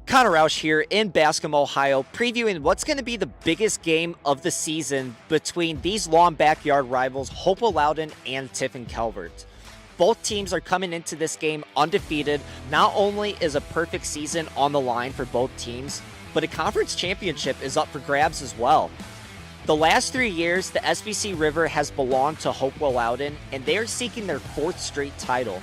Connor Roush here in Bascom, Ohio, previewing what's going to be the biggest game of the season between these long backyard rivals, Hopewell-Loudon and Tiffin Calvert. Both teams are coming into this game undefeated. Not only is a perfect season on the line for both teams, but a conference championship is up for grabs as well. The last 3 years, the SBC River has belonged to Hopewell-Loudon, and they are seeking their 4th straight title.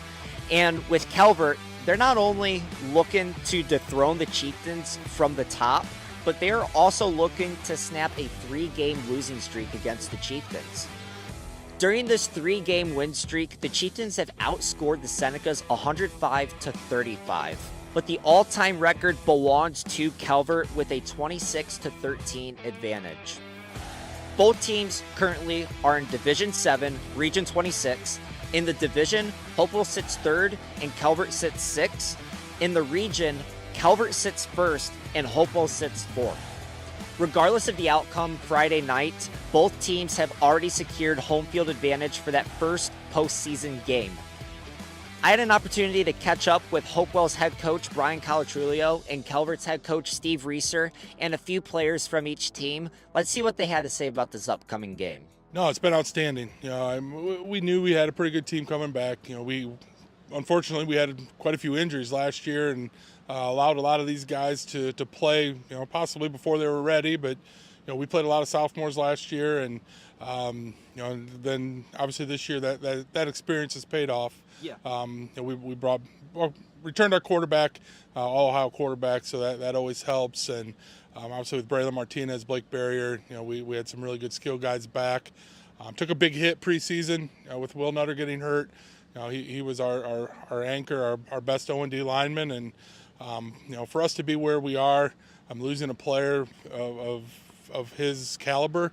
And with Calvert, they're not only looking to dethrone the Chieftains from the top, but they're also looking to snap a 3-game losing streak against the Chieftains. During this 3-game win streak, the Chieftains have outscored the Senecas 105-35, but the all-time record belongs to Calvert with a 26-13 advantage. Both teams currently are in Division 7, Region 26. In the division, Hopewell sits 3rd and Calvert sits 6th. In the region, Calvert sits 1st and Hopewell sits 4th. Regardless of the outcome Friday night, both teams have already secured home field advantage for that first postseason game. I had an opportunity to catch up with Hopewell's head coach Brian Calatrulio and Calvert's head coach Steve Reeser and a few players from each team. Let's see what they had to say about this upcoming game. No, it's been outstanding. We knew we had a pretty good team coming back. Unfortunately we had quite a few injuries last year and allowed a lot of these guys to play, possibly before they were ready. But we played a lot of sophomores last year, and then obviously this year that experience has paid off. Yeah. We returned our quarterback, all Ohio quarterback, so that always helps. And obviously with Braylon Martinez, Blake Barrier, we had some really good skill guys back. Took a big hit preseason with Will Nutter getting hurt. He was our anchor, our best O&D lineman, and for us to be where we are, losing a player of his caliber,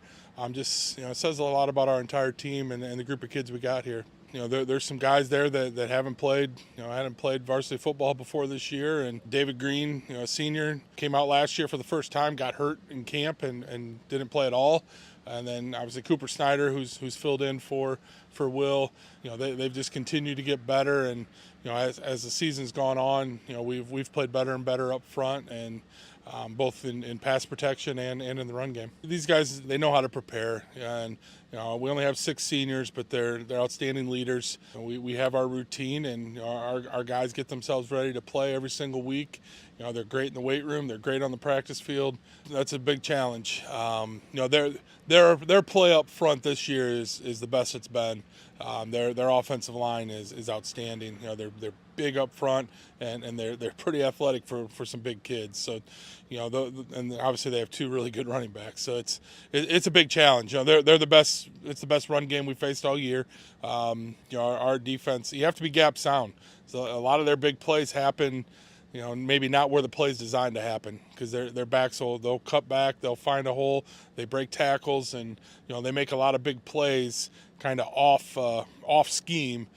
just says a lot about our entire team and the group of kids we got here. There's some guys there that haven't played varsity football before this year. And David Green, a senior, came out last year for the first time, got hurt in camp and didn't play at all. And then obviously Cooper Snyder, who's filled in for Will. They've just continued to get better. And as the season's gone on, we've played better and better up front, and both in pass protection and in the run game. These guys, they know how to prepare, and we only have 6 seniors, but they're outstanding leaders. We have our routine, and our guys get themselves ready to play every single week. They're great in the weight room. They're great on the practice field. That's a big challenge. Their play up front this year is the best it's been. Their offensive line is outstanding. They're big up front, and they're pretty athletic for some big kids. So, and obviously they have 2 really good running backs. So it's a big challenge. They're the best. It's the best run game we faced all year. Our defense. You have to be gap sound. So a lot of their big plays happen, maybe not where the play's designed to happen, because their backs they'll cut back, they'll find a hole, they break tackles, and they make a lot of big plays kind of off scheme.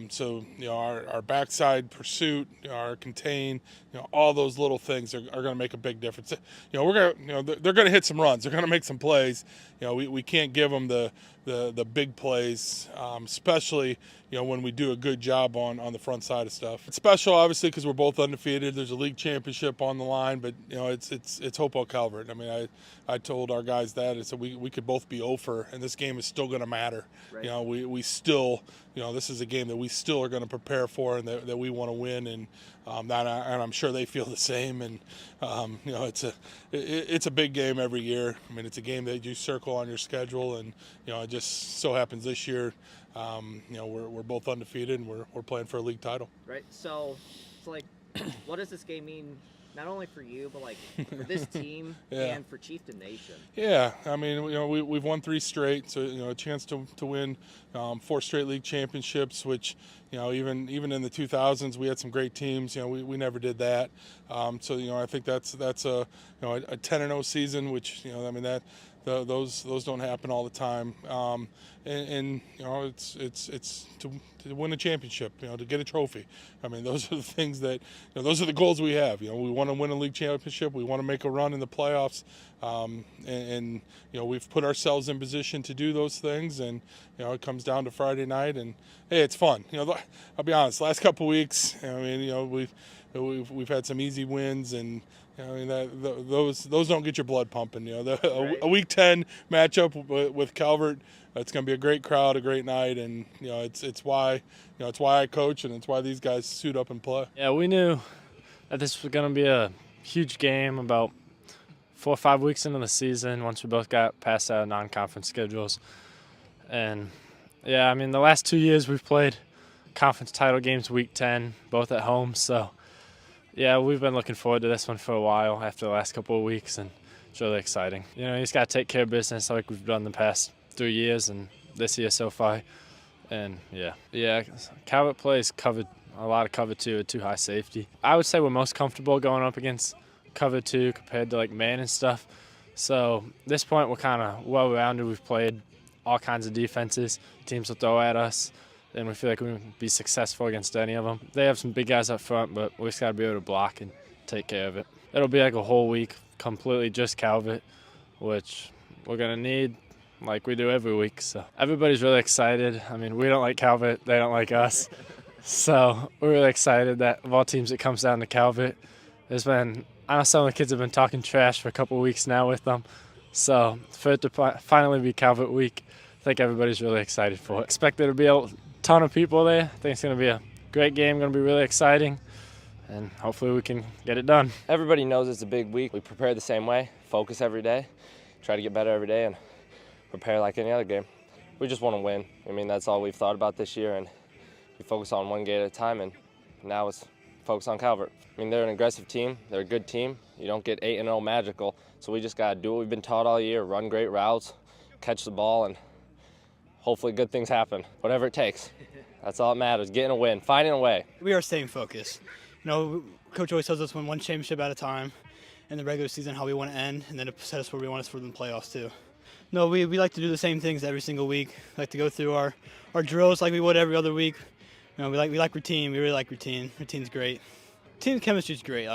So our backside pursuit, our contain, all those little things are going to make a big difference. They're going to hit some runs, they're going to make some plays. We can't give them the big plays, especially when we do a good job on the front side of stuff. It's special, obviously, because we're both undefeated. There's a league championship on the line, but it's Hopewell Calvert. I told our guys that I said we could both be over, and this game is still going to matter. Right. We still, this is a game that we still are going to prepare for, and that we want to win, and I'm sure they feel the same. And it's a big game every year. It's a game that you circle on your schedule, and it just so happens this year, we're both undefeated, and we're playing for a league title. Right. So it's like, what does this game mean? Not only for you, but for this team yeah. and for Chieftain Nation. Yeah, we've won 3 straight, so a chance to win 4 straight league championships, which even in the 2000s we had some great teams. We never did that. So I think that's a 10-0 season, which those don't happen all the time. And you know, it's to win a championship, you know, to get a trophy. I mean, those are the things that, you know, those are the goals we have. You know, we want to win a league championship. We want to make a run in the playoffs. And you know, we've put ourselves in position to do those things. And you know, it comes down to Friday night, and hey, it's fun. You know, I'll be honest. Last couple weeks, I mean, you know, we've had some easy wins, and you know, I mean, those don't get your blood pumping. You know, a Week 10 matchup with Calvert, it's going to be a great crowd, a great night, and you know, it's why I coach, and it's why these guys suit up and play. Yeah, we knew that this was going to be a huge game about 4 or 5 weeks into the season once we both got past our non-conference schedules. And yeah, I mean, the last 2 years we've played conference title games Week 10, both at home. So yeah, we've been looking forward to this one for a while after the last couple of weeks, and it's really exciting. You know, you just got to take care of business like we've done the past 3 years and this year so far. And yeah, Calvert plays a lot of cover 2 at 2 high safety. I would say we're most comfortable going up against cover 2 compared to like man and stuff. So at this point, we're kind of well-rounded. We've played all kinds of defenses. Teams will throw at us, and we feel like we can be successful against any of them. They have some big guys up front, but we just got to be able to block and take care of it. It'll be like a whole week completely just Calvert, which we're going to need like we do every week. So everybody's really excited. I mean, we don't like Calvert. They don't like us. So we're really excited that of all teams it comes down to Calvert. I know some of the kids have been talking trash for a couple of weeks now with them. So for it to finally be Calvert week, I think everybody's really excited for it. Expect there to be a ton of people there. I think it's going to be a great game, going to be really exciting, and hopefully we can get it done. Everybody knows it's a big week. We prepare the same way, focus every day, try to get better every day, and prepare like any other game. We just want to win. I mean, that's all we've thought about this year, and we focus on one game at a time, and now it's focus on Calvert. I mean, they're an aggressive team. They're a good team. You don't get 8-0 magical, so we just got to do what we've been taught all year, run great routes, catch the ball, and hopefully good things happen, whatever it takes. That's all that matters, getting a win, finding a way. We are staying focused. You know, Coach always tells us win one championship at a time in the regular season, how we want to end, and then to set us where we want us for the playoffs too. No, we like to do the same things every single week. We like to go through our drills like we would every other week. You know, we like routine. We really like routine. Routine's great. Team chemistry is great.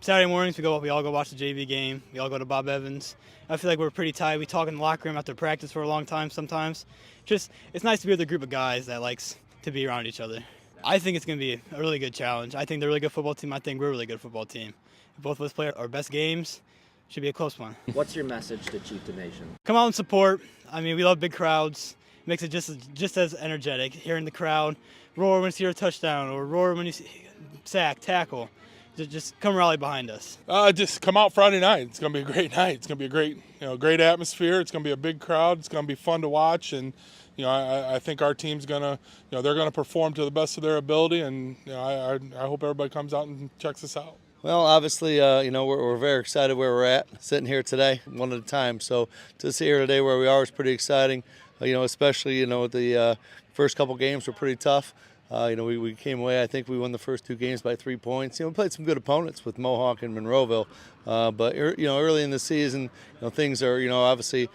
Saturday mornings we all go watch the JV game. We all go to Bob Evans. I feel like we're pretty tight. We talk in the locker room after practice for a long time sometimes. It's nice to be with a group of guys that likes to be around each other. I think it's going to be a really good challenge. I think they're a really good football team. I think we're a really good football team. If both of us play our best games, it should be a close one. What's your message to Chieftain Nation? Come out and support. I mean, we love big crowds. It makes it just as energetic. Hearing the crowd roar when you see a touchdown or roar when you see sack, tackle. Just come rally behind us. Just come out Friday night. It's going to be a great night. It's going to be great atmosphere. It's going to be a big crowd. It's going to be fun to watch, and you know, I think our team's going to, you know, they're going to perform to the best of their ability, and you know, I hope everybody comes out and checks us out. Well, obviously, you know, we're very excited where we're at, sitting here today, one at a time. So to sit here today where we are is pretty exciting. You know, especially, you know, the first couple games were pretty tough. You know, we came away, I think we won the first 2 games by 3 points. You know, we played some good opponents with Mohawk and Monroeville. But, you know, early in the season, you know, things are, you know, obviously,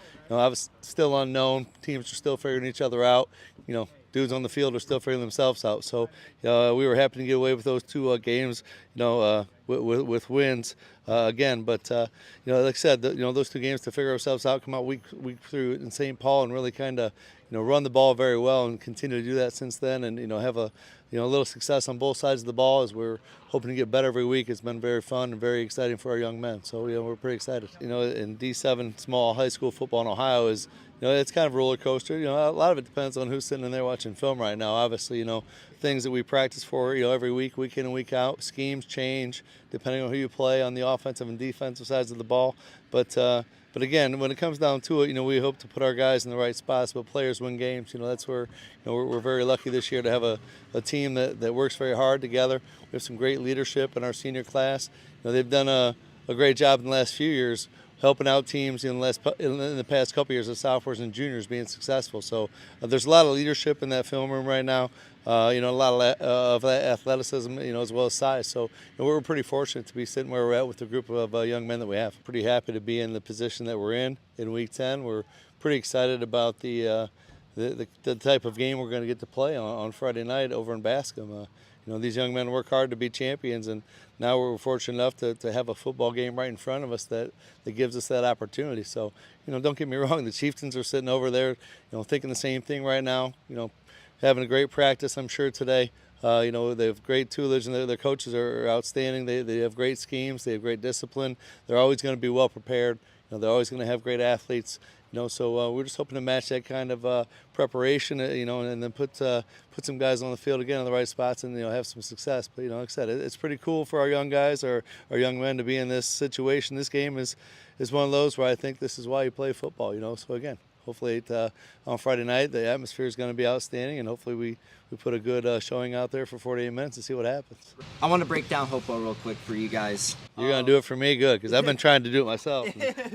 still unknown. Teams are still figuring each other out. You know, dudes on the field are still figuring themselves out. So we were happy to get away with those 2 games, you know, with wins again. But, you know, like I said, you know, those 2 games to figure ourselves out, come out week through in St. Paul and really kind of, you know, run the ball very well and continue to do that since then, and you know, have a little success on both sides of the ball as we're hoping to get better every week. It's been very fun and very exciting for our young men. So, you know, we're pretty excited. You know, in D7 small high school football in Ohio is, you know, it's kind of a roller coaster. You know, a lot of it depends on who's sitting in there watching film right now. Obviously, you know, things that we practice for, you know, every week in and week out. Schemes change depending on who you play on the offensive and defensive sides of the ball. But again, when it comes down to it, you know, we hope to put our guys in the right spots, but players win games. You know, that's where, you know, we're very lucky this year to have a team that works very hard together. We have some great leadership in our senior class. You know, they've done a great job in the last few years helping out teams in the past couple years of sophomores and juniors being successful. So there's a lot of leadership in that film room right now. A lot of that athleticism, as well as size. So we're pretty fortunate to be sitting where we're at with the group of young men that we have. Pretty happy to be in the position that we're in Week 10. We're pretty excited about the type of game we're going to get to play on Friday night over in Bascom. These young men work hard to be champions, and now we're fortunate enough to have a football game right in front of us that gives us that opportunity. So, don't get me wrong, the Chieftains are sitting over there, thinking the same thing right now. Having a great practice, I'm sure, today. They have great toolage, and their coaches are outstanding. They have great schemes. They have great discipline. They're always going to be well prepared. They're always going to have great athletes. So we're just hoping to match that kind of preparation, and then put some guys on the field again in the right spots and, have some success. But, like I said, it's pretty cool for our young guys, our young men to be in this situation. This game is one of those where I think this is why you play football, So, again, hopefully on Friday night the atmosphere is going to be outstanding, and hopefully we put a good showing out there for 48 minutes and see what happens. I want to break down Hopewell real quick for you guys. You're going to do it for me? Good, because I've been trying to do it myself,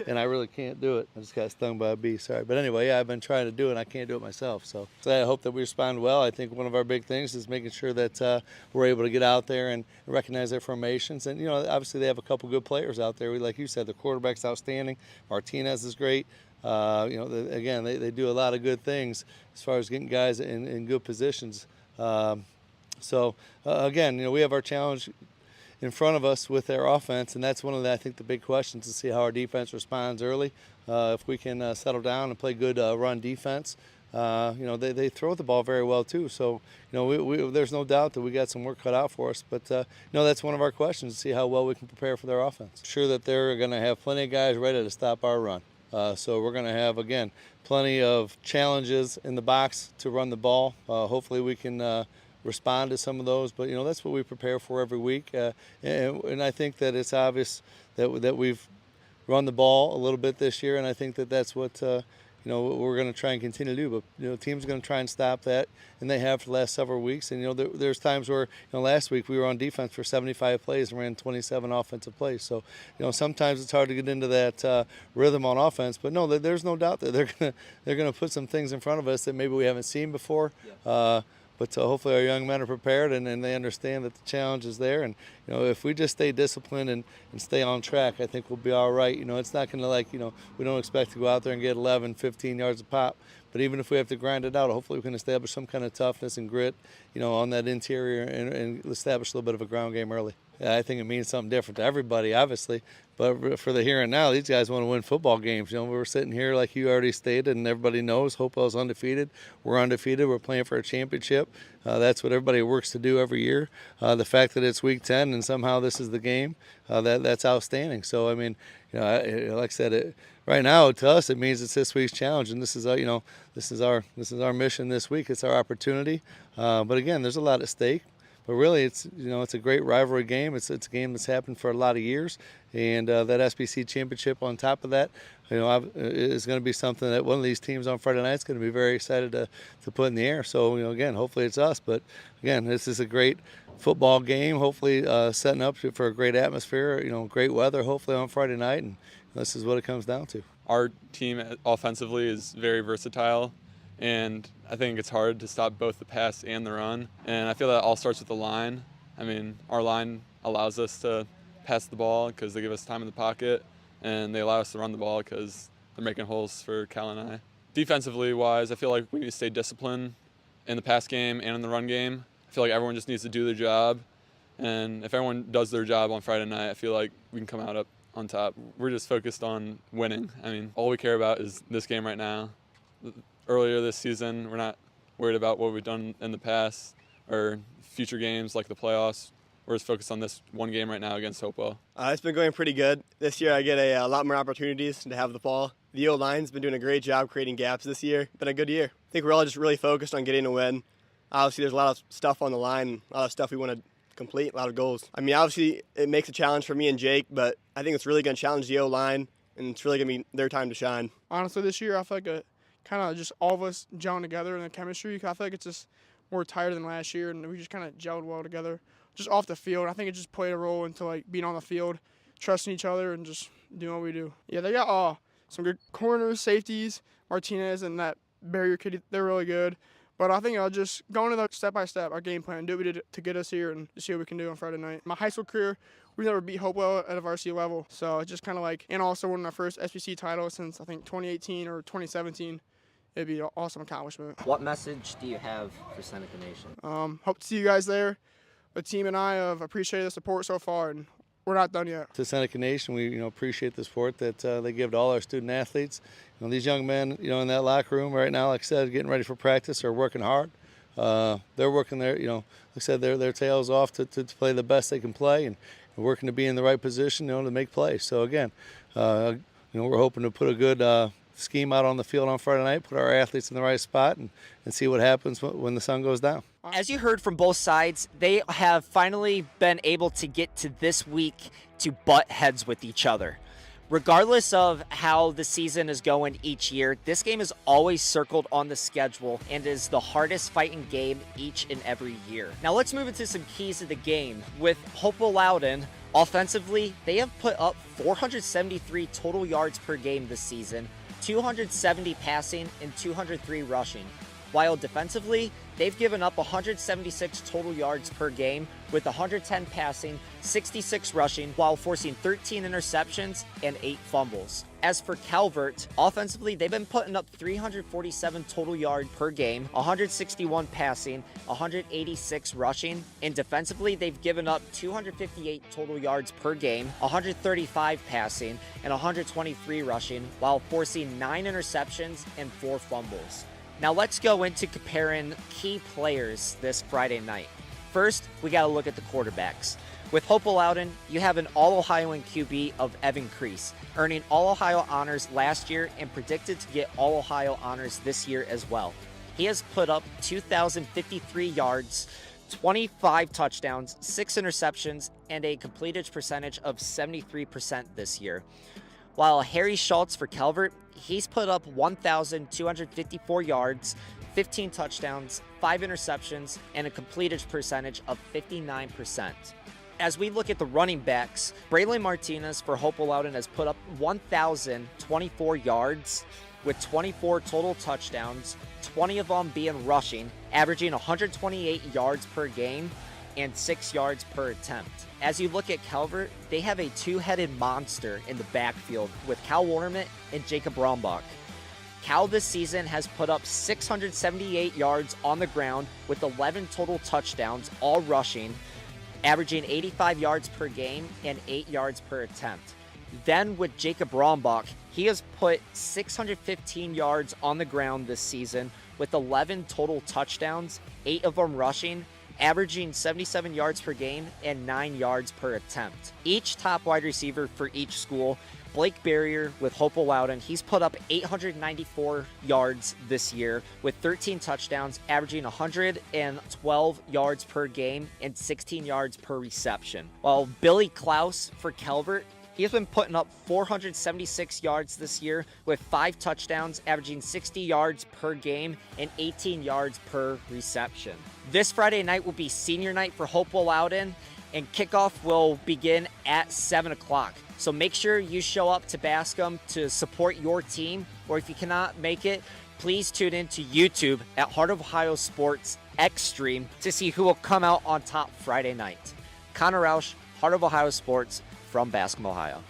and I really can't do it. I just got stung by a bee, sorry. But anyway, I've been trying to do it, and I can't do it myself. So I hope that we respond well. I think one of our big things is making sure that we're able to get out there and recognize their formations. And, obviously they have a couple good players out there. Like you said, the quarterback's outstanding. Martinez is great. Again, they do a lot of good things as far as getting guys in good positions. Again, we have our challenge in front of us with their offense, and that's one of I think the big questions, to see how our defense responds early. If we can settle down and play good run defense, they throw the ball very well too. So there's no doubt that we got some work cut out for us. But that's one of our questions, to see how well we can prepare for their offense. Sure that they're going to have plenty of guys ready to stop our run. So we're going to have, again, plenty of challenges in the box to run the ball. Hopefully we can respond to some of those, but that's what we prepare for every week. And I think that it's obvious that we've run the ball a little bit this year, and I think that that's what we're going to try and continue to do. But teams are going to try and stop that, and they have for the last several weeks. And there's times where last week we were on defense for 75 plays and ran 27 offensive plays. So sometimes it's hard to get into that rhythm on offense. But no, there's no doubt that they're going to put some things in front of us that maybe we haven't seen before. Yeah. But hopefully our young men are prepared, and they understand that the challenge is there. And if we just stay disciplined and stay on track, I think we'll be all right. It's not going to we don't expect to go out there and get 11, 15 yards a pop. But even if we have to grind it out, hopefully we can establish some kind of toughness and grit, on that interior, and establish a little bit of a ground game early. Yeah, I think it means something different to everybody, obviously. But for the here and now, these guys want to win football games. We're sitting here, like you already stated, and everybody knows Hopewell's undefeated. We're undefeated. We're playing for a championship. That's what everybody works to do every year. The fact that it's Week 10 and somehow this is the game, that's outstanding. So, I mean, like I said, right now to us it means it's this week's challenge, and this is our mission this week. It's our opportunity. But again, there's a lot at stake. But really, it's a great rivalry game. It's a game that's happened for a lot of years, and that SBC championship on top of that, is going to be something that one of these teams on Friday night is going to be very excited to put in the air. So again, hopefully it's us. But again, this is a great football game. Hopefully, setting up for a great atmosphere. Great weather. Hopefully on Friday night, and this is what it comes down to. Our team offensively is very versatile, and I think it's hard to stop both the pass and the run. And I feel that all starts with the line. I mean, our line allows us to pass the ball because they give us time in the pocket, and they allow us to run the ball because they're making holes for Cal and I. Defensively wise, I feel like we need to stay disciplined in the pass game and in the run game. I feel like everyone just needs to do their job. And if everyone does their job on Friday night, I feel like we can come out up on top. We're just focused on winning. I mean, all we care about is this game right now. Earlier this season, we're not worried about what we've done in the past or future games like the playoffs. We're just focused on this one game right now against Hopewell. It's been going pretty good. This year I get a lot more opportunities to have the ball. The O-line's been doing a great job creating gaps this year. Been a good year. I think we're all just really focused on getting a win. Obviously there's a lot of stuff on the line, a lot of stuff we want to complete, a lot of goals. I mean, obviously it makes a challenge for me and Jake, but I think it's really going to challenge the O-line, and it's really going to be their time to shine. Honestly, this year I feel like kind of just all of us gelling together in the chemistry. I feel like it's just more tighter than last year, and we just kind of gelled well together. Just off the field, I think it just played a role into being on the field, trusting each other and just doing what we do. Yeah, they got some good corners, safeties, Martinez and that barrier kid. They're really good. But I think I'll just go into the step-by-step, our game plan, do what we did to get us here and see what we can do on Friday night. My high school career, we've never beat Hopewell at a varsity level. So it's just kind of like, and also winning our first SBC title since I think 2018 or 2017. It'd be an awesome accomplishment. What message do you have for Seneca Nation? Hope to see you guys there. The team and I have appreciated the support so far, and we're not done yet. To Seneca Nation, we appreciate the support that they give to all our student athletes. These young men, in that locker room right now, like I said, getting ready for practice, are working hard. They're working their, like I said, their tails off to play the best they can play, and working to be in the right position, to make plays. So again, we're hoping to put a good scheme out on the field on Friday night, put our athletes in the right spot, and see what happens when the sun goes down. As you heard from both sides, they have finally been able to get to this week to butt heads with each other. Regardless of how the season is going each year, this game is always circled on the schedule and is the hardest fighting game each and every year. Now let's move into some keys of the game. With Hopewell-Loudon, offensively, they have put up 473 total yards per game this season, 270 passing, and 203 rushing. While defensively, they've given up 176 total yards per game with 110 passing, 66 rushing, while forcing 13 interceptions and 8 fumbles. As for Calvert, offensively, they've been putting up 347 total yards per game, 161 passing, 186 rushing, and defensively, they've given up 258 total yards per game, 135 passing, and 123 rushing, while forcing 9 interceptions and 4 fumbles. Now let's go into comparing key players this Friday night. First, we got to look at the quarterbacks. With Hopewell-Loudon, you have an All-Ohioan QB of Evan Crease, earning All-Ohio honors last year and predicted to get All-Ohio honors this year as well. He has put up 2,053 yards, 25 touchdowns, 6 interceptions, and a completed percentage of 73% this year. While Harry Schultz for Calvert, he's put up 1,254 yards, 15 touchdowns, 5 interceptions, and a completed percentage of 59%. As we look at the running backs, Braylon Martinez for Hopewell-Loudon has put up 1,024 yards with 24 total touchdowns, 20 of them being rushing, averaging 128 yards per game and 6 yards per attempt. As you look at Calvert, they have a two-headed monster in the backfield with Cal Warnerman and Jacob Brombach. Cal this season has put up 678 yards on the ground with 11 total touchdowns, all rushing, averaging 85 yards per game and 8 yards per attempt. Then with Jacob Brombach, he has put 615 yards on the ground this season with 11 total touchdowns, 8 of them rushing, averaging 77 yards per game and 9 yards per attempt. Each top wide receiver for each school, Blake Barrier with Hopewell-Loudon, he's put up 894 yards this year with 13 touchdowns, averaging 112 yards per game and 16 yards per reception. While Billy Klaus for Calvert, he has been putting up 476 yards this year with 5 touchdowns, averaging 60 yards per game and 18 yards per reception. This Friday night will be senior night for Hopewell-Loudon, and kickoff will begin at 7 o'clock. So make sure you show up to Bascom to support your team, or if you cannot make it, please tune in to YouTube at Heart of Ohio Sports Xstream to see who will come out on top Friday night. Connor Roush, Heart of Ohio Sports, from Bascom, Ohio.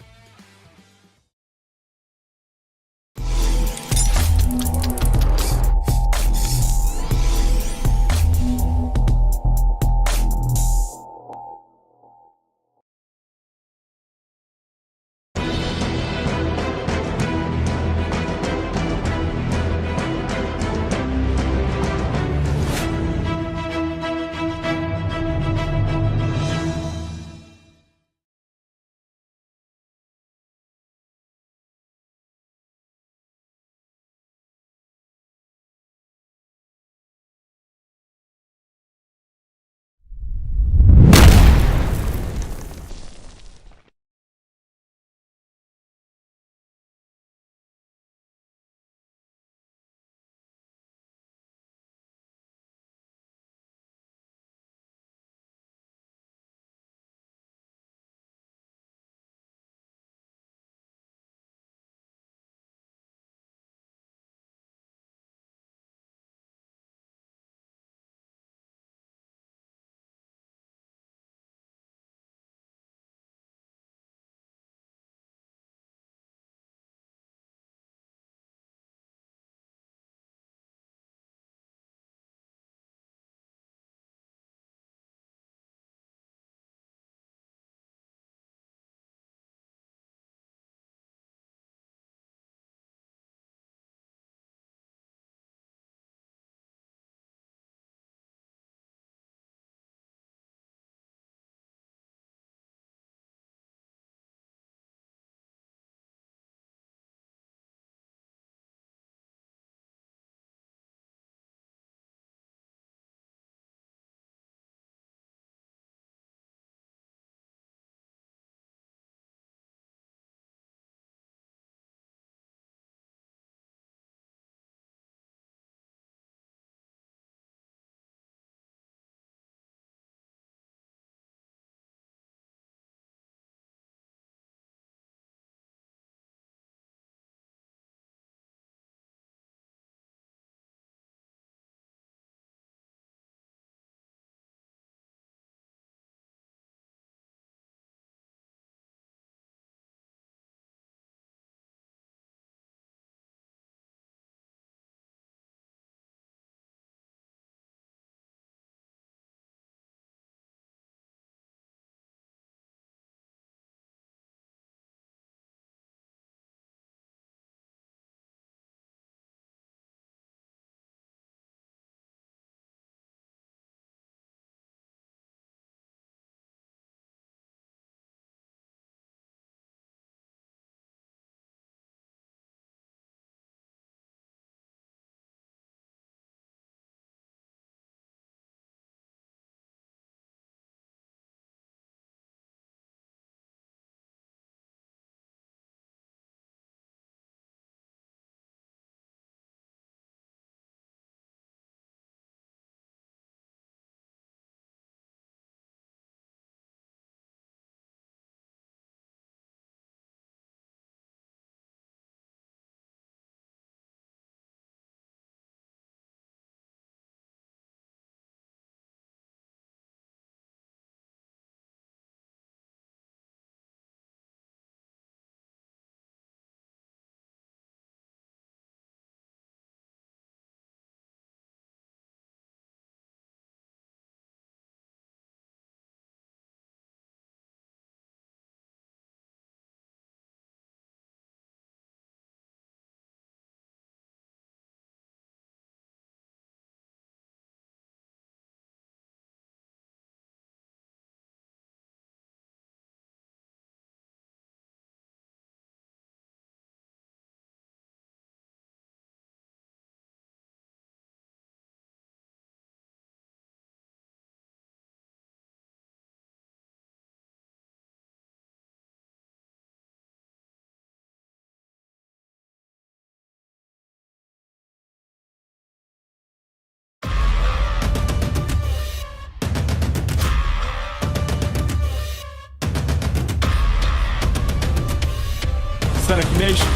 Nation.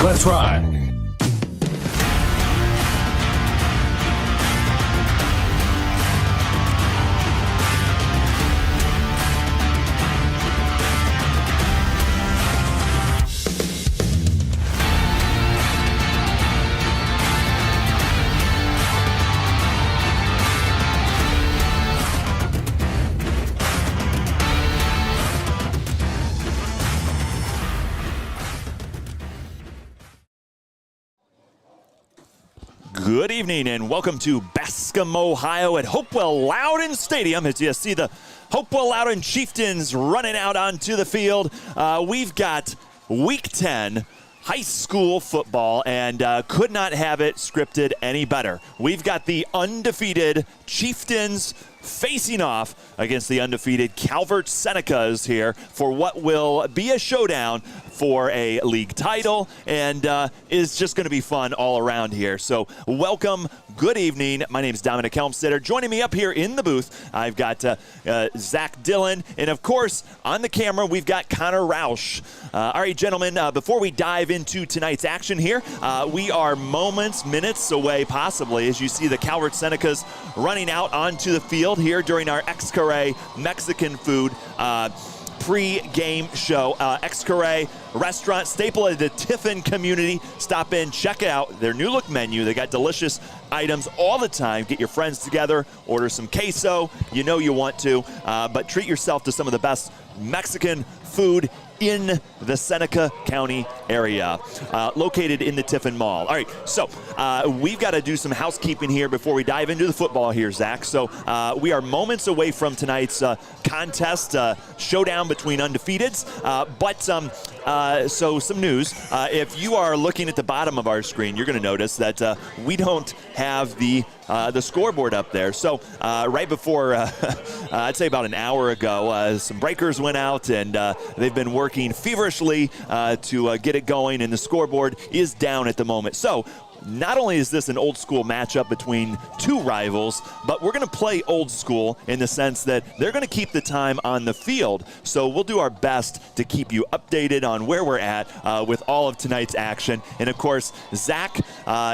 Let's ride. Good evening and welcome to Bascom, Ohio at Hopewell-Loudon Stadium as you see the Hopewell-Loudon Chieftains running out onto the field. We've got Week 10 high school football and could not have it scripted any better. We've got the undefeated Chieftains facing off against the undefeated Calvert Senecas here for what will be a showdown for a league title and is just going to be fun all around here. So welcome, good evening. My name is Dominic Helmstetter. Joining me up here in the booth, I've got Zach Dillon, and of course on the camera we've got Connor Roush. All right, gentlemen, before we dive into tonight's action here, we are minutes away possibly as you see the Calvert Senecas running out onto the field here during our X-Carre Mexican food pre-game show. X-Carre restaurant, staple of the Tiffin community. Stop in, check out their new look menu. They got delicious items all the time. Get your friends together, order some queso. You know you want to, but treat yourself to some of the best Mexican food in the Seneca County area, located in the Tiffin Mall. All right, so we've got to do some housekeeping here before we dive into the football here, Zach. So we are moments away from tonight's contest, showdown between undefeateds. So some news. If you are looking at the bottom of our screen, you're going to notice that we don't have the scoreboard up there. So right before, I'd say about an hour ago, some breakers went out and they've been working feverishly to get it going, and the scoreboard is down at the moment. So not only is this an old school matchup between two rivals, but we're going to play old school in the sense that they're going to keep the time on the field. So we'll do our best to keep you updated on where we're at with all of tonight's action. And of course, Zach,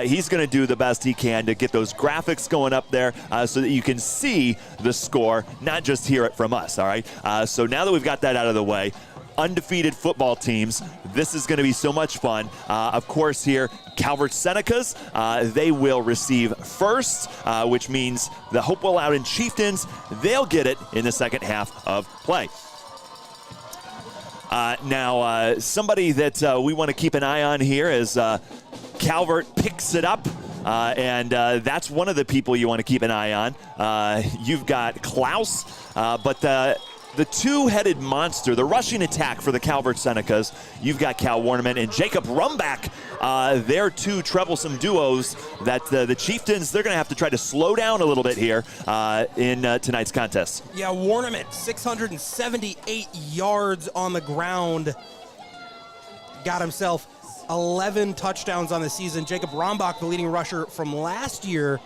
he's going to do the best he can to get those graphics going up there so that you can see the score, not just hear it from us, all right? So now that we've got that out of the way, undefeated football teams. This is going to be so much fun. Of course, here, Calvert Senecas, they will receive first, which means the Hopewell-Loudon Chieftains, they'll get it in the second half of play. Now, somebody that we want to keep an eye on here is Calvert picks it up. And that's one of the people you want to keep an eye on. You've got Klaus, but the two-headed monster, the rushing attack for the Calvert Senecas, you've got Cal Warneman and Jacob Rumbach. They're two troublesome duos that the Chieftains, they're going to have to try to slow down a little bit here in tonight's contest. Yeah, Warneman, 678 yards on the ground. Got himself 11 touchdowns on the season. Jacob Rumbach, the leading rusher from last year,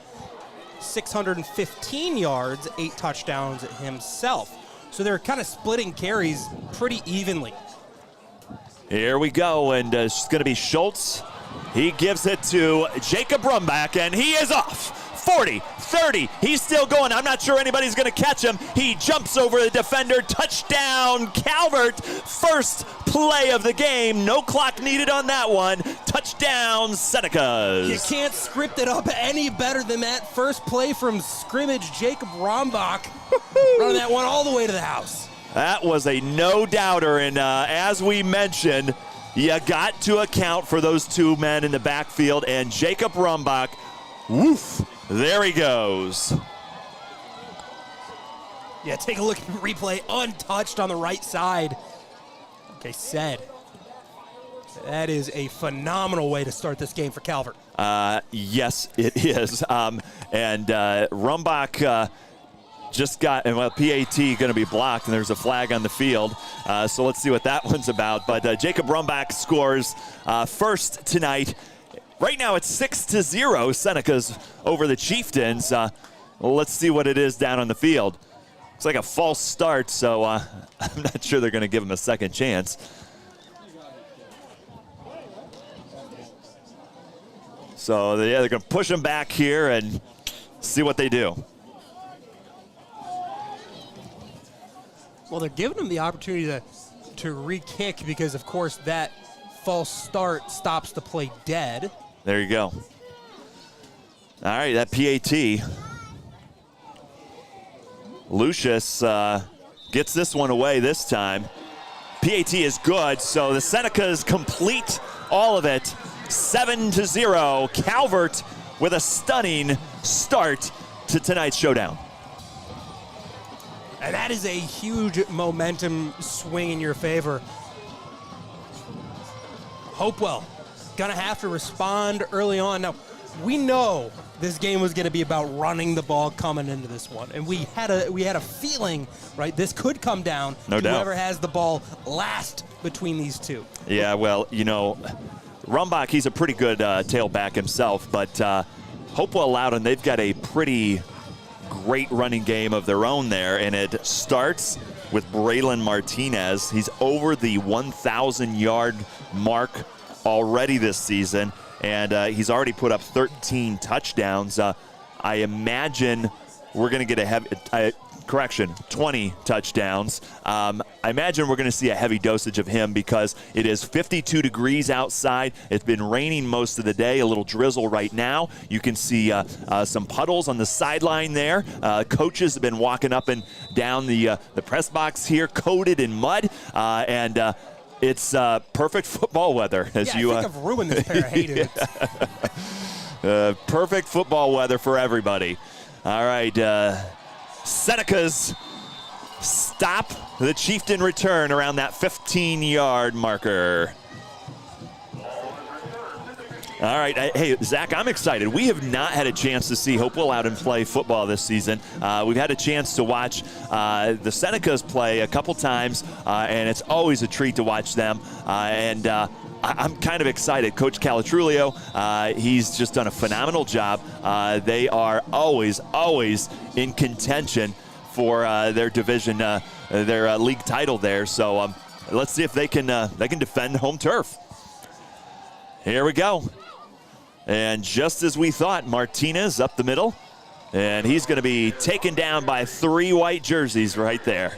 615 yards, 8 touchdowns himself. So they're kind of splitting carries pretty evenly. Here we go, and it's going to be Schultz. He gives it to Jacob Rumbach, and he is off. 40, 30, he's still going. I'm not sure anybody's going to catch him. He jumps over the defender. Touchdown, Calvert. First play of the game. No clock needed on that one. Touchdown, Senecas. You can't script it up any better than that. First play from scrimmage, Jacob Rumbach running that one all the way to the house. That was a no-doubter, and as we mentioned, you got to account for those two men in the backfield, and Jacob Rumbach, woof, there he goes. Yeah, take a look at the replay. Untouched on the right side. Okay, said. That is a phenomenal way to start this game for Calvert. Yes, it is. And Rumbach just got, and PAT going to be blocked, and there's a flag on the field. So let's see what that one's about. But Jacob Rumbach scores first tonight. Right now it's 6-0, Senecas over the Chieftains. Let's see what it is down on the field. It's like a false start, so I'm not sure they're going to give him a second chance. So they're going to push them back here and see what they do. Well, they're giving them the opportunity to re-kick because, of course, that false start stops the play dead. There you go. All right, that PAT. Lucius gets this one away this time. PAT is good, so the Senecas complete all of it. 7-0. Calvert with a stunning start to tonight's showdown. And that is a huge momentum swing in your favor. Hopewell gonna have to respond early on. Now, we know this game was gonna be about running the ball coming into this one, and we had a feeling, right? This could come down to whoever has the ball last between these two. Yeah, well, you know, Rumbach, he's a pretty good tailback himself, but Hopewell-Loudon, they've got a pretty great running game of their own there, and it starts with Braylon Martinez. He's over the 1,000-yard mark already this season, and he's already put up 13 touchdowns. I imagine we're going to get a heavy, 20 touchdowns. I imagine we're going to see a heavy dosage of him because it is 52 degrees outside. It's been raining most of the day, a little drizzle right now. You can see some puddles on the sideline there. Coaches have been walking up and down the press box here, coated in mud, and it's perfect football weather. I think I've ruined this pair of haters. Perfect football weather for everybody. All right, Senecas stop the Chieftain return around that 15-yard marker. All right, hey, Zach, I'm excited. We have not had a chance to see Hopewell-Loudon play football this season. We've had a chance to watch the Senecas play a couple times, and it's always a treat to watch them. I'm kind of excited. Coach Calatrulio, he's just done a phenomenal job. They are always in contention for their division, their league title there. So let's see if they can defend home turf. Here we go. And just as we thought, Martinez up the middle, and he's going to be taken down by 3 white jerseys right there.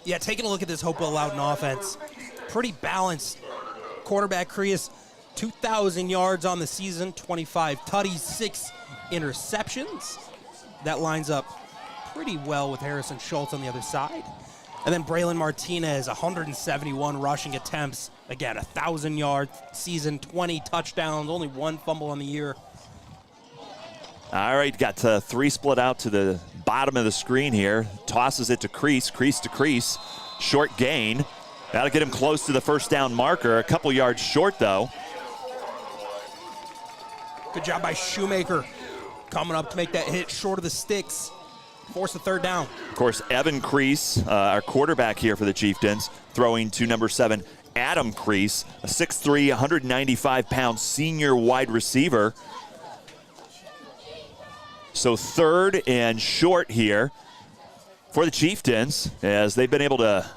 Yeah, taking a look at this Hopewell-Loudon offense, pretty balanced. Quarterback Creus, 2,000 yards on the season, 25 tutties, 6 interceptions. That lines up pretty well with Harrison Schultz on the other side. And then Braylon Martinez, 171 rushing attempts. Again, 1,000-yard season, 20 touchdowns, only 1 fumble on the year. All right, got 3 split out to the bottom of the screen here. Tosses it to Crease to Crease. Short gain. That'll get him close to the first down marker. A couple yards short, though. Good job by Shoemaker coming up to make that hit short of the sticks. Force the 3rd down. Of course, Evan Crease, our quarterback here for the Chieftains, throwing to number 7, Adam Crease, a 6'3", 195-pound senior wide receiver. So 3rd and short here for the Chieftains, as they've been able to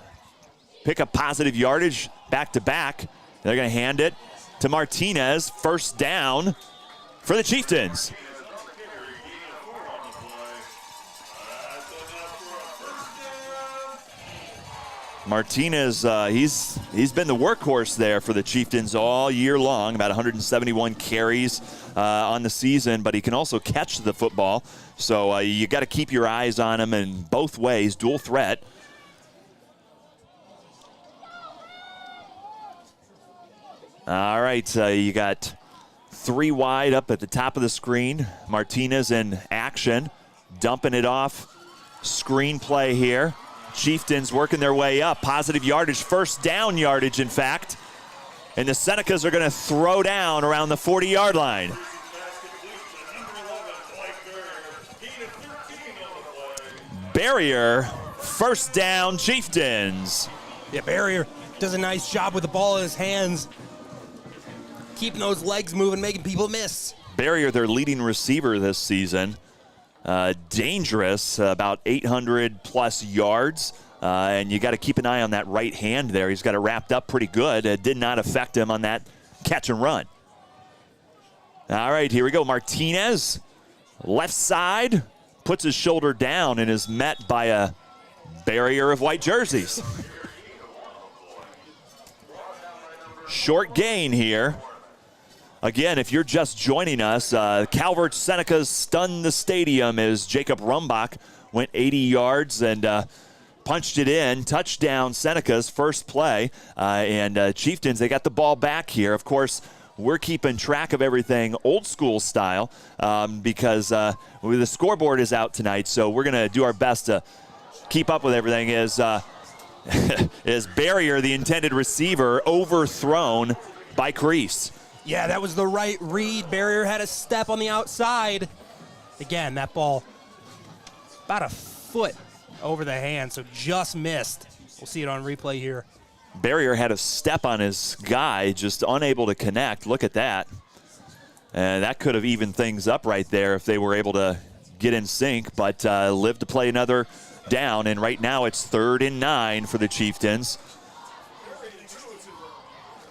pick up positive yardage back-to-back. They're going to hand it to Martinez. First down for the Chieftains. Martinez, he's been the workhorse there for the Chieftains all year long, about 171 carries on the season, but he can also catch the football. So you got to keep your eyes on him in both ways, dual threat. All right, you got 3 wide up at the top of the screen. Martinez in action, dumping it off. Screen play here. Chieftains working their way up. Positive yardage, first down yardage, in fact. And the Senecas are going to throw down around the 40-yard line. Barrier, first down, Chieftains. Yeah, Barrier does a nice job with the ball in his hands, keeping those legs moving, making people miss. Barrier, their leading receiver this season. Dangerous, about 800-plus yards. And you got to keep an eye on that right hand there. He's got it wrapped up pretty good. It did not affect him on that catch and run. All right, here we go. Martinez, left side, puts his shoulder down and is met by a barrier of white jerseys. Short gain here. Again, if you're just joining us, Calvert Seneca's stunned the stadium as Jacob Rumbach went 80 yards and punched it in. Touchdown, Seneca's first play. And Chieftains, they got the ball back here. Of course, we're keeping track of everything old school style because the scoreboard is out tonight. So we're going to do our best to keep up with everything. Is Barrier, the intended receiver, overthrown by Crease. Yeah, that was the right read. Barrier had a step on the outside. Again, that ball about a foot over the hand, so just missed. We'll see it on replay here. Barrier had a step on his guy, just unable to connect. Look at that. And that could have evened things up right there if they were able to get in sync, but lived to play another down, and right now it's 3rd and 9 for the Chieftains.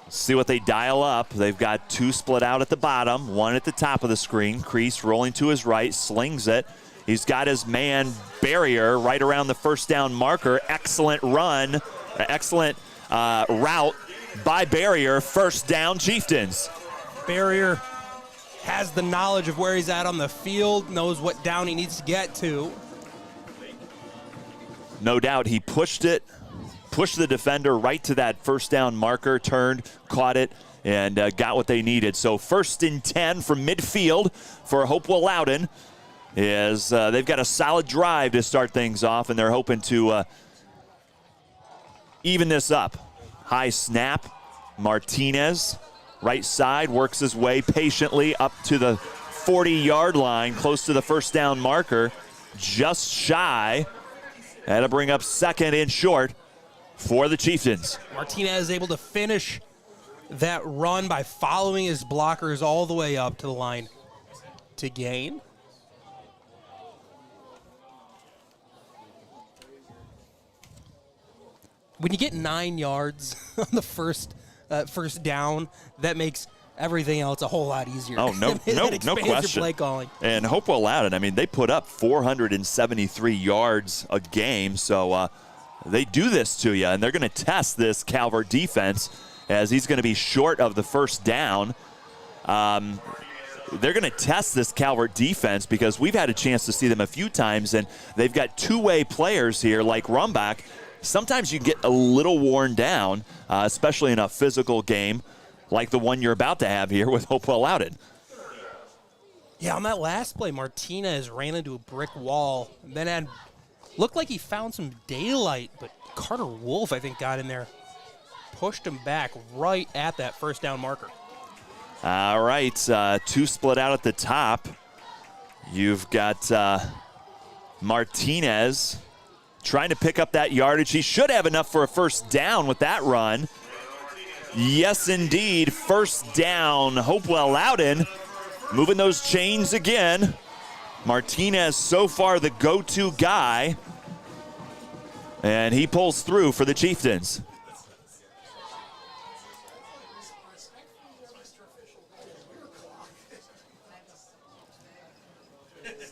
See what they dial up. They've got 2 split out at the bottom, 1 at the top of the screen. Crease rolling to his right, slings it. He's got his man Barrier right around the first down marker. Excellent run, excellent route by Barrier. First down, Chieftains. Barrier has the knowledge of where he's at on the field, knows what down he needs to get to. No doubt he pushed the defender right to that first down marker, turned, caught it, and got what they needed. So 1st and 10 from midfield for Hopewell-Loudon. They've got a solid drive to start things off, and they're hoping to even this up. High snap, Martinez, right side, works his way patiently up to the 40-yard line, close to the first down marker, just shy. That'll bring up 2nd and short for the Chieftains. Martinez is able to finish that run by following his blockers all the way up to the line to gain. When you get 9 yards on the first down, that makes everything else a whole lot easier. Oh, no question. Your play calling. And Hopewell-Loudon, I mean, they put up 473 yards a game, so they do this to you, and they're going to test this Calvert defense as he's going to be short of the first down. They're going to test this Calvert defense because we've had a chance to see them a few times, and they've got two-way players here like Rumbach. Sometimes you get a little worn down, especially in a physical game like the one you're about to have here with Hopewell-Loudon. Yeah, on that last play, Martinez ran into a brick wall, and then looked like he found some daylight, but Carter Wolf, I think, got in there, pushed him back right at that first down marker. All right, 2 split out at the top. You've got Martinez trying to pick up that yardage. He should have enough for a first down with that run. Yes, indeed. First down, Hopewell-Loudon moving those chains again. Martinez so far the go-to guy, and he pulls through for the Chieftains.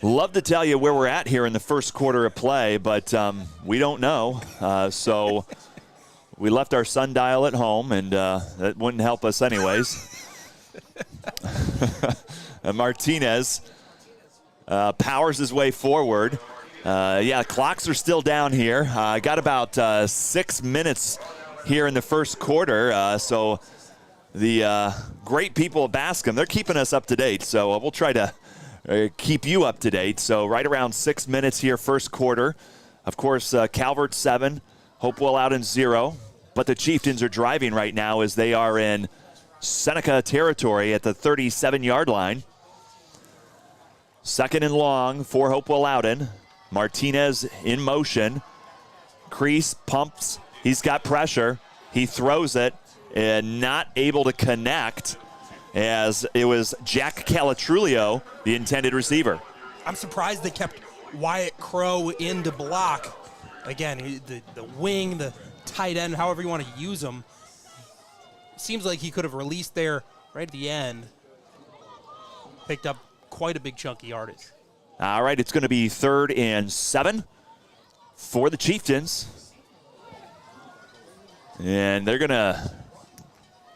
Love to tell you where we're at here in the first quarter of play, but we don't know. So we left our sundial at home, and that wouldn't help us anyways. Martinez powers his way forward. Yeah, clocks are still down here. Got about 6 minutes here in the first quarter. So the great people of Bascom, they're keeping us up to date. So we'll try to keep you up to date. So right around 6 minutes here, first quarter. Of course, Calvert 7, Hopewell-Loudon 0. But the Chieftains are driving right now as they are in Seneca territory at the 37-yard line. 2nd and long for Hopewell-Loudon. Martinez in motion. Crease pumps. He's got pressure. He throws it and not able to connect as it was Jack Calatrulio, the intended receiver. I'm surprised they kept Wyatt Crow in to block. Again, the wing, the tight end, however you want to use him. Seems like he could have released there right at the end. picked up quite a big chunk of yardage. All right, it's going to be 3rd and 7 for the Chieftains. And they're going to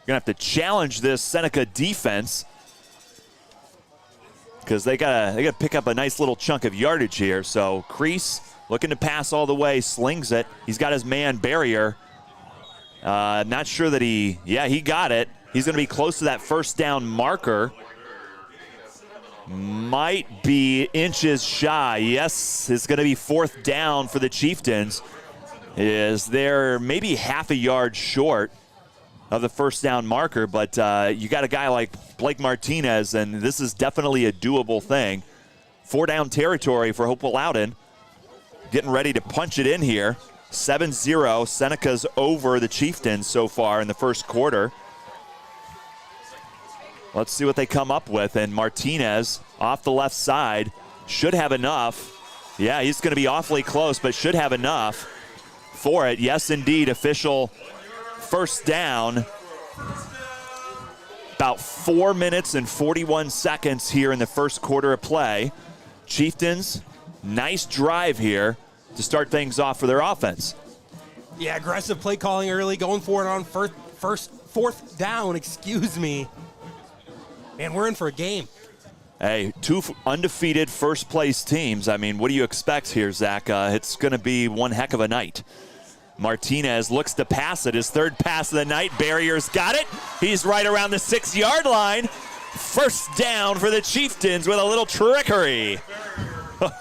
have to challenge this Seneca defense because they got to pick up a nice little chunk of yardage here. So Crease looking to pass all the way, slings it. He's got his man Barrier. Not sure that he got it. He's going to be close to that first down marker. Might be inches shy. Yes, it's going to be 4th down for the Chieftains. Is there maybe half a yard short of the first down marker, but you got a guy like Blake Martinez, and this is definitely a doable thing. 4-down territory for Hopewell-Loudon. Getting ready to punch it in here. 7-0, Seneca's over the Chieftains so far in the first quarter. Let's see what they come up with, and Martinez off the left side should have enough. Yeah, he's going to be awfully close, but should have enough for it. Yes, indeed, official first down. About 4 minutes and 41 seconds here in the first quarter of play. Chieftains, nice drive here to start things off for their offense. Yeah, aggressive play calling early, going for it on 4th down, excuse me. Man, we're in for a game. Hey, 2 undefeated first-place teams. I mean, what do you expect here, Zach? It's going to be one heck of a night. Martinez looks to pass it. His 3rd pass of the night. Barrier's got it. He's right around the 6-yard line. First down for the Chieftains with a little trickery.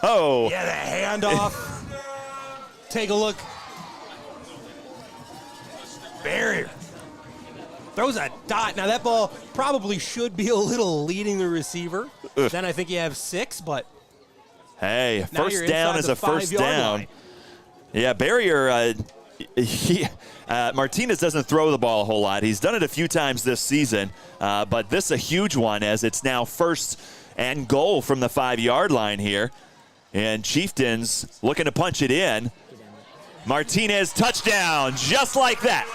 Oh. Yeah, the handoff. Take a look. Barrier throws a dot. Now, that ball probably should be a little leading the receiver. Then I think you have 6, but hey, first down is a first down. Line. Yeah, Barrier, Martinez doesn't throw the ball a whole lot. He's done it a few times this season, but this is a huge one as it's now 1st and goal from the 5-yard line here. And Chieftains looking to punch it in. Martinez, touchdown, just like that.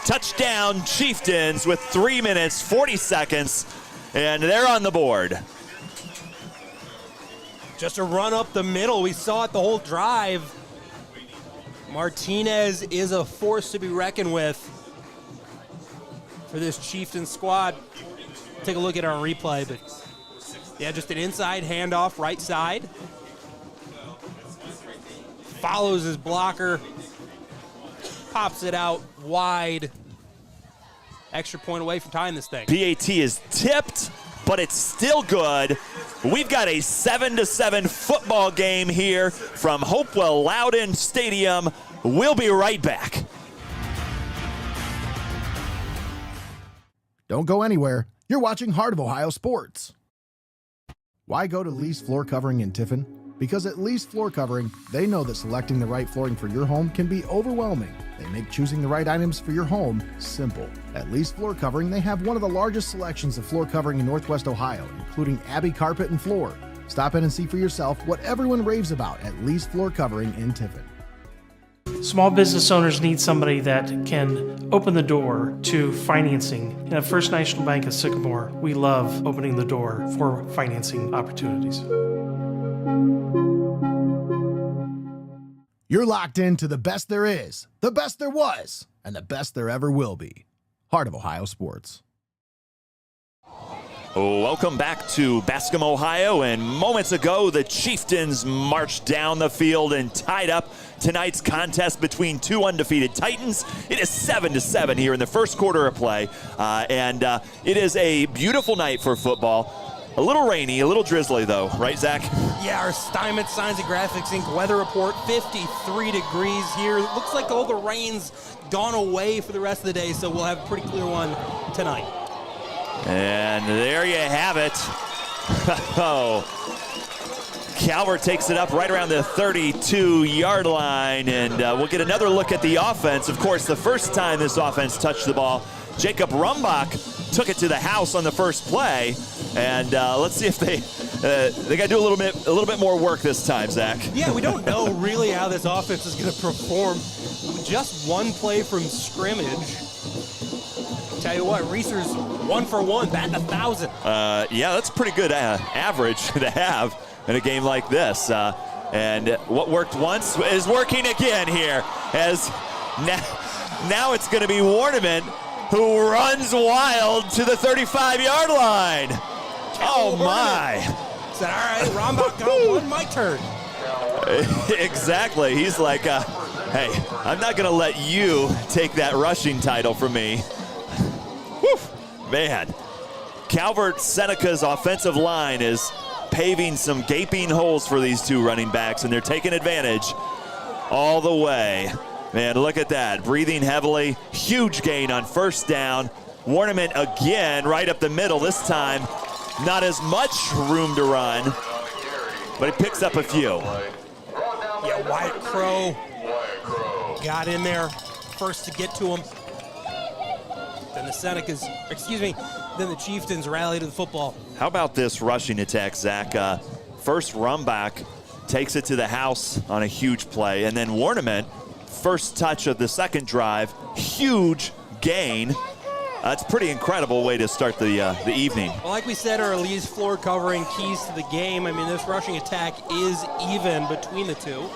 Touchdown, Chieftains, with 3 minutes, 40 seconds, and they're on the board. Just a run up the middle. We saw it the whole drive. Martinez is a force to be reckoned with for this Chieftain squad. Take a look at our replay, but yeah, just an inside handoff, right side. Follows his blocker, pops it out wide. Extra point away from tying this thing. PAT is tipped, but it's still good. We've got a 7-7 football game here from Hopewell-Loudon Stadium. We'll be right back. Don't go anywhere. You're watching Heart of Ohio Sports. Why go to Lee's Floor Covering in Tiffin? Because at Lee's Floor Covering, they know that selecting the right flooring for your home can be overwhelming. They make choosing the right items for your home simple. At Lee's Floor Covering, they have one of the largest selections of floor covering in Northwest Ohio, including Abbey Carpet and Floor. Stop in and see for yourself what everyone raves about at Lee's Floor Covering in Tiffin. Small business owners need somebody that can open the door to financing. And at First National Bank of Sycamore, we love opening the door for financing opportunities. You're locked into the best there is, the best there was, and the best there ever will be. Heart of Ohio Sports. Welcome back to Bascom, Ohio, and moments ago the Chieftains marched down the field and tied up tonight's contest between 2 undefeated Titans. It is 7-7 here in the first quarter of play, and it is a beautiful night for football. A little rainy, a little drizzly though, right, Zach? Yeah, our Steinmetz Signs and Graphics Inc. weather report, 53 degrees here. It looks like all the rain's gone away for the rest of the day, so we'll have a pretty clear one tonight. And there you have it. Oh, Calvert takes it up right around the 32-yard line, and we'll get another look at the offense. Of course, the first time this offense touched the ball, Jacob Rumbach took it to the house on the first play, and let's see if they got to do a little bit more work this time, Zach. Yeah, we don't know really how this offense is going to perform. Just one play from scrimmage. Tell you what, Reeser's 1 for 1, batting 1,000. Yeah, that's a pretty good average to have in a game like this. And what worked once is working again here, as now it's going to be Warneman who runs wild to the 35-yard line. Oh, my. Said, all right, Rombach got one, my turn. Exactly. He's like, hey, I'm not going to let you take that rushing title from me. Whew, man. Calvert Seneca's offensive line is paving some gaping holes for these two running backs, and they're taking advantage all the way. Man, look at that. Breathing heavily. Huge gain on first down. Warneman again right up the middle. This time, not as much room to run, but he picks up a few. Yeah, Wyatt Crow got in there first to get to him. Then then the Chieftains rally to the football. How about this rushing attack, Zach? First run back takes it to the house on a huge play, and then Warneman, first touch of the second drive, huge gain. That's a pretty incredible way to start the evening. Well, like we said, our Lee's floor covering keys to the game. I mean, this rushing attack is even between the two.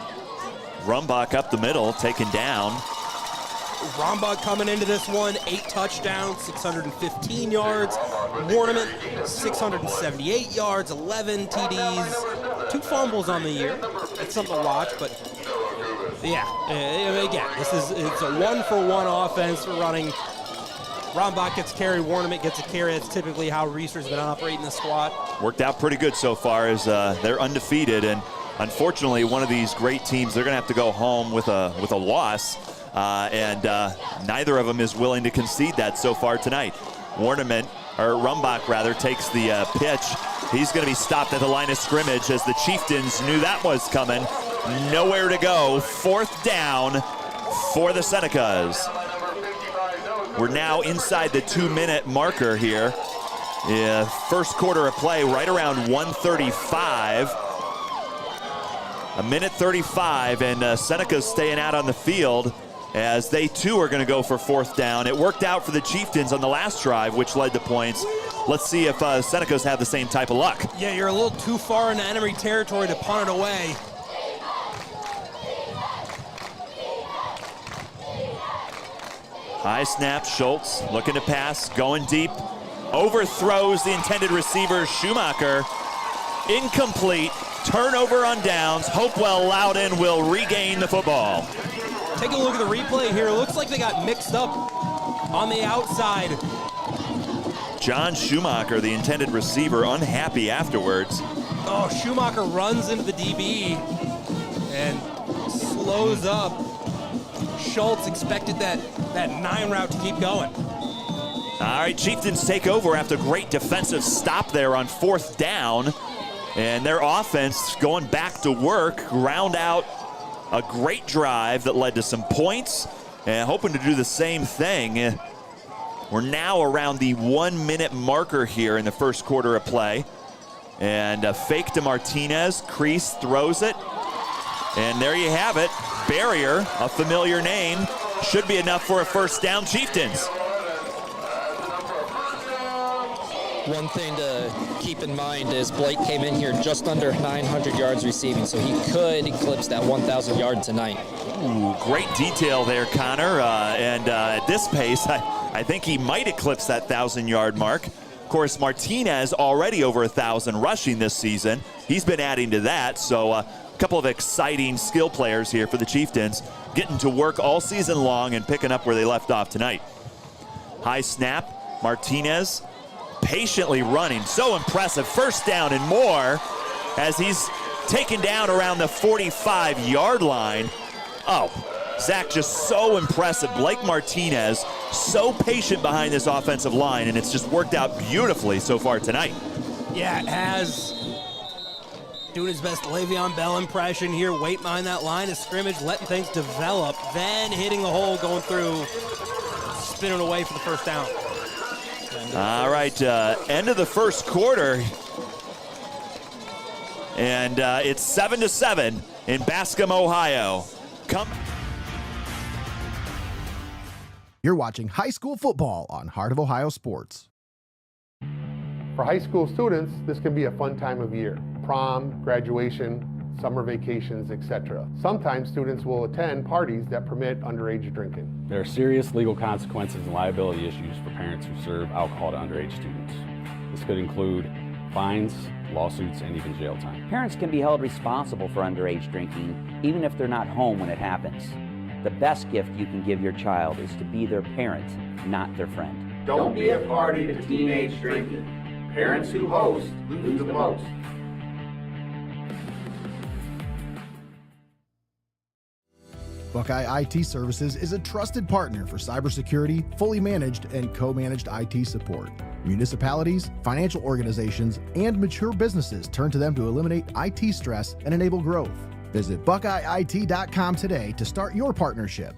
Rumbach up the middle, taken down. Rombach coming into this one, 8 touchdowns, 615 yards. Warneman, 678 yards, 11 TDs, 2 fumbles on the year. It's something to watch, but yeah, again, it's a 1-for-1 offense for running. Rombach gets carried, Warneman gets a carry. That's typically how Reeser's been operating the squad. Worked out pretty good so far, as they're undefeated, and unfortunately, one of these great teams, they're going to have to go home with a loss, and neither of them is willing to concede that so far tonight. Rumbach rather, takes the pitch. He's going to be stopped at the line of scrimmage, as the Chieftains knew that was coming. Nowhere to go. 4th down for the Senecas. We're now inside the 2-minute marker here. Yeah, first quarter of play, right around 1:35. A minute 35, and Seneca's staying out on the field, as they too are going to go for 4th down. It worked out for the Chieftains on the last drive, which led to points. Let's see if Senecas have the same type of luck. Yeah, you're a little too far into enemy territory to punt it away. High snap, Schultz looking to pass, going deep. Overthrows the intended receiver, Schumacher. Incomplete. Turnover on downs. Hopewell-Loudon will regain the football. Take a look at the replay here. It looks like they got mixed up on the outside. John Schumacher, the intended receiver, unhappy afterwards. Oh, Schumacher runs into the DB and slows up. Schultz expected that 9 route to keep going. All right, Chieftains take over after a great defensive stop there on 4th down. And their offense going back to work, round out a great drive that led to some points, and hoping to do the same thing. We're now around the 1-minute marker here in the first quarter of play. And a fake to Martinez. Crease throws it. And there you have it. Barrier, a familiar name, should be enough for a 1st down, Chieftains. One thing to keep in mind is Blake came in here just under 900 yards receiving, so he could eclipse that 1,000 yard tonight. Ooh, great detail there, Connor. And at this pace, I think he might eclipse that 1,000-yard mark. Of course, Martinez already over 1,000 rushing this season. He's been adding to that, so a couple of exciting skill players here for the Chieftains, getting to work all season long and picking up where they left off tonight. High snap, Martinez patiently running, so impressive. 1st down and more, as he's taken down around the 45-yard line. Oh, Zach, just so impressive. Blake Martinez, so patient behind this offensive line, and it's just worked out beautifully so far tonight. Yeah, it has. Doing his best Le'Veon Bell impression here, wait behind that line of scrimmage, letting things develop, then hitting the hole, going through, spinning away for the 1st down. All right, end of the first quarter. And it's 7-7 in Bascom, Ohio. You're watching high school football on Heart of Ohio Sports. For high school students, this can be a fun time of year. Prom, graduation, summer vacations, etc. Sometimes students will attend parties that permit underage drinking. There are serious legal consequences and liability issues for parents who serve alcohol to underage students. This could include fines, lawsuits, and even jail time. Parents can be held responsible for underage drinking, even if they're not home when it happens. The best gift you can give your child is to be their parent, not their friend. Don't be a party to teenage drinking. Parents who host lose the most. Buckeye IT Services is a trusted partner for cybersecurity, fully managed and co-managed IT support. Municipalities, financial organizations, and mature businesses turn to them to eliminate IT stress and enable growth. Visit BuckeyeIT.com today to start your partnership.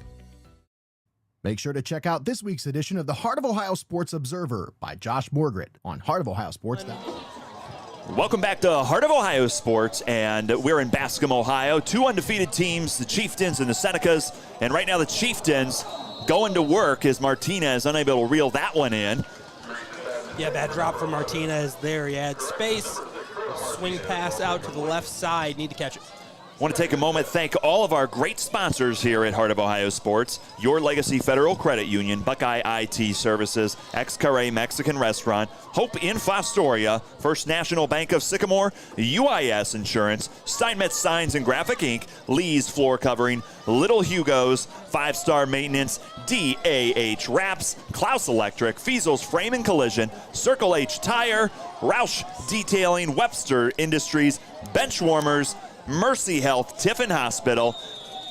Make sure to check out this week's edition of the Heart of Ohio Sports Observer by Josh Morgret on heartofohiosports.com. Welcome back to Heart of Ohio Sports, and we're in Bascom, Ohio. Two undefeated teams, the Chieftains and the Senecas, and right now the Chieftains going to work as Martinez unable to reel that one in. Yeah, bad drop from Martinez there. He had space, swing pass out to the left side, need to catch it. I want to take a moment to thank all of our great sponsors here at Heart of Ohio Sports. Your Legacy Federal Credit Union, Buckeye IT Services, Ex-Carre Mexican Restaurant, Hope in Fostoria, First National Bank of Sycamore, UIS Insurance, Steinmetz Signs and Graphic Inc., Lee's Floor Covering, Little Hugo's, 5-Star Maintenance, DAH Wraps, Klaus Electric, Fiesel's Frame and Collision, Circle H Tire, Roush Detailing, Webster Industries, Benchwarmers, Mercy Health, Tiffin Hospital,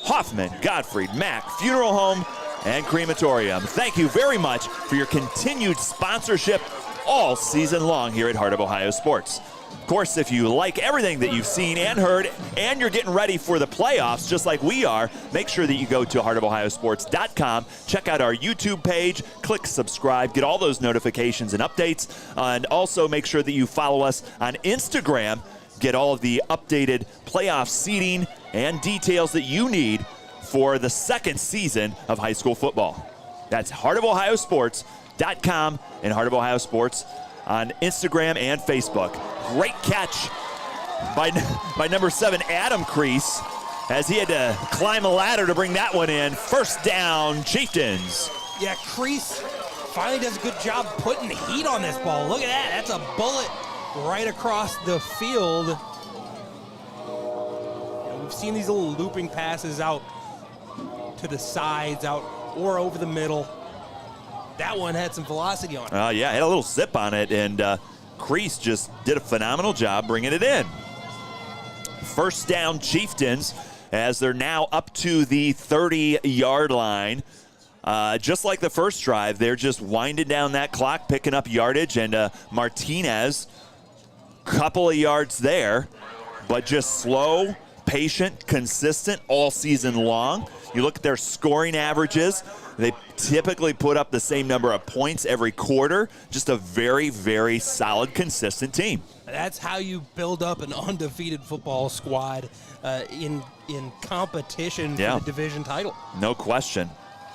Hoffman, Gottfried, Mack Funeral Home, and Crematorium. Thank you very much for your continued sponsorship all season long here at Heart of Ohio Sports. Of course, if you like everything that you've seen and heard, and you're getting ready for the playoffs just like we are, make sure that you go to heartofohiosports.com, check out our YouTube page, click subscribe, get all those notifications and updates, and also make sure that you follow us on Instagram. Get all of the updated playoff seeding and details that you need for the second season of high school football. That's heartofohiosports.com and Heart of Ohio Sports on Instagram and Facebook. Great catch by number 7, Adam Crease, as he had to climb a ladder to bring that one in. First down, Chieftains. Yeah, Crease finally does a good job putting heat on this ball. Look at that. That's a bullet right across the field. We've seen these little looping passes out to the sides, out or over the middle. That one had some velocity on it. Yeah, had a little zip on it, and Crease just did a phenomenal job bringing it in. First down, Chieftains, as they're now up to the 30-yard line. Just like the first drive, they're just winding down that clock, picking up yardage, and Martinez, couple of yards there, but just slow, patient, consistent all season long. You look at their scoring averages, they typically put up the same number of points every quarter. Just a very, very solid, consistent team. That's how you build up an undefeated football squad in competition for the division title. No question.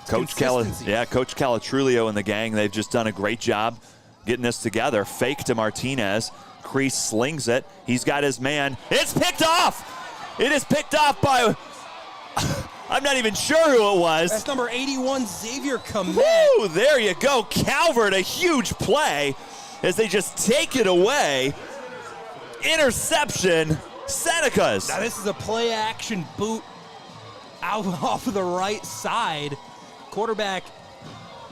Coach Calatrulio and the gang, they've just done a great job getting this together. Fake to Martinez. Crease slings it. He's got his man. It's picked off. It is picked off by, I'm not even sure who it was. That's number 81, Xavier Comet. Woo, there you go. Calvert, a huge play as they just take it away. Interception, Senecas. Now this is a play action boot out off of the right side. Quarterback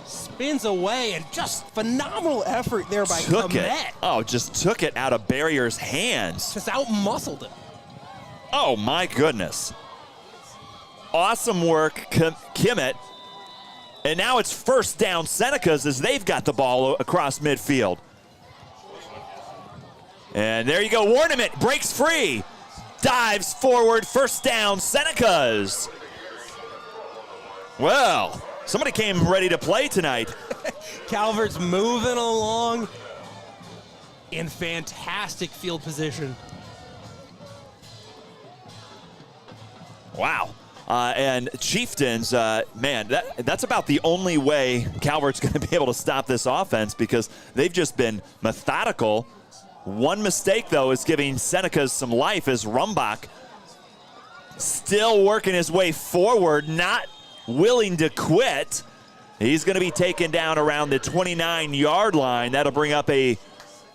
spins away, and just phenomenal effort there by Comet. Just took it out of Barrier's hands. Just out-muscled him. Oh, my goodness. Awesome work, Kimmett. And now it's first down Senecas as they've got the ball across midfield. And there you go. Warnament breaks free. Dives forward. First down Senecas. Well, somebody came ready to play tonight. Calvert's moving along in fantastic field position. Wow. And Chieftains, man, that's about the only way Calvert's going to be able to stop this offense because they've just been methodical. One mistake, though, is giving Senecas some life as Rumbach still working his way forward, not willing to quit. He's going to be taken down around the 29-yard line. That'll bring up a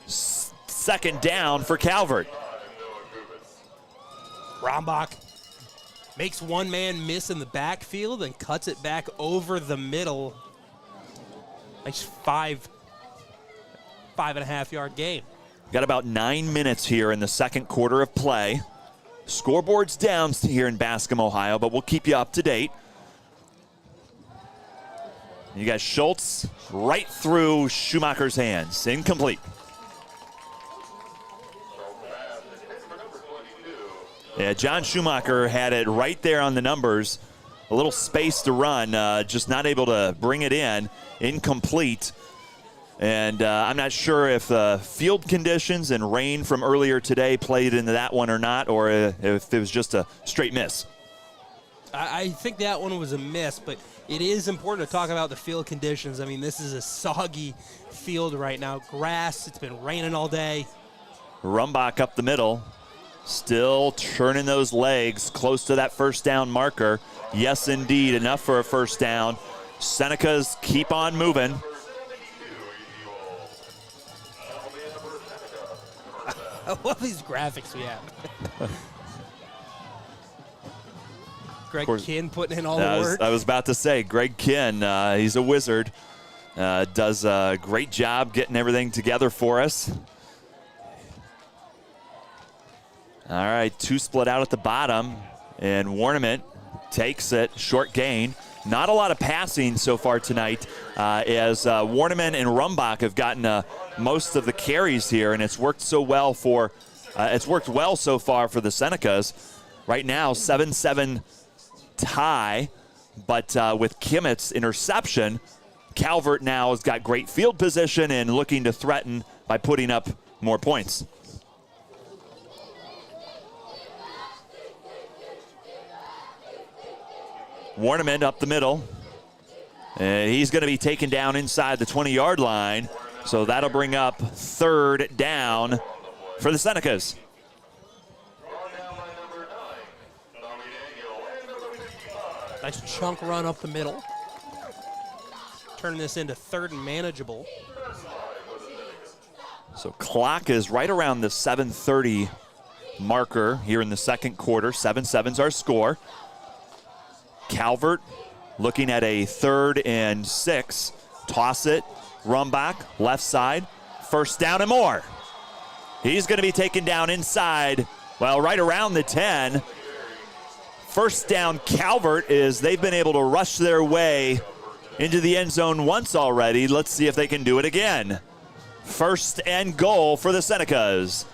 second down for Calvert. Rombach makes one man miss in the backfield and cuts it back over the middle. Nice 5.5 yard gain. Got about 9 minutes here in the second quarter of play. Scoreboard's down here in Bascom, Ohio, but we'll keep you up to date. You got Schultz right through Schumacher's hands. Incomplete. Yeah, John Schumacher had it right there on the numbers. A little space to run, just not able to bring it in. Incomplete. And I'm not sure if field conditions and rain from earlier today played into that one or not, or if it was just a straight miss. I think that one was a miss, but it is important to talk about the field conditions. I mean, this is a soggy field right now. Grass, it's been raining all day. Rumbach up the middle, still turning those legs close to that first down marker. Yes, indeed, enough for a first down. Senecas keep on moving. I love these graphics we have. Greg Kinn putting in all the work. I was about to say, Greg Kinn, he's a wizard. Does a great job getting everything together for us. All right, two split out at the bottom, and Warnament takes it, short gain. Not a lot of passing so far tonight, as Warnament and Rumbach have gotten most of the carries here, and it's worked so well for. It's worked well so far for the Senecas. Right now, 7-7 tie, but with Kimmett's interception, Calvert now has got great field position and looking to threaten by putting up more points. Warnament up the middle. And he's going to be taken down inside the 20-yard line. So that'll bring up third down for the Senecas. Nice chunk run up the middle. Turning this into third and manageable. So clock is right around the 7:30 marker here in the second quarter. 7-7's our score. Calvert looking at a 3rd and 6. Toss it. Rumbach, left side. First down and more. He's going to be taken down inside, well, right around the 10. First down, Calvert, is they've been able to rush their way into the end zone once already. Let's see if they can do it again. First and goal for the Senecas.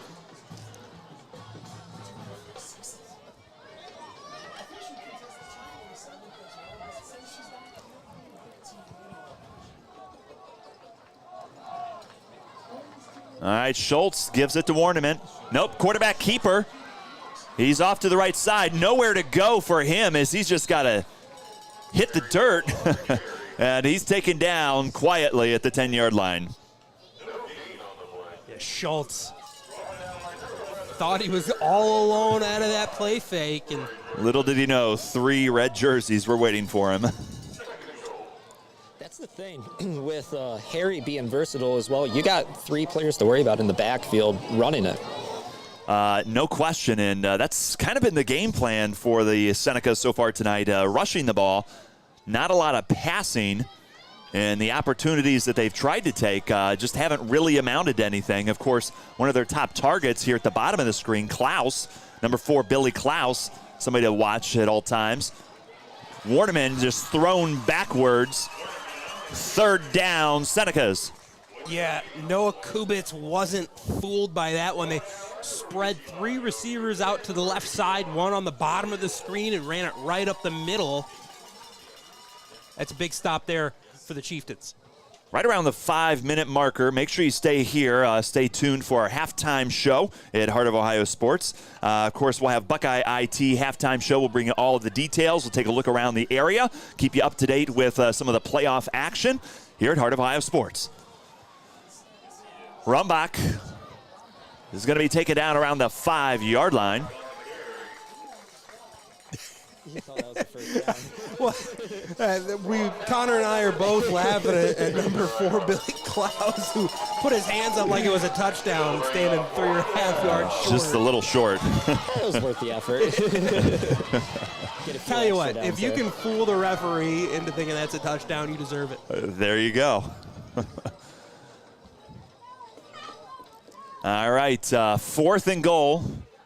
All right, Schultz gives it to Warnament. Nope, quarterback keeper. He's off to the right side. Nowhere to go for him as he's just got to hit the dirt. And he's taken down quietly at the 10-yard line. Yeah, Schultz thought he was all alone out of that play fake. And little did he know, 3 red jerseys were waiting for him. That's the thing with Harry being versatile as well. You got 3 players to worry about in the backfield running it. No question, and that's kind of been the game plan for the Senecas so far tonight, rushing the ball. Not a lot of passing, and the opportunities that they've tried to take just haven't really amounted to anything. Of course, one of their top targets here at the bottom of the screen, Klaus, number 4, Billy Klaus, somebody to watch at all times. Warneman just thrown backwards. Third down, Senecas. yeah, Noah Kubitz wasn't fooled by that one. They spread 3 receivers out to the left side, 1 on the bottom of the screen, and ran it right up the middle. That's a big stop there for the Chieftains. right around the 5-minute marker. Make sure you stay here. Stay tuned for our halftime show at Heart of Ohio Sports. Of course, we'll have Buckeye IT halftime show. We'll bring you all of the details. We'll take a look around the area, keep you up to date with some of the playoff action here at Heart of Ohio Sports. Rumbach is going to be taken down around the 5-yard line. Well, Connor and I are both laughing at number 4, Billy Klaus, who put his hands up like it was a touchdown, standing 3.5 yards short. Just a little short. It was worth the effort. Tell you what, if you can fool the referee into thinking that's a touchdown, you deserve it. There you go. All right, 4th and goal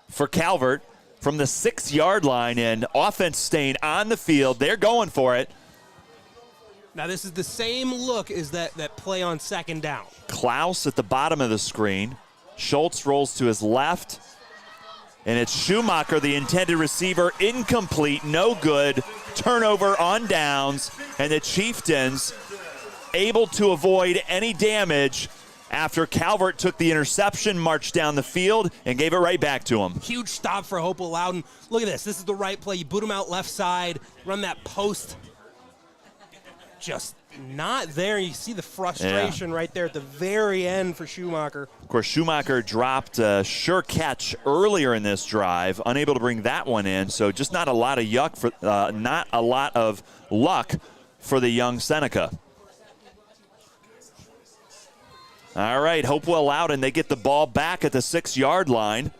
for Calvert from the 6-yard line, and offense staying on the field. They're going for it. Now this is the same look as that play on 2nd down. Klaus at the bottom of the screen. Schultz rolls to his left, and it's Schumacher, the intended receiver, incomplete, no good. Turnover on downs, and the Chieftains able to avoid any damage after Calvert took the interception, marched down the field, and gave it right back to him. Huge stop for Hopewell-Loudon. Look at this. This is the right play. You boot him out left side, run that post. Just not there. You see the frustration right there at the very end for Schumacher. Of course, Schumacher dropped a sure catch earlier in this drive, unable to bring that one in. So just not a lot of luck for the young Seneca. All right, Hopewell-Loudon, they get the ball back at the 6-yard line.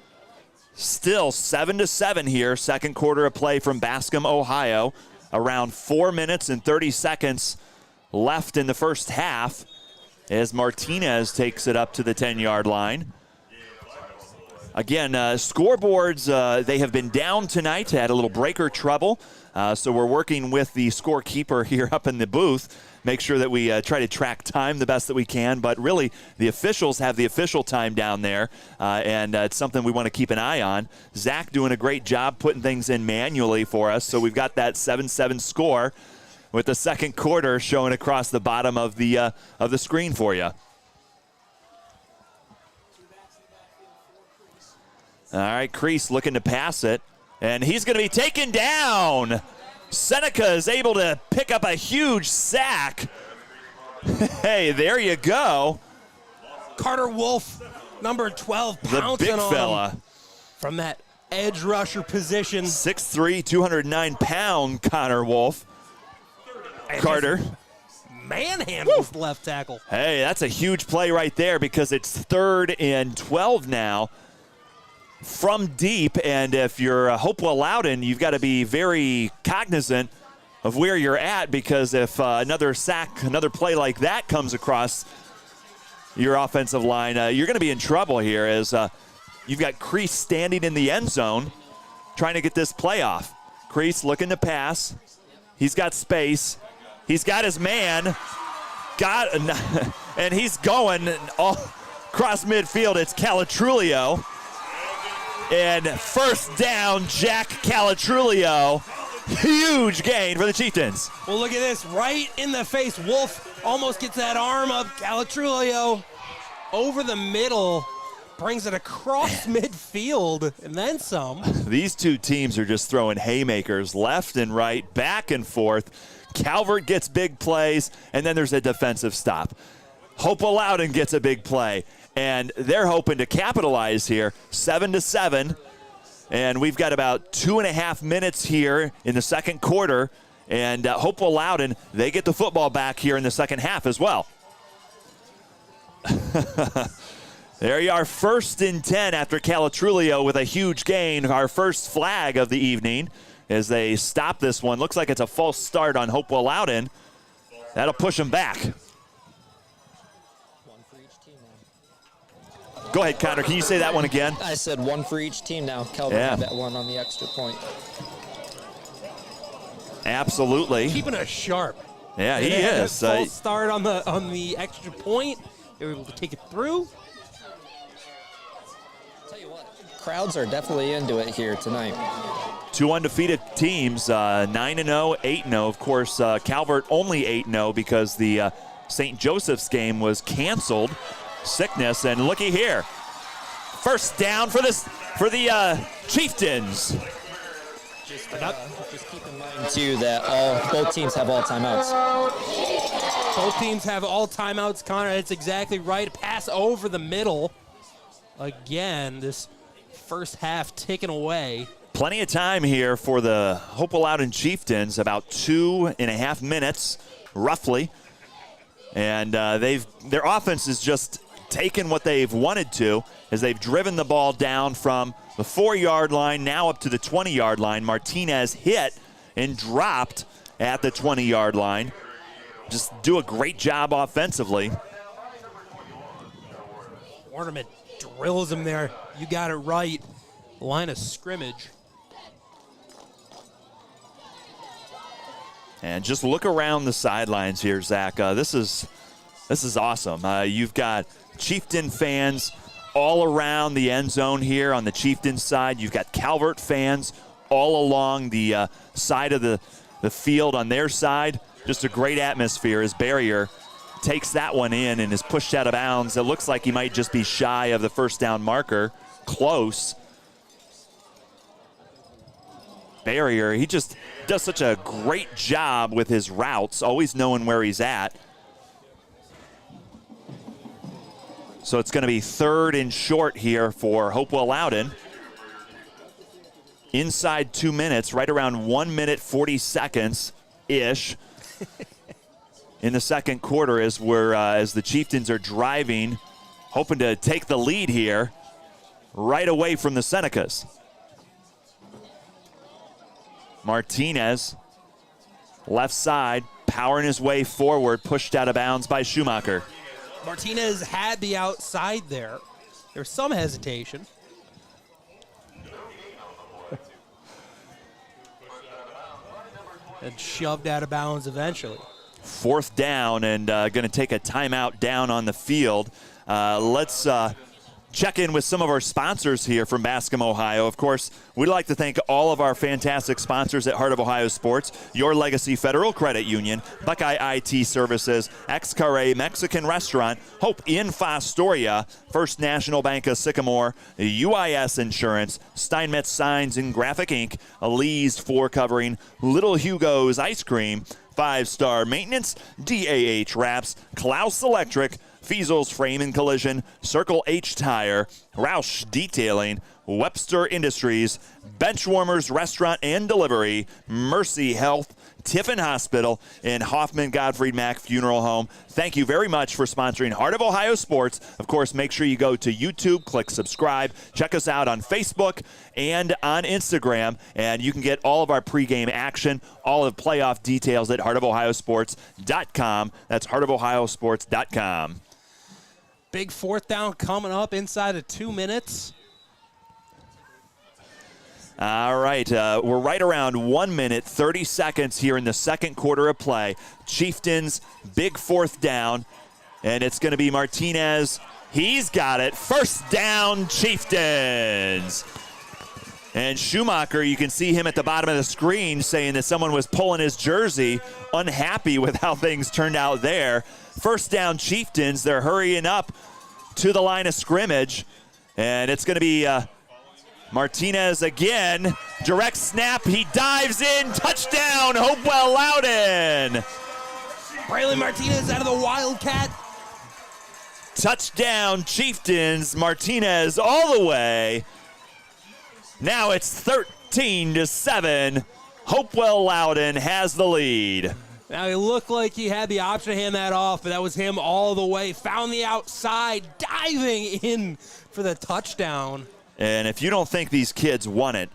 Still 7-7 here, second quarter of play from Bascom, Ohio. Around 4 minutes and 30 seconds left in the first half as Martinez takes it up to the 10-yard line. Again, scoreboards, they have been down tonight, had a little breaker trouble. So we're working with the scorekeeper here up in the booth. Make sure that we try to track time the best that we can. But really, the officials have the official time down there, and it's something we want to keep an eye on. Zach doing a great job putting things in manually for us. So we've got that 7-7 score with the second quarter showing across the bottom of the screen for you. All right, Kreese looking to pass it, and he's going to be taken down. Seneca is able to pick up a huge sack. Hey, there you go. Carter Wolf, number 12, the pouncing big on fella him from that edge rusher position. 6'3", 209-pound Connor Wolf. And Carter manhandles the left tackle. Hey, that's a huge play right there because it's 3rd and 12 now from deep, and if you're Hopewell-Loudon, you've got to be very cognizant of where you're at, because if another sack, another play like that comes across your offensive line, you're going to be in trouble here, as you've got Kreese standing in the end zone trying to get this play off. Kreese looking to pass. He's got space. He's got his man. And he's going all across midfield. It's Calatrulio. And first down, Jack Calatrulio. Huge gain for the Chieftains. Well, look at this. Right in the face. Wolf almost gets that arm up. Calatrulio over the middle. Brings it across midfield and then some. These two teams are just throwing haymakers left and right, back and forth. Calvert gets big plays, and then there's a defensive stop. Hopewell-Loudon gets a big play, and they're hoping to capitalize here. 7-7, and we've got about 2.5 minutes here in the second quarter, and Hopewell-Loudon, they get the football back here in the second half as well. There you are, 1st and 10 after Calatrulio with a huge gain. Our first flag of the evening as they stop this one. Looks like it's a false start on Hopewell-Loudon. That'll push them back. Go ahead, Connor. Can you say that one again? I said 1 for each team now. Calvert had that one on the extra point. Absolutely. Keeping us sharp. Yeah, he is. False start on the extra point. They were able to take it through. Tell you what, crowds are definitely into it here tonight. 2 undefeated teams, 9-0, 8-0. Of course, Calvert only 8-0 because the St. Joseph's game was canceled. Sickness, and looky here. First down for the Chieftains. Just keep in mind, too, that both teams have all timeouts. Both teams have all timeouts, Connor. That's exactly right. Pass over the middle. Again, this first half ticking away. Plenty of time here for the Hopewell-Loudon Chieftains, about 2.5 minutes, roughly. And their offense is just taken what they've wanted to, as they've driven the ball down from the 4-yard line now up to the 20-yard line. Martinez hit and dropped at the 20-yard line. Just do a great job offensively. Ornament drills him there. You got it right. Line of scrimmage. And just look around the sidelines here, Zach. This is awesome. You've got Chieftain fans all around the end zone here on the Chieftain side. You've got Calvert fans all along the side of the field on their side. Just a great atmosphere as Barrier takes that one in and is pushed out of bounds. It looks like he might just be shy of the first down marker. Close. Barrier, he just does such a great job with his routes, always knowing where he's at. So it's going to be 3rd and short here for Hopewell-Loudon. Inside 2 minutes, right around 1 minute 40 seconds-ish in the second quarter as the Chieftains are driving, hoping to take the lead here right away from the Senecas. Martinez, left side, powering his way forward, pushed out of bounds by Schumacher. Martinez had the outside there. There's some hesitation. And shoved out of bounds eventually. 4th down and going to take a timeout down on the field. Let's check in with some of our sponsors here from Bascom, Ohio. Of course, we'd like to thank all of our fantastic sponsors at Heart of Ohio Sports, Your Legacy Federal Credit Union, Buckeye IT Services, Ex-Carre Mexican Restaurant, Hope in Fostoria, First National Bank of Sycamore, UIS Insurance, Steinmetz Signs and Graphic Ink, Lee's Floor Covering, Little Hugo's Ice Cream, 5-Star Maintenance, DAH Wraps, Klaus Electric, Fiesel's Frame and Collision, Circle H Tire, Roush Detailing, Webster Industries, Benchwarmers Restaurant and Delivery, Mercy Health, Tiffin Hospital, and Hoffman Gottfried Mack Funeral Home. Thank you very much for sponsoring Heart of Ohio Sports. Of course, make sure you go to YouTube, click subscribe, check us out on Facebook and on Instagram, and you can get all of our pregame action, all of playoff details at heartofohiosports.com. That's heartofohiosports.com. Big 4th down coming up inside of 2 minutes. All right, we're right around 1 minute, 30 seconds here in the second quarter of play. Chieftains, big 4th down, and it's going to be Martinez. He's got it. First down, Chieftains. And Schumacher, you can see him at the bottom of the screen saying that someone was pulling his jersey, unhappy with how things turned out there. First down, Chieftains. They're hurrying up to the line of scrimmage, and it's going to be Martinez again. Direct snap. He dives in. Touchdown, Hopewell-Loudon. Braylon Martinez out of the Wildcat. Touchdown, Chieftains. Martinez all the way. Now it's 13-7. Hopewell-Loudon has the lead. Now, he looked like he had the option to hand that off, but that was him all the way. Found the outside, diving in for the touchdown. And if you don't think these kids won it,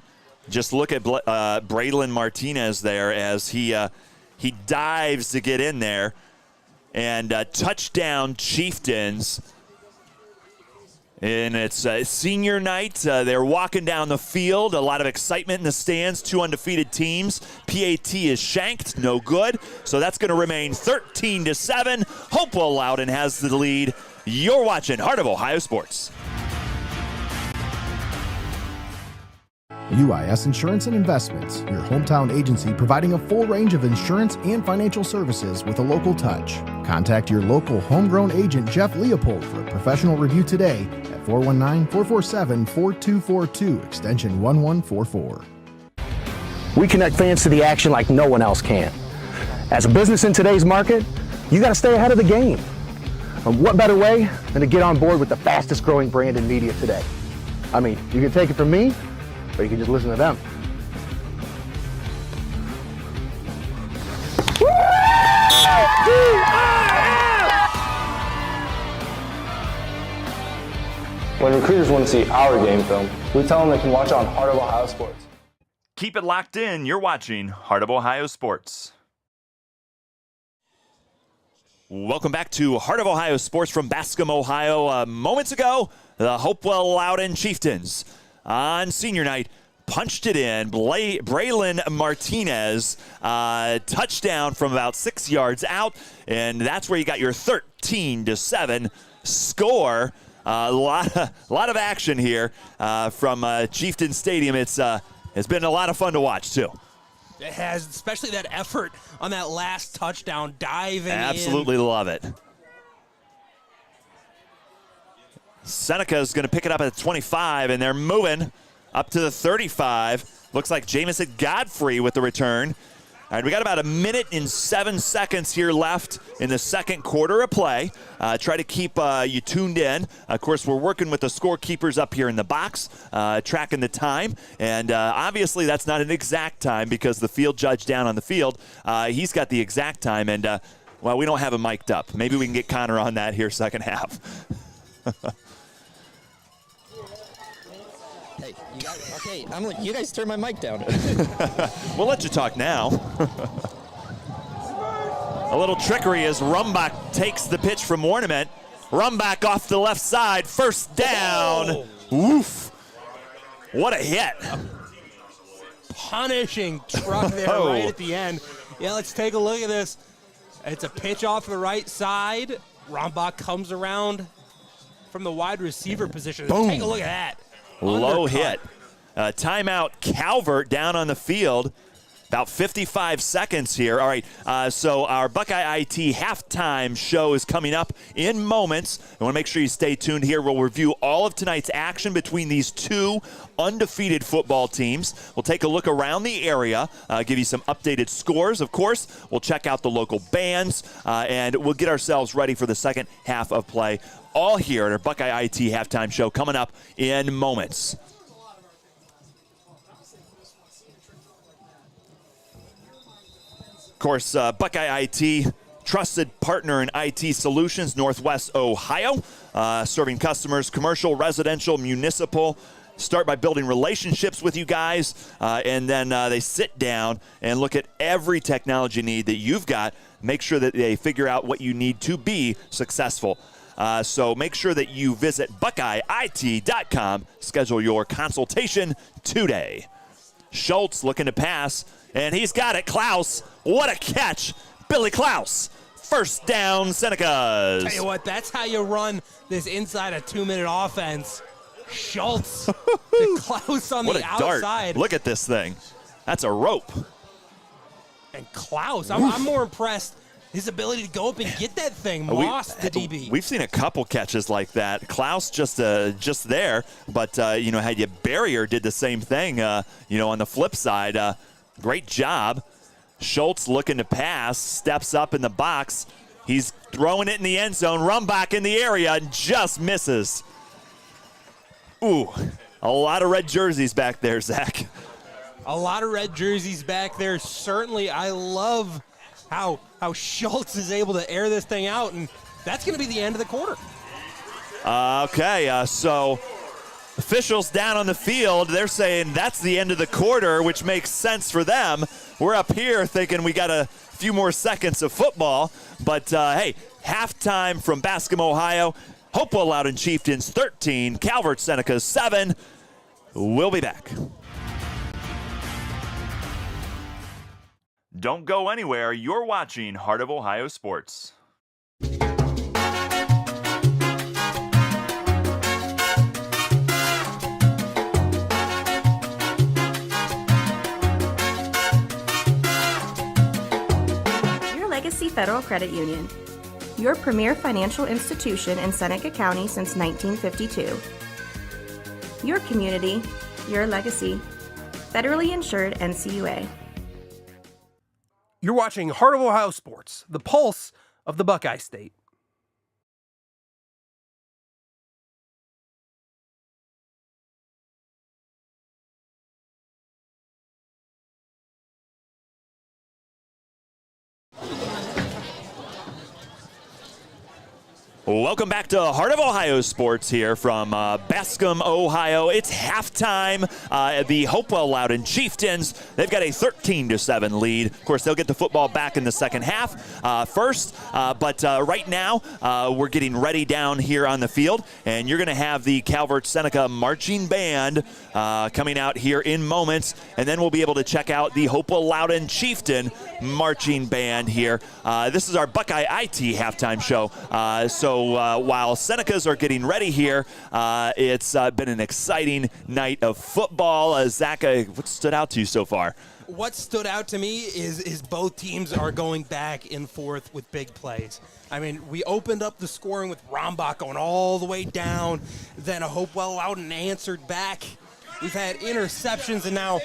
just look at Braylon Martinez there as he dives to get in there. And touchdown, Chieftains. And it's senior night. They're walking down the field. A lot of excitement in the stands. 2 undefeated teams. PAT is shanked. No good. So that's going to remain 13-7. Hopewell-Loudon has the lead. You're watching Heart of Ohio Sports. UIS Insurance and Investments, your hometown agency providing a full range of insurance and financial services with a local touch. Contact your local homegrown agent, Jeff Leopold, for a professional review today at 419-447-4242, extension 1144. We connect fans to the action like no one else can. As a business in today's market, you got to stay ahead of the game. And what better way than to get on board with the fastest growing brand in media today? I mean, you can take it from me, or you can just listen to them. When recruiters want to see our game film, we tell them they can watch it on Heart of Ohio Sports. Keep it locked in. You're watching Heart of Ohio Sports. Welcome back to Heart of Ohio Sports from Bascom, Ohio. Moments ago, the Hopewell-Loudon Chieftains on senior night punched it in. Braylon Martinez, touchdown from about 6 yards out, and that's where you got your 13-7 score. A lot of action here from Chieftain Stadium. It's been a lot of fun to watch, too. It has, especially that effort on that last touchdown, diving Absolutely in. Love it. Seneca is going to pick it up at 25, and they're moving up to the 35. Looks like Jamison Godfrey with the return. All right, we got about 1 minute and 7 seconds here left in the second quarter of play. Try to keep you tuned in. Of course, we're working with the scorekeepers up here in the box, tracking the time. And obviously, that's not an exact time because the field judge down on the field, he's got the exact time. And, well, we don't have him mic'd up. Maybe we can get Connor on that here second half. Hey, you guys turn my mic down. We'll let you talk now. A little trickery as Rumbach takes the pitch from Ornament. Rumbach off the left side, first down. Woof. What a hit. Punishing truck there right at the end. Yeah, let's take a look at this. It's a pitch off the right side. Rumbach comes around from the wide receiver position. Boom. Take a look at that. Low Undercut. hit. Timeout, Calvert down on the field. About 55 seconds here. All right, so our Buckeye IT halftime show is coming up in moments. I want to make sure you stay tuned here. We'll review all of tonight's action between these two undefeated football teams. We'll take a look around the area, give you some updated scores, of course. We'll check out the local bands, and we'll get ourselves ready for the second half of play. All here at our Buckeye IT halftime show coming up in moments. Of course, Buckeye IT, trusted partner in IT solutions, Northwest Ohio, serving customers, commercial, residential, municipal. Start by building relationships with you guys, and then they sit down and look at every technology need that you've got. Make sure that they figure out what you need to be successful. So make sure that you visit BuckeyeIT.com. Schedule your consultation today. Schultz looking to pass, and he's got it. Klaus, what a catch. Billy Klaus, first down, Senecas. Tell you what, that's how you run this inside a 2-minute offense. Schultz to Klaus on what the a dart. outside. Look at this thing. That's a rope. And Klaus, I'm more impressed. His ability to go up and get that thing, Moss, the DB. We've seen a couple catches like that. Klaus just there, but had you Barrier did the same thing. On the flip side, great job. Schultz looking to pass, steps up in the box. He's throwing it in the end zone. Rumbach in the area and just misses. Ooh, a lot of red jerseys back there, Zach. A lot of red jerseys back there. Certainly, I love how Schultz is able to air this thing out, and that's going to be the end of the quarter. So officials down on the field, they're saying that's the end of the quarter, which makes sense for them. We're up here thinking we got a few more seconds of football, but hey, halftime from Bascom, Ohio. Hopewell-Loudon Chieftains 13, Calvert Seneca 7. We'll be back. Don't go anywhere. You're watching Heart of Ohio Sports. Legacy Federal Credit Union, your premier financial institution in Seneca County since 1952. Your community, your legacy. Federally insured NCUA. You're watching Heart of Ohio Sports, the pulse of the Buckeye State. Welcome back to Heart of Ohio Sports here from Bascom, Ohio. It's halftime at the Hopewell-Loudon Chieftains. They've got a 13-7 lead. Of course, they'll get the football back in the second half first, but right now we're getting ready down here on the field, and you're going to have the Calvert Seneca Marching Band coming out here in moments, and then we'll be able to check out the Hopewell-Loudon Chieftain Marching Band here. This is our Buckeye IT halftime show. So while Senecas are getting ready here, it's been an exciting night of football. Zach, what stood out to you so far? What stood out to me is both teams are going back and forth with big plays. I mean, we opened up the scoring with Rombach going all the way down. Then a Hopewell-Loudon answered back. We've had interceptions, and now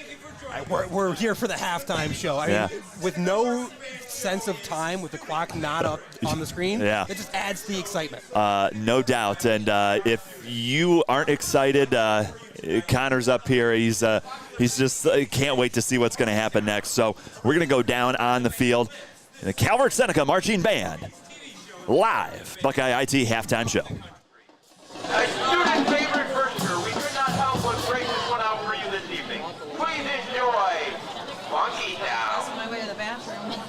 we're here for the halftime show. I mean, with no sense of time, with the clock not up on the screen, it just adds to the excitement. No doubt. And if you aren't excited, Connor's up here. He's just can't wait to see what's going to happen next. So we're going to go down on the field. The Calvert Seneca Marching Band, live Buckeye IT halftime show. A student favorite firster, we could not help but break this one out for you this evening. Please enjoy Funky Town. On my way to the bathroom.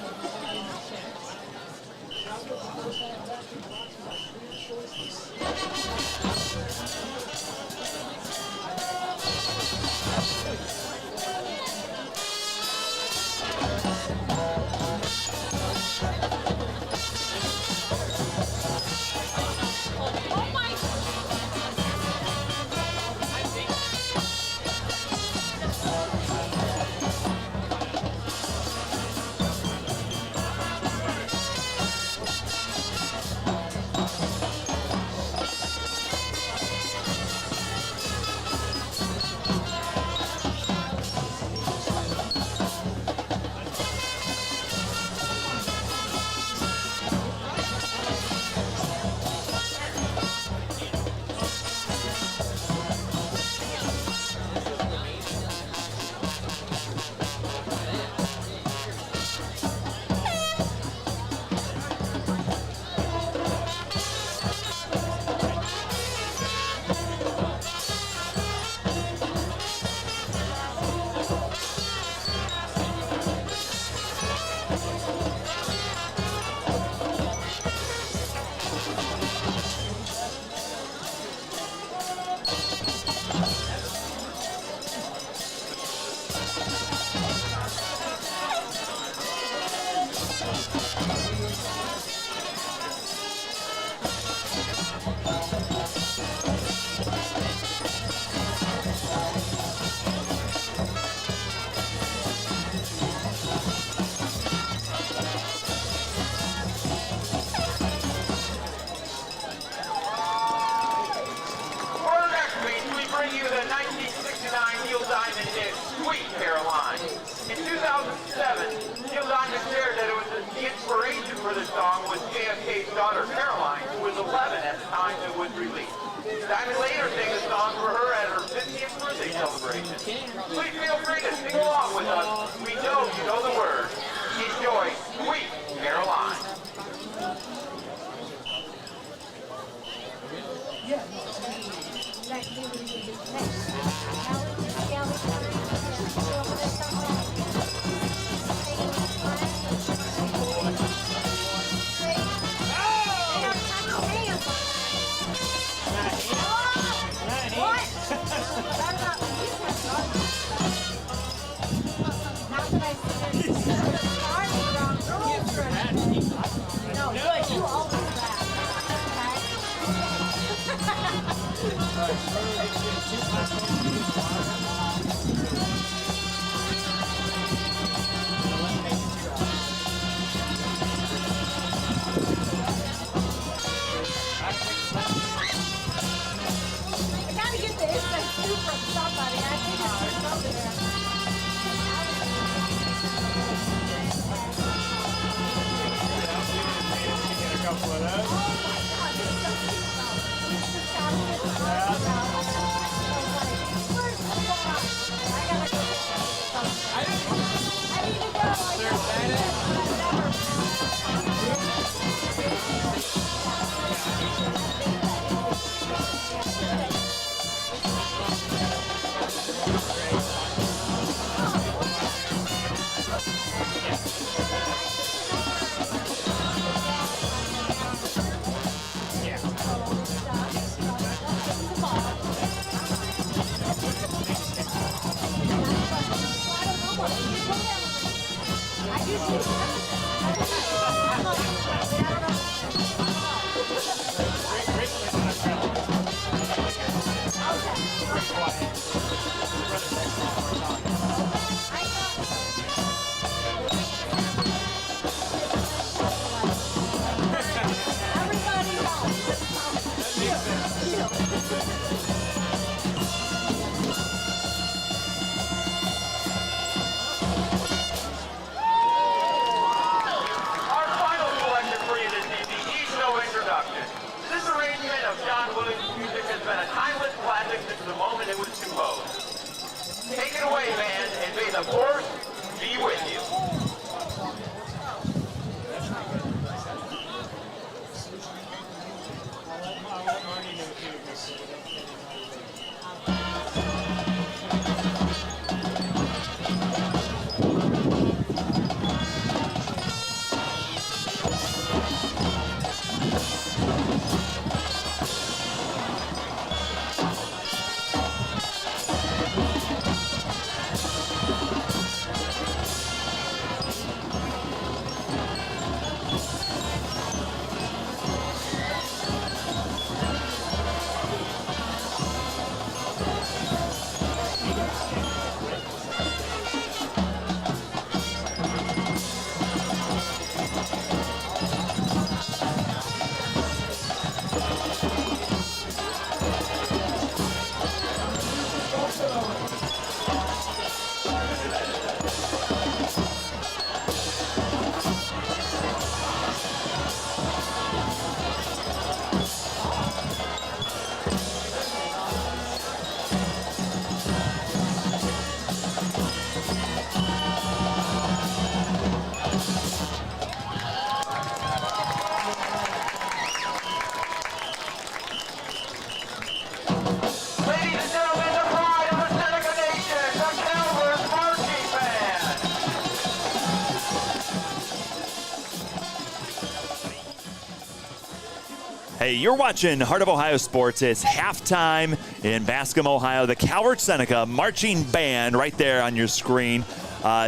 Hey, you're watching Heart of Ohio Sports. It's halftime in Bascom, Ohio. The Calvert Seneca Marching Band right there on your screen,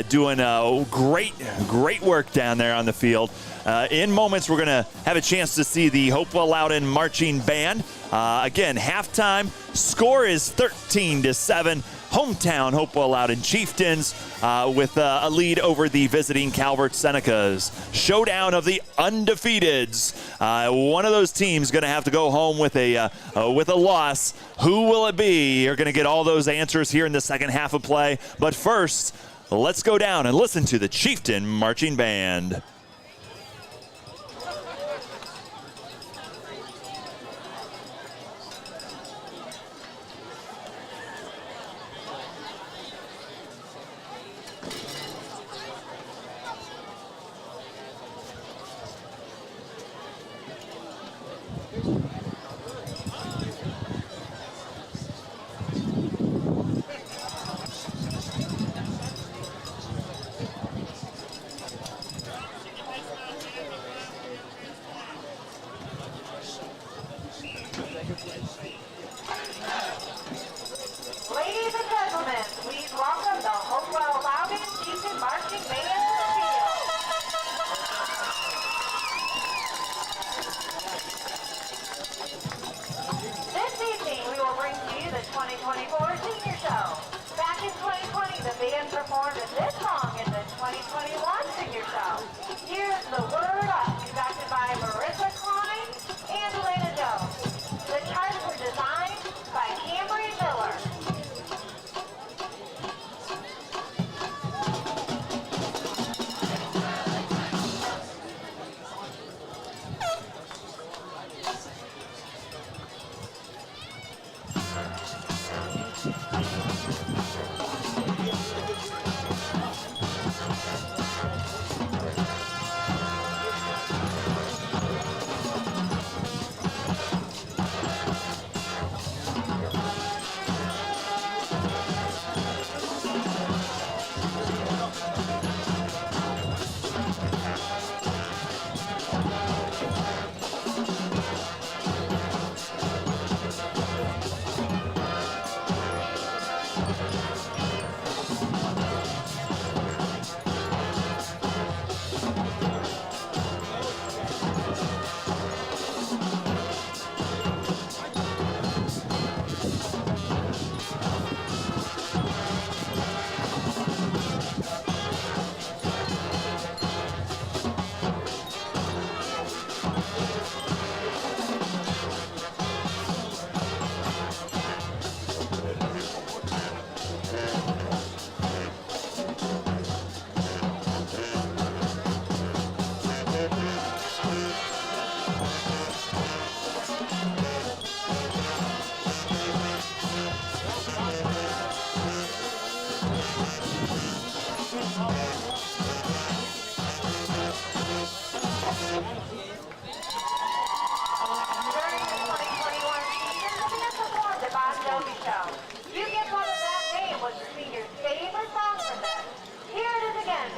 doing great work down there on the field. In moments, we're going to have a chance to see the Hopewell-Loudon Marching Band. Again, halftime score is 13-7. Hometown Hopewell-Loudon Chieftains with a lead over the visiting Calvert Senecas. Showdown of the undefeateds. One of those teams going to have to go home with a loss. Who will it be? You're going to get all those answers here in the second half of play. But first, let's go down and listen to the Chieftain Marching Band.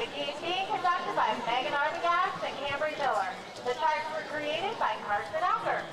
The game being conducted by Megan Arbogast and Camry Miller. The charts were created by Carson Elker.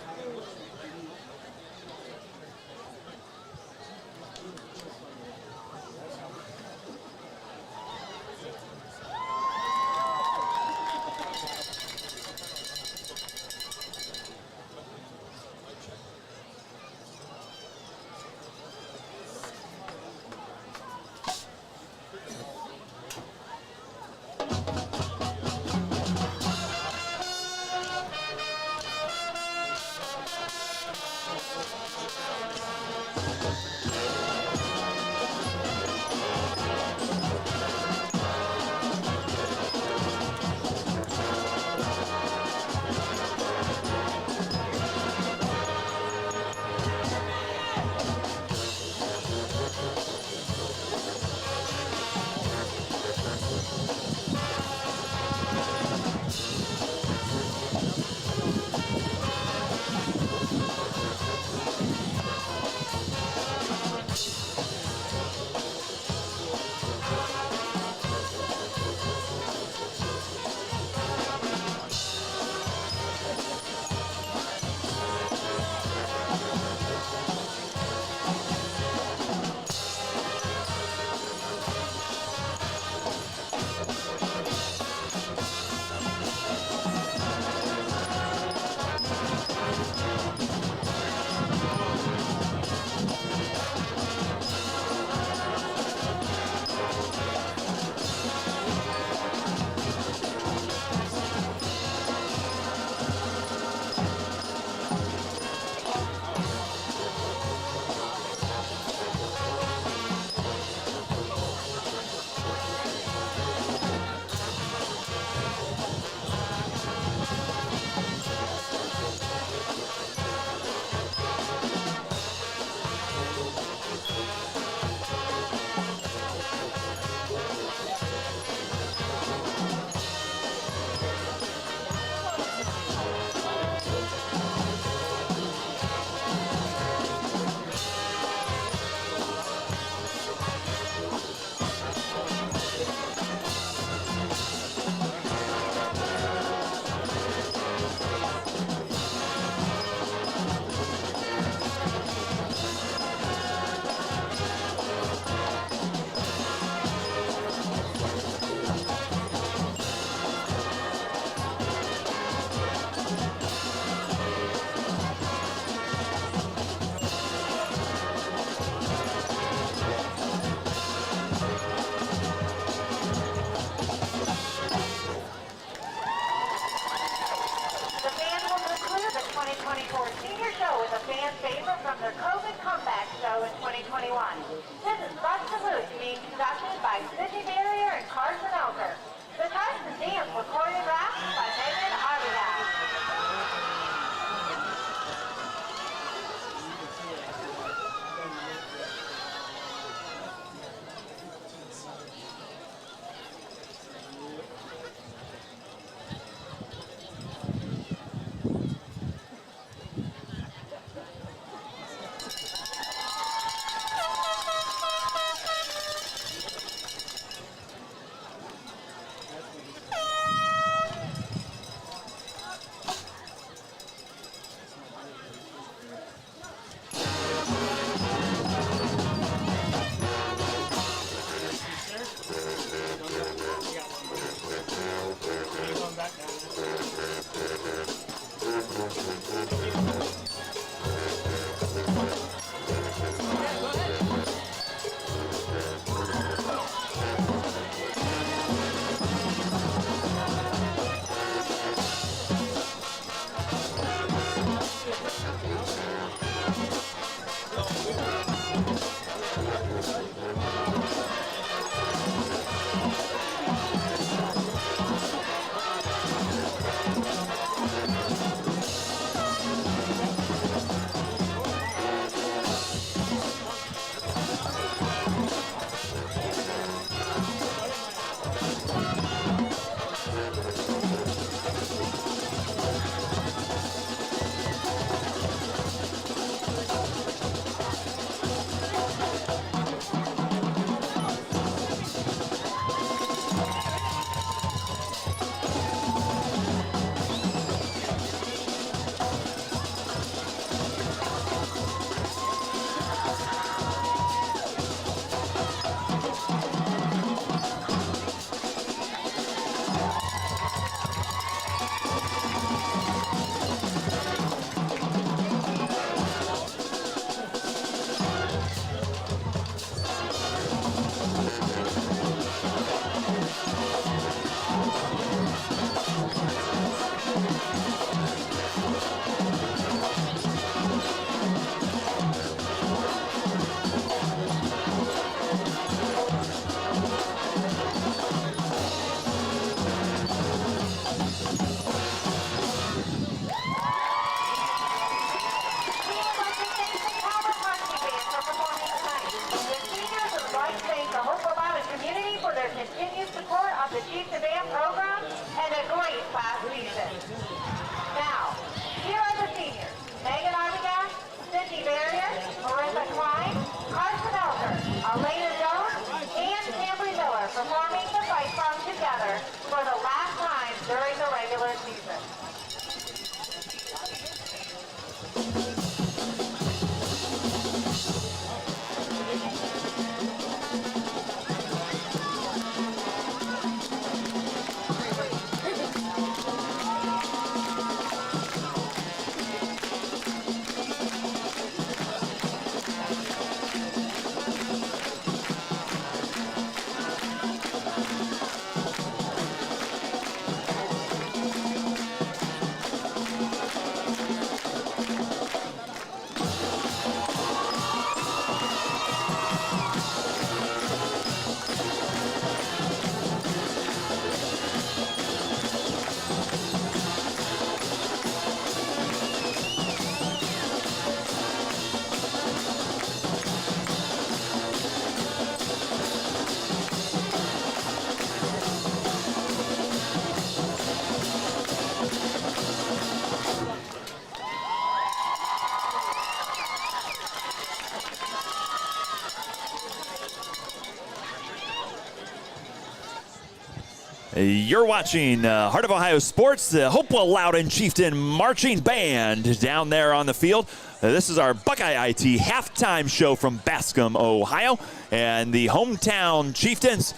You're watching Heart of Ohio Sports, the Hopewell-Loudon Chieftain Marching Band down there on the field. This is our Buckeye IT halftime show from Bascom, Ohio. And the hometown Chieftains,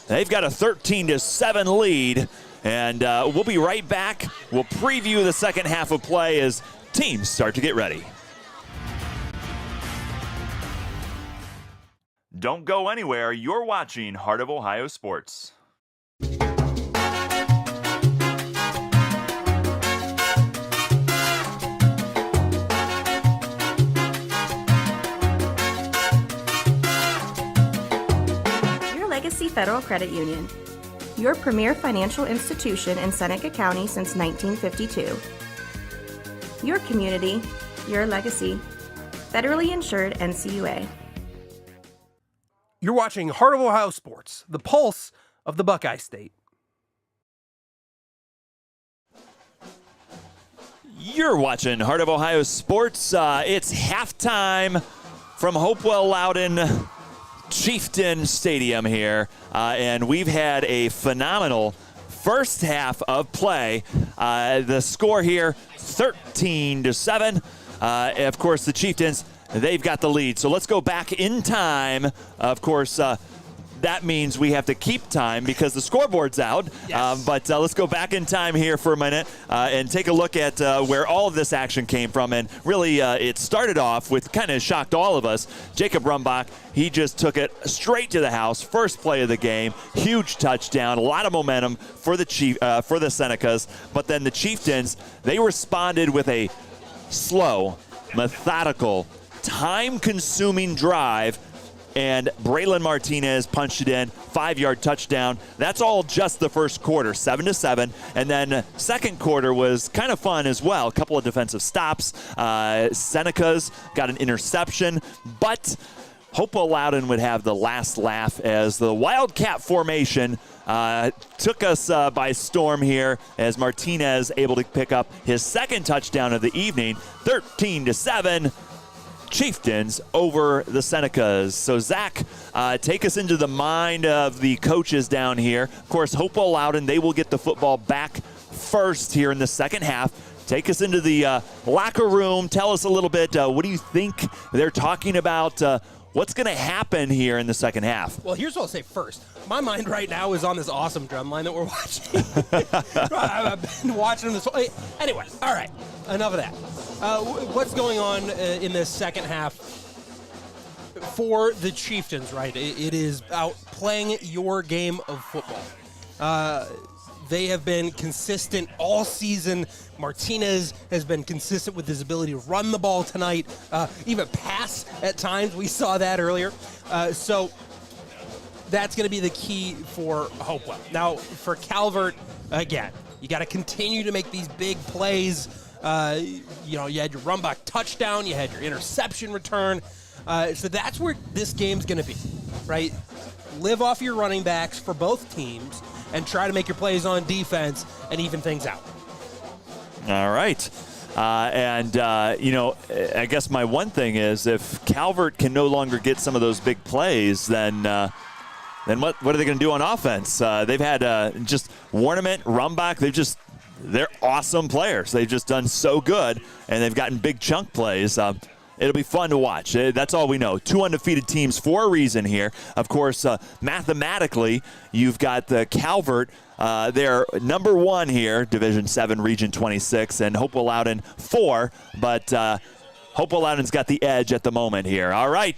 they've got a 13-7 lead. And we'll be right back. We'll preview the second half of play as teams start to get ready. Don't go anywhere. You're watching Heart of Ohio Sports. Legacy Federal Credit Union, your premier financial institution in Seneca County since 1952. Your community, your legacy. Federally insured NCUA. You're watching Heart of Ohio Sports, the pulse of the Buckeye State. You're watching Heart of Ohio Sports. It's halftime from Hopewell-Loudon Chieftain Stadium here, and we've had a phenomenal first half of play. The score here, 13-7. Of course, the Chieftains, they've got the lead. So let's go back in time. Of course, that means we have to keep time because the scoreboard's out. Yes. But let's go back in time here for a minute and take a look at where all of this action came from. And really, it started off with kind of shocked all of us. Jacob Rumbach, he just took it straight to the house. First play of the game, huge touchdown, a lot of momentum for the Senecas. But then the Chieftains, they responded with a slow, methodical, time-consuming drive. And Braylon Martinez punched it in, 5-yard touchdown. That's all just the first quarter, 7-7. And then second quarter was kind of fun as well. A couple of defensive stops. Seneca's got an interception. But Hopewell-Loudon would have the last laugh as the Wildcat formation took us by storm here as Martinez able to pick up his second touchdown of the evening, 13-7. Chieftains over the Senecas. So Zach, take us into the mind of the coaches down here. Of course, Hopewell-Loudon, they will get the football back first here in the second half. Take us into the locker room. Tell us a little bit, what do you think they're talking about? What's going to happen here in the second half? Well, here's what I'll say first. My mind right now is on this awesome drum line that we're watching. I've been watching this. Anyway, all right, enough of that. What's going on in this second half for the Chieftains, right? It is about playing your game of football. They have been consistent all season. Martinez has been consistent with his ability to run the ball tonight, even pass at times. We saw that earlier. So that's going to be the key for Hopewell. Now, for Calvert, again, you got to continue to make these big plays. You had your Rumbach touchdown, you had your interception return. So that's where this game's going to be, right? Live off your running backs for both teams and try to make your plays on defense and even things out. All right. I guess my one thing is if Calvert can no longer get some of those big plays, then what are they going to do on offense? They've had just Warnament, Rumbach, they're awesome players. They've just done so good, and they've gotten big chunk plays. It'll be fun to watch. That's all we know. 2 undefeated teams for a reason here. Of course, mathematically, you've got the Calvert. They're number 1 here, Division 7, Region 26, and Hopewell-Loudon 4. But Hopewell-Loudon's got the edge at the moment here. All right,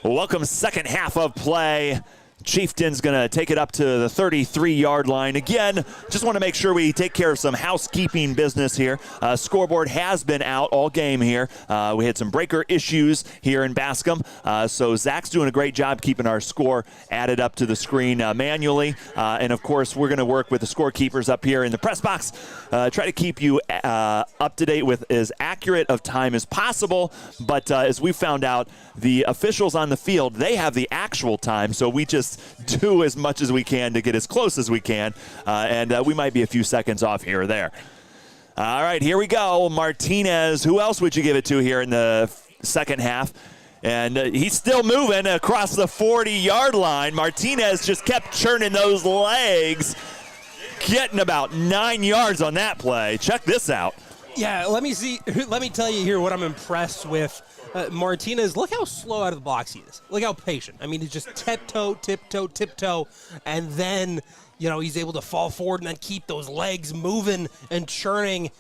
welcome second half of play. Chieftain's going to take it up to the 33-yard line. Again, just want to make sure we take care of some housekeeping business here. Scoreboard has been out all game here. We had some breaker issues here in Bascom. So Zach's doing a great job keeping our score added up to the screen manually. And, of course, we're going to work with the scorekeepers up here in the press box. Try to keep you up to date with as accurate of time as possible. But as we found out, the officials on the field, they have the actual time. So we just do as much as we can to get as close as we can, and we might be a few seconds off here or there. All right, here we go. Martinez, who else would you give it to here in the second half? And he's still moving across the 40-yard line. Martinez just kept churning those legs. getting about 9 yards on that play. Check this out. Yeah, let me tell you here what I'm impressed with. Martinez, look how slow out of the blocks he is. Look how patient. I mean, he's just tiptoe, and then, he's able to fall forward and then keep those legs moving and churning.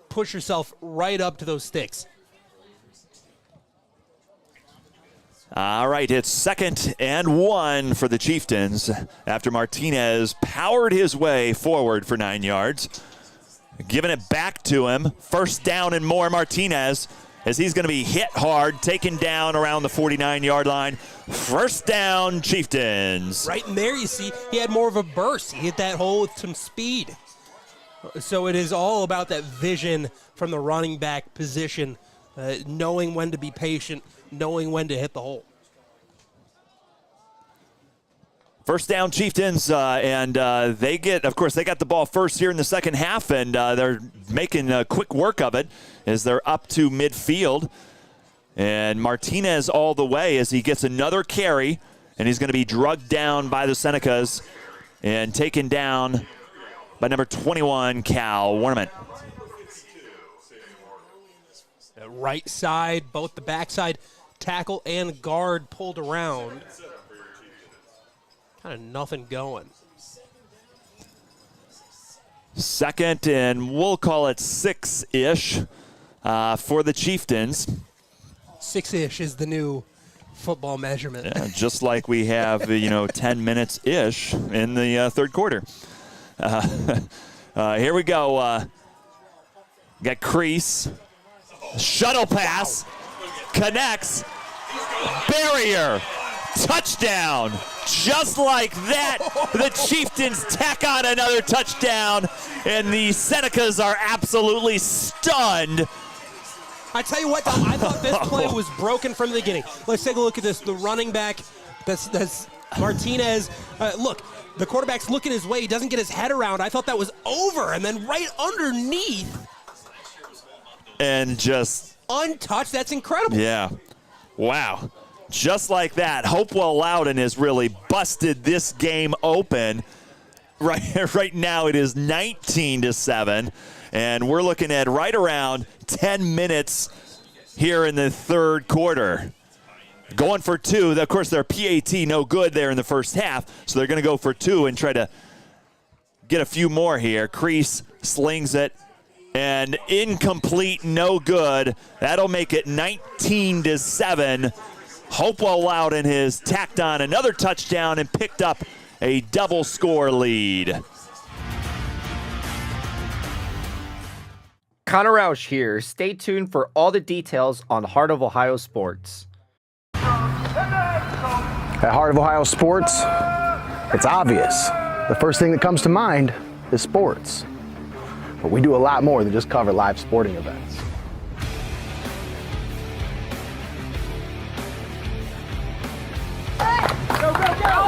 Push yourself right up to those sticks. All right, it's 2nd and 1 for the Chieftains after Martinez powered his way forward for 9 yards. Giving it back to him. 1st down and more, Martinez, as he's going to be hit hard, taken down around the 49-yard line. 1st down, Chieftains. Right in there, you see, he had more of a burst. He hit that hole with some speed. So it is all about that vision from the running back position, knowing when to be patient, knowing when to hit the hole. 1st down, Chieftains, and they got the ball first here in the second half, and they're making quick work of it as they're up to midfield. And Martinez all the way as he gets another carry, and he's going to be drugged down by the Senecas and taken down by number 21, Cal Warnament. Right side, both the backside tackle and guard pulled around. Kind of nothing going. 2nd, and we'll call it 6-ish for the Chieftains. 6-ish is the new football measurement. Yeah, just like we have, 10 minutes-ish in the 3rd quarter. Here we go. Got Crease. Shuttle pass. Connects. Barrier. Touchdown. Just like that, the Chieftains tack on another touchdown, and the Senecas are absolutely stunned. I tell you what, Tom, I thought this play was broken from the beginning. Let's take a look at this. The running back, that's Martinez. Look, the quarterback's looking his way. He doesn't get his head around. I thought that was over, and then right underneath. And just untouched. That's incredible. Yeah. Wow. Just like that, Hopewell-Loudon has really busted this game open. Right now it is 19-7, and we're looking at right around 10 minutes here in the 3rd quarter. Going for 2. Of course, their PAT no good there in the first half, so they're going to go for 2 and try to get a few more here. Crease slings it, and incomplete, no good. That'll make it 19-7. Hopewell-Loudon has tacked on another touchdown and picked up a double score lead. Connor Roush here. Stay tuned for all the details on Heart of Ohio Sports. At Heart of Ohio Sports, it's obvious. The first thing that comes to mind is sports. But we do a lot more than just cover live sporting events. Go, go, go!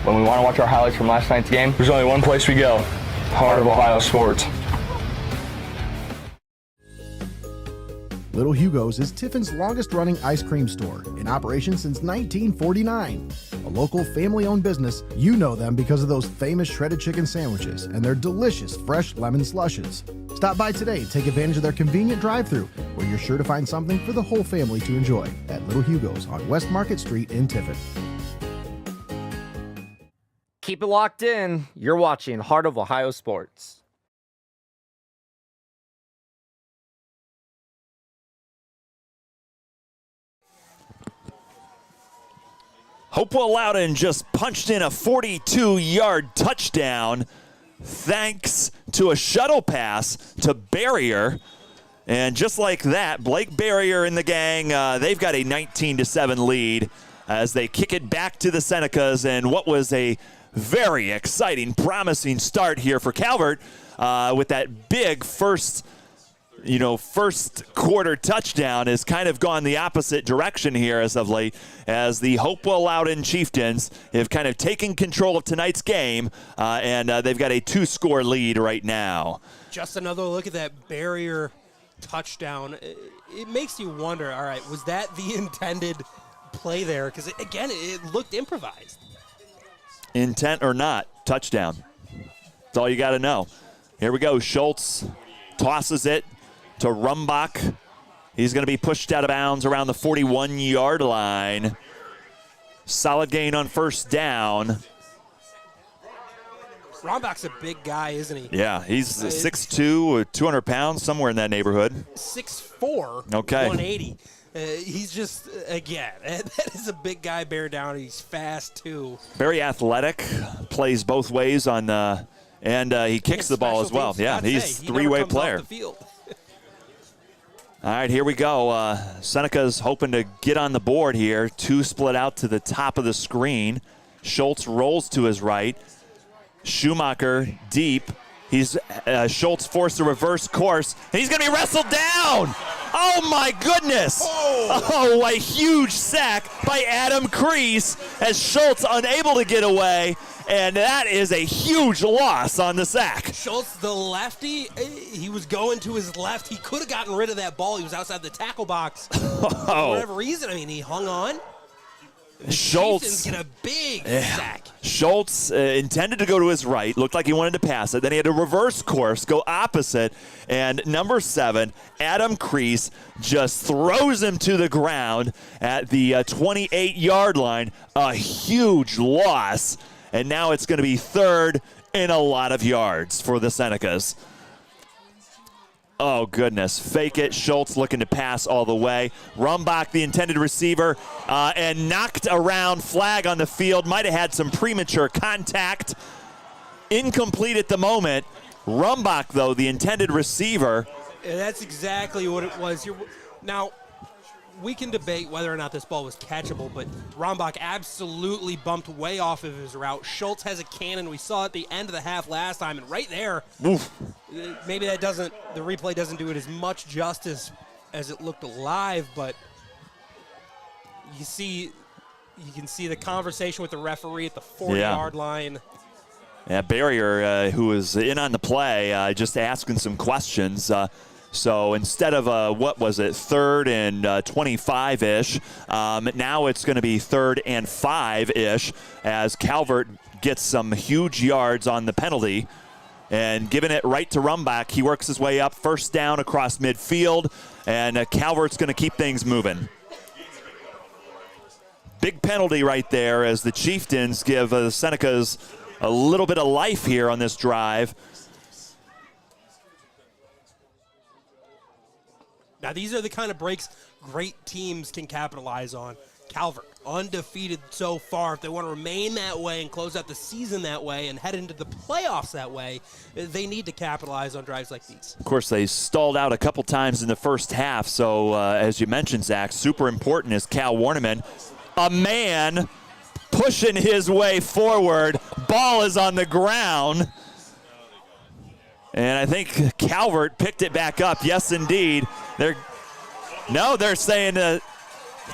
When we want to watch our highlights from last night's game, there's only one place we go. Heart of Ohio Sports. Little Hugo's is Tiffin's longest-running ice cream store, in operation since 1949. A local family-owned business, you know them because of those famous shredded chicken sandwiches and their delicious fresh lemon slushes. Stop by today, take advantage of their convenient drive-thru, where you're sure to find something for the whole family to enjoy at Little Hugo's on West Market Street in Tiffin. Keep it locked in. You're watching Heart of Ohio Sports. Hopewell-Loudon just punched in a 42-yard touchdown thanks to a shuttle pass to Barrier. And just like that, Blake Barrier and the gang, they've got a 19-7 lead as they kick it back to the Senecas. And what was a very exciting, promising start here for Calvert with that big first quarter touchdown has kind of gone the opposite direction here as of late, as the Hopewell-Loudon Chieftains have kind of taken control of tonight's game, and they've got a 2-score lead right now. Just another look at that Barrier touchdown. It makes you wonder, all right, was that the intended play there because, again, it looked improvised. Intent or not, touchdown. That's all you got to know. Here we go. Schultz tosses it to Rumbach. He's going to be pushed out of bounds around the 41-yard line. Solid gain on first down. Rumbach's a big guy, isn't he? Yeah, he's 6'2", 200 pounds, somewhere in that neighborhood. 6'4", okay. 180. He's just, again, that is a big guy bear down. He's fast, too. Very athletic, plays both ways on and he kicks the ball as well. Yeah, he's a three-way player. All right, here we go. Seneca's hoping to get on the board here. Two split out to the top of the screen. Schultz rolls to his right. Schumacher deep. He's Schultz forced to reverse course. He's going to be wrestled down. Oh, my goodness. Oh, a huge sack by Adam Kreese as Schultz unable to get away. And that is a huge loss on the sack. Schultz, the lefty, he was going to his left. He could have gotten rid of that ball. He was outside the tackle box. For whatever reason, I mean, he hung on. Schultz get a big sack. Schultz intended to go to his right, looked like he wanted to pass it. Then he had to reverse course, go opposite, and number 7, Adam Kreese, just throws him to the ground at the 28-yard line. A huge loss, and now it's going to be third and a lot of yards for the Senecas. Oh, goodness. Fake it. Schultz looking to pass all the way. Rumbach, the intended receiver, and knocked around. Flag on the field. Might have had some premature contact. Incomplete at the moment. Rumbach, though, the intended receiver. And that's exactly what it was. Now, we can debate whether or not this ball was catchable, but Rumbach absolutely bumped way off of his route. Schultz has a cannon. We saw at the end of the half last time, and right there, maybe the replay doesn't do it as much justice as it looked live, but you can see the conversation with the referee at the 40-yard line. Yeah, Barrier, who was in on the play, just asking some questions. So instead of, 3rd and 25-ish, now it's going to be 3rd and 5-ish as Calvert gets some huge yards on the penalty and giving it right to Rumbach. He works his way up, first down across midfield, and Calvert's going to keep things moving. Big penalty right there as the Chieftains give the Senecas a little bit of life here on this drive. Now, these are the kind of breaks great teams can capitalize on. Calvert, undefeated so far. If they want to remain that way and close out the season that way and head into the playoffs that way, they need to capitalize on drives like these. Of course, they stalled out a couple times in the first half, so as you mentioned, Zach, super important is Cal Warneman. A man pushing his way forward. Ball is on the ground. And I think Calvert picked it back up. Yes, indeed. They're saying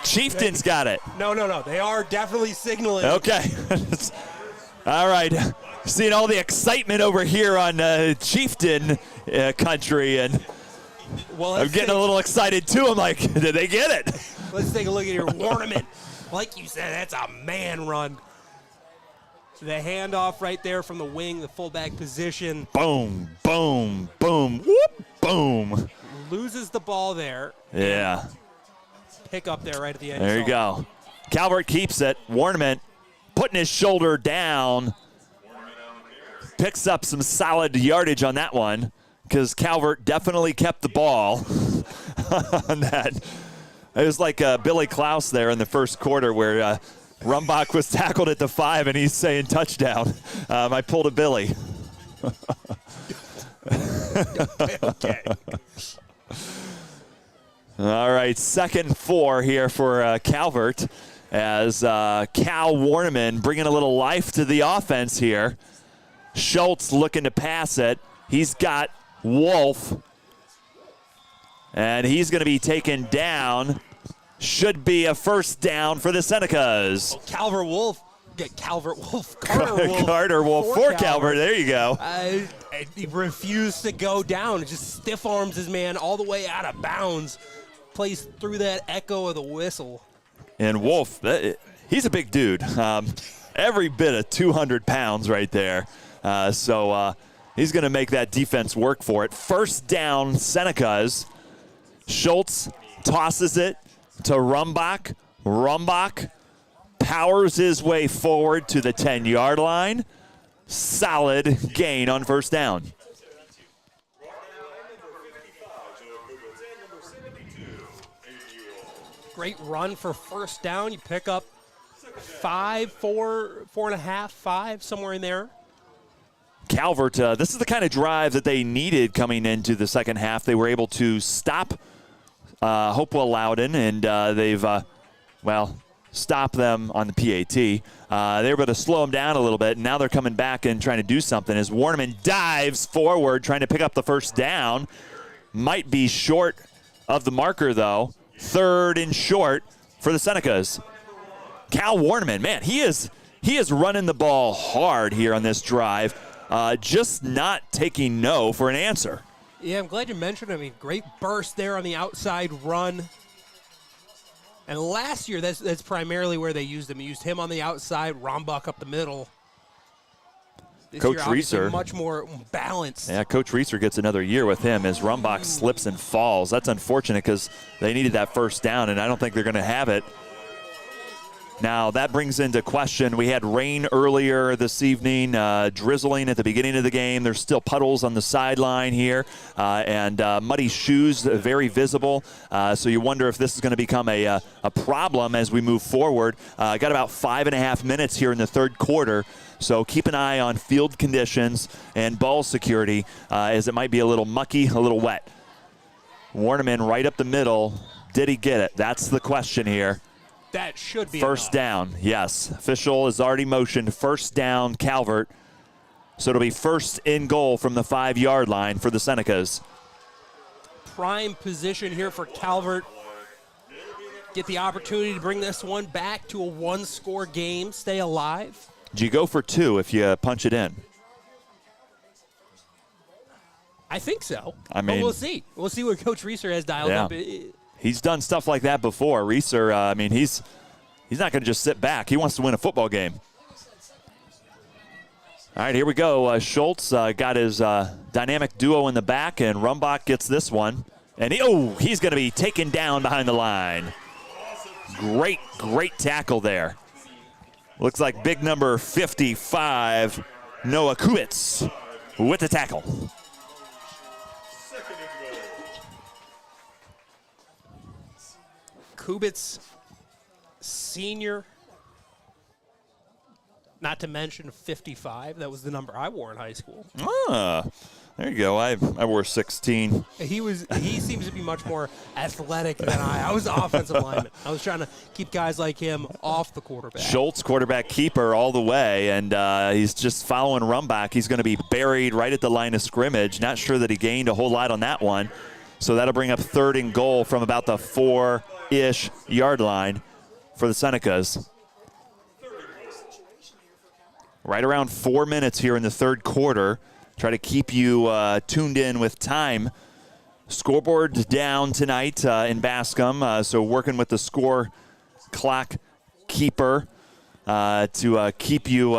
Chieftains got it. No. They are definitely signaling. Okay. All right. Seeing all the excitement over here on Chieftain country, and I'm getting a little excited too. I'm like, did they get it? Let's take a look at your Warneman. Like you said, that's a man run. The handoff right there from the wing, the fullback position. Boom, boom, boom, whoop, boom. Loses the ball there. Yeah. Pick up there right at the end. There you go. Calvert keeps it. Warneman putting his shoulder down. Picks up some solid yardage on that one because Calvert definitely kept the ball on that. It was like Billy Klaus there in the first quarter where Rumbach was tackled at the 5 and he's saying touchdown. I pulled a Billy. Okay. All right, 2nd and 4 here for Calvert as Cal Warneman bringing a little life to the offense here. Schultz looking to pass it. He's got Wolf, and he's going to be taken down. Should be a first down for the Senecas. Carter Wolf for Calvert. There you go. He refused to go down. It just stiff arms his man all the way out of bounds. Plays through that echo of the whistle. And Wolf, he's a big dude. Every bit of 200 pounds right there. So he's going to make that defense work for it. First down, Senecas. Schultz tosses it to Rumbach. Rumbach powers his way forward to the 10-yard line. Solid gain on first down. Great run for first down. You pick up 5, 4, 4.5, 5, somewhere in there. Calvert, this is the kind of drive that they needed coming into the second half. They were able to stop Hopewell-Loudon, and they've, stop them on the PAT. They were able to slow them down a little bit, and now they're coming back and trying to do something as Warneman dives forward, trying to pick up the first down. Might be short of the marker, though. 3rd and short for the Senecas. Cal Warneman, man, he is running the ball hard here on this drive, just not taking no for an answer. Yeah, I'm glad you mentioned it. I mean, great burst there on the outside run. And last year, that's primarily where they used him. They used him on the outside, Rombach up the middle. This Coach year, Reeser, much more balanced. Yeah, Coach Reeser gets another year with him as Rumbach slips and falls. That's unfortunate because they needed that first down, and I don't think they're going to have it. Now, that brings into question, we had rain earlier this evening, drizzling at the beginning of the game. There's still puddles on the sideline here, and muddy shoes very visible. So you wonder if this is going to become a problem as we move forward. Got about 5.5 minutes here in the third quarter. So keep an eye on field conditions and ball security as it might be a little mucky, a little wet. Warneman right up the middle. Did he get it? That's the question here. That should be first down. Yes. Official has already motioned first down Calvert. So it'll be first in goal from the 5-yard line for the Senecas. Prime position here for Calvert. Get the opportunity to bring this one back to a one-score game, stay alive. Do you go for 2 if you punch it in? I think so. I mean, but we'll see. We'll see what Coach Reeser has dialed up. He's done stuff like that before. Reeser, he's not going to just sit back. He wants to win a football game. All right, here we go. Schultz got his dynamic duo in the back, and Rumbach gets this one. And he's going to be taken down behind the line. Great tackle there. Looks like big number 55, Noah Kubitz, with the tackle. Kubitz, senior, not to mention 55. That was the number I wore in high school. There you go. I wore 16. He seems to be much more athletic than I was an offensive lineman. I was trying to keep guys like him off the quarterback. Schultz, quarterback keeper all the way, and he's just following Rumbach. He's going to be buried right at the line of scrimmage. Not sure that he gained a whole lot on that one. So that'll bring up 3rd and goal from about the 4-ish yard line for the Senecas. Right around 4 minutes here in the third quarter. Try to keep you tuned in with time. Scoreboard down tonight in Bascom, so working with the score clock keeper to keep you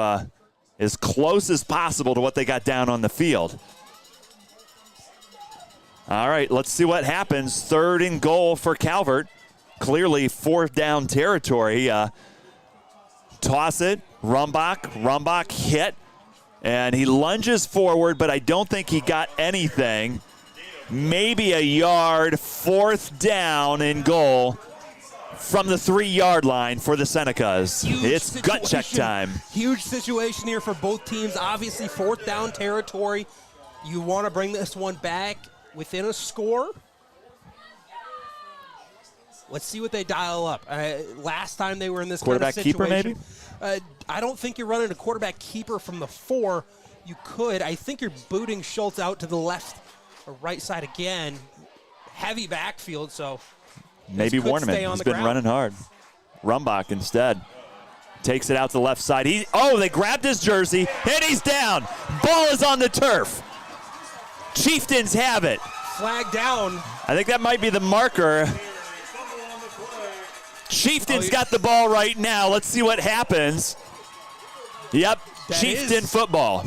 as close as possible to what they got down on the field. All right, let's see what happens. 3rd and goal for Calvert. Clearly 4th down territory. Toss it, Rumbach hit. And he lunges forward, but I don't think he got anything. Maybe a yard, 4th down and goal from the 3-yard line for the Senecas. It's gut check time. Huge situation here for both teams. Obviously, 4th down territory. You want to bring this one back within a score. Let's see what they dial up. Last time they were in this quarterback kind of situation. Keeper, maybe? I don't think you're running a quarterback keeper from the 4. You could. I think you're booting Schultz out to the left or right side again. Heavy backfield, so maybe Warneman. He's been running hard. Rumbach instead takes it out to the left side. They grabbed his jersey, and he's down. Ball is on the turf. Chieftains have it. Flag down. I think that might be the marker. Chieftain's got the ball right now. Let's see what happens. Yep, Chieftain football.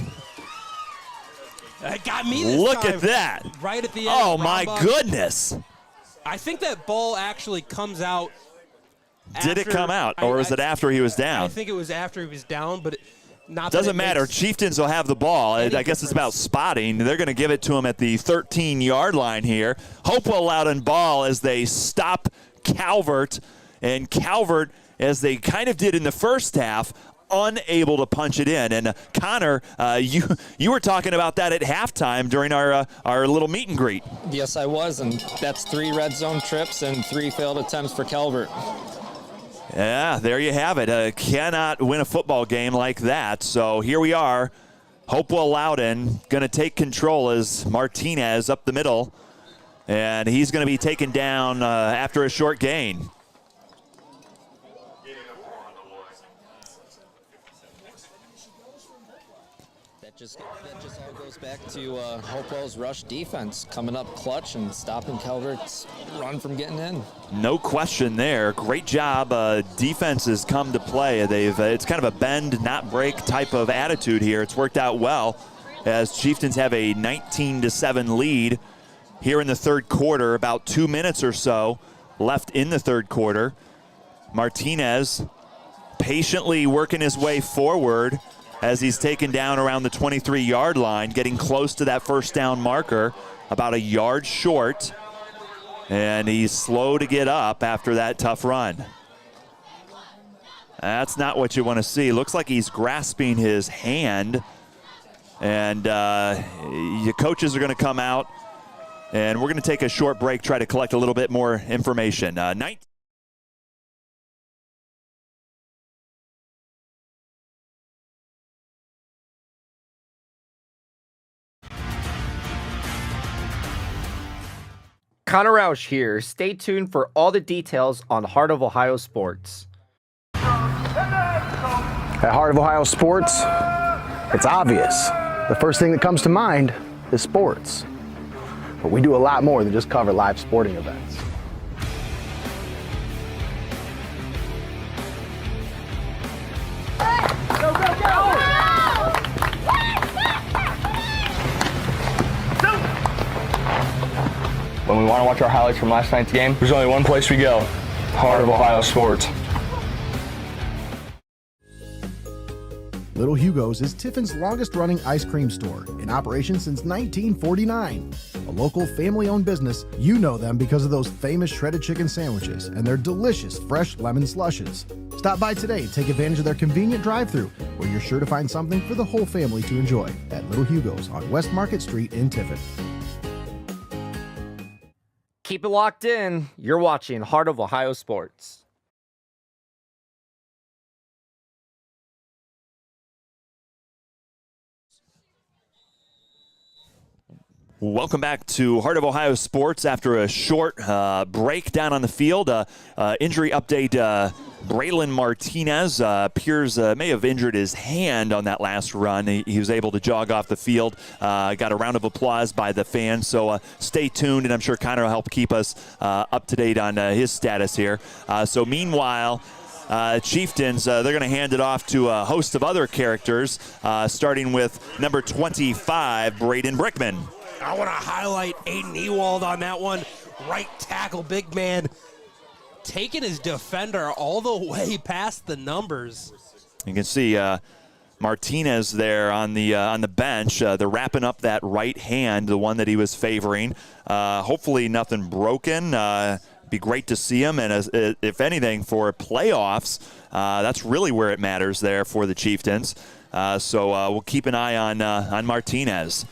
That got me this Look time. at that. Right at the end. Oh, my Brombach. goodness. I think that ball actually comes out. Did it come out, or was it after he was down? I think it was after he was down, but not. Doesn't matter. Chieftains will have the ball. I guess it's about spotting. They're going to give it to him at the 13-yard line here. Hopewell-Loudon ball as they stop Calvert. And Calvert, as they kind of did in the first half, unable to punch it in. And Connor, you were talking about that at halftime during our little meet and greet. Yes, I was, and that's 3 red zone trips and 3 failed attempts for Calvert. Yeah, there you have it. Cannot win a football game like that. So here we are. Hopewell-Loudon going to take control as Martinez up the middle. And he's going to be taken down after a short gain. That just all goes back to Hopewell's rush defense coming up clutch and stopping Calvert's run from getting in. No question there. Great job. Defense has come to play. It's kind of a bend, not break type of attitude here. It's worked out well as Chieftains have a 19-7 lead here in the third quarter. About 2 minutes or so left in the third quarter. Martinez patiently working his way forward as he's taken down around the 23-yard line, getting close to that first down marker, about a yard short. And he's slow to get up after that tough run. That's not what you want to see. Looks like he's grasping his hand. And your coaches are going to come out. And we're going to take a short break, try to collect a little bit more information. Connor Roush here. Stay tuned for all the details on Heart of Ohio Sports. At Heart of Ohio Sports, it's obvious. The first thing that comes to mind is sports. But we do a lot more than just cover live sporting events. Go, go, go! When we want to watch our highlights from last night's game, there's only one place we go, Heart of Ohio Sports. Little Hugo's is Tiffin's longest-running ice cream store, in operation since 1949. A local family-owned business, you know them because of those famous shredded chicken sandwiches and their delicious fresh lemon slushes. Stop by today and take advantage of their convenient drive-thru, where you're sure to find something for the whole family to enjoy at Little Hugo's on West Market Street in Tiffin. Keep it locked in. You're watching Heart of Ohio Sports. Welcome back to Heart of Ohio Sports after a short break down on the field. Injury update, Braylon Martinez appears may have injured his hand on that last run. He was able to jog off the field. Got a round of applause by the fans, so stay tuned, and I'm sure Connor will help keep us up to date on his status here. So meanwhile, Chieftains, they're going to hand it off to a host of other characters, starting with number 25, Braden Brickman. I want to highlight Aiden Ewald on that one. Right tackle, big man, taking his defender all the way past the numbers. You can see Martinez there on the bench. They're wrapping up that right hand, the one that he was favoring. Hopefully nothing broken. Be great to see him, and if anything, for playoffs, that's really where it matters there for the Chieftains. So we'll keep an eye on Martinez.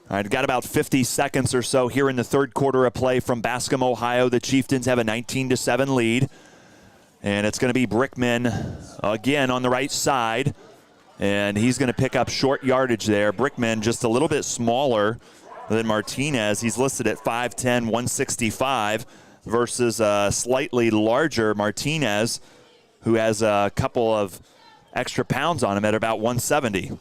All right, got about 50 seconds or so here in the third quarter of play from Bascom, Ohio. The Chieftains have a 19-7 lead. And it's going to be Brickman again on the right side. And he's going to pick up short yardage there. Brickman just a little bit smaller than Martinez. He's listed at 5'10", 165 versus a slightly larger Martinez, who has a couple of extra pounds on him at about 170.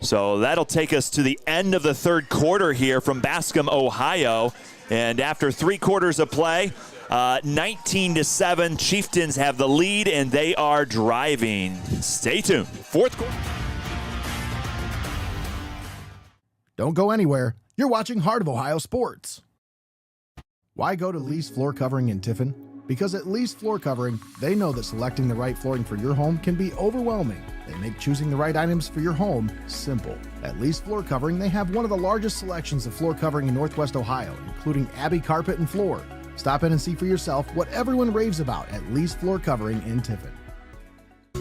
So that'll take us to the end of the third quarter here from Bascom, Ohio. And after 3 quarters of play, 19-7, Chieftains have the lead, and they are driving. Stay tuned. Fourth quarter. Don't go anywhere. You're watching Heart of Ohio Sports. Why go to Lee's Floor Covering in Tiffin? Because at Lee's Floor Covering, they know that selecting the right flooring for your home can be overwhelming. They make choosing the right items for your home simple. At Lee's Floor Covering, they have one of the largest selections of floor covering in Northwest Ohio, including Abbey Carpet and Floor. Stop in and see for yourself what everyone raves about at Lee's Floor Covering in Tiffin.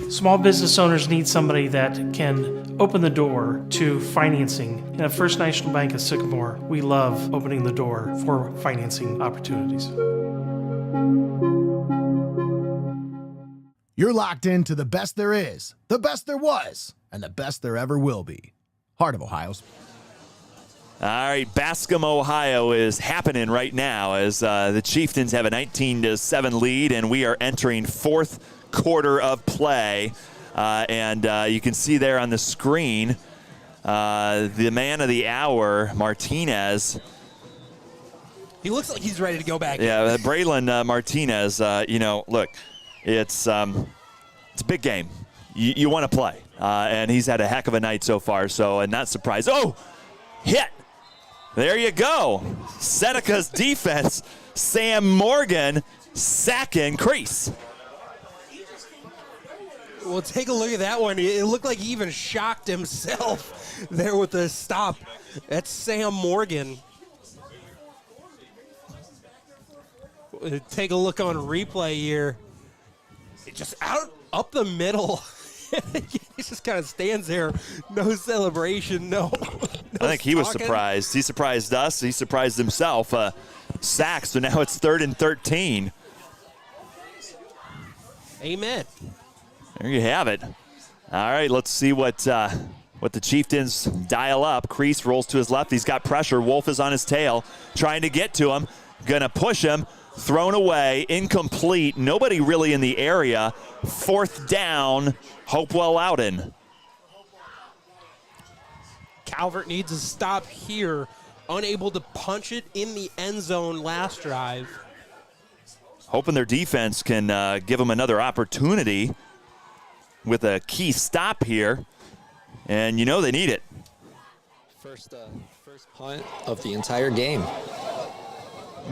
Small business owners need somebody that can open the door to financing. And at First National Bank of Sycamore, we love opening the door for financing opportunities. You're locked into the best there is, the best there was, and the best there ever will be. Heart of Ohio. All right, Bascom, Ohio is happening right now as the Chieftains have a 19-7 lead, and we are entering fourth quarter of play. And you can see there on the screen the man of the hour, Martinez. He looks like he's ready to go back. Yeah, Braylon Martinez, look, it's a big game. You want to play. And he's had a heck of a night so far, so not surprised. Oh, hit. There you go. Seneca's defense, Sam Morgan, sacking crease. Well, take a look at that one. It looked like he even shocked himself there with the stop. That's Sam Morgan. Take a look on replay here. It just up the middle. He just kind of stands there. No celebration, no I think he was surprised. He surprised us. He surprised himself. Sack, so now it's 3rd and 13. Amen. There you have it. All right, let's see what the Chieftains dial up. Crease rolls to his left. He's got pressure. Wolf is on his tail, trying to get to him. Gonna push him. Thrown away. Incomplete. Nobody really in the area. 4th down. Hopewell-Loudon. Calvert needs a stop here. Unable to punch it in the end zone last drive. Hoping their defense can give them another opportunity with a key stop here. And they need it. First punt of the entire game.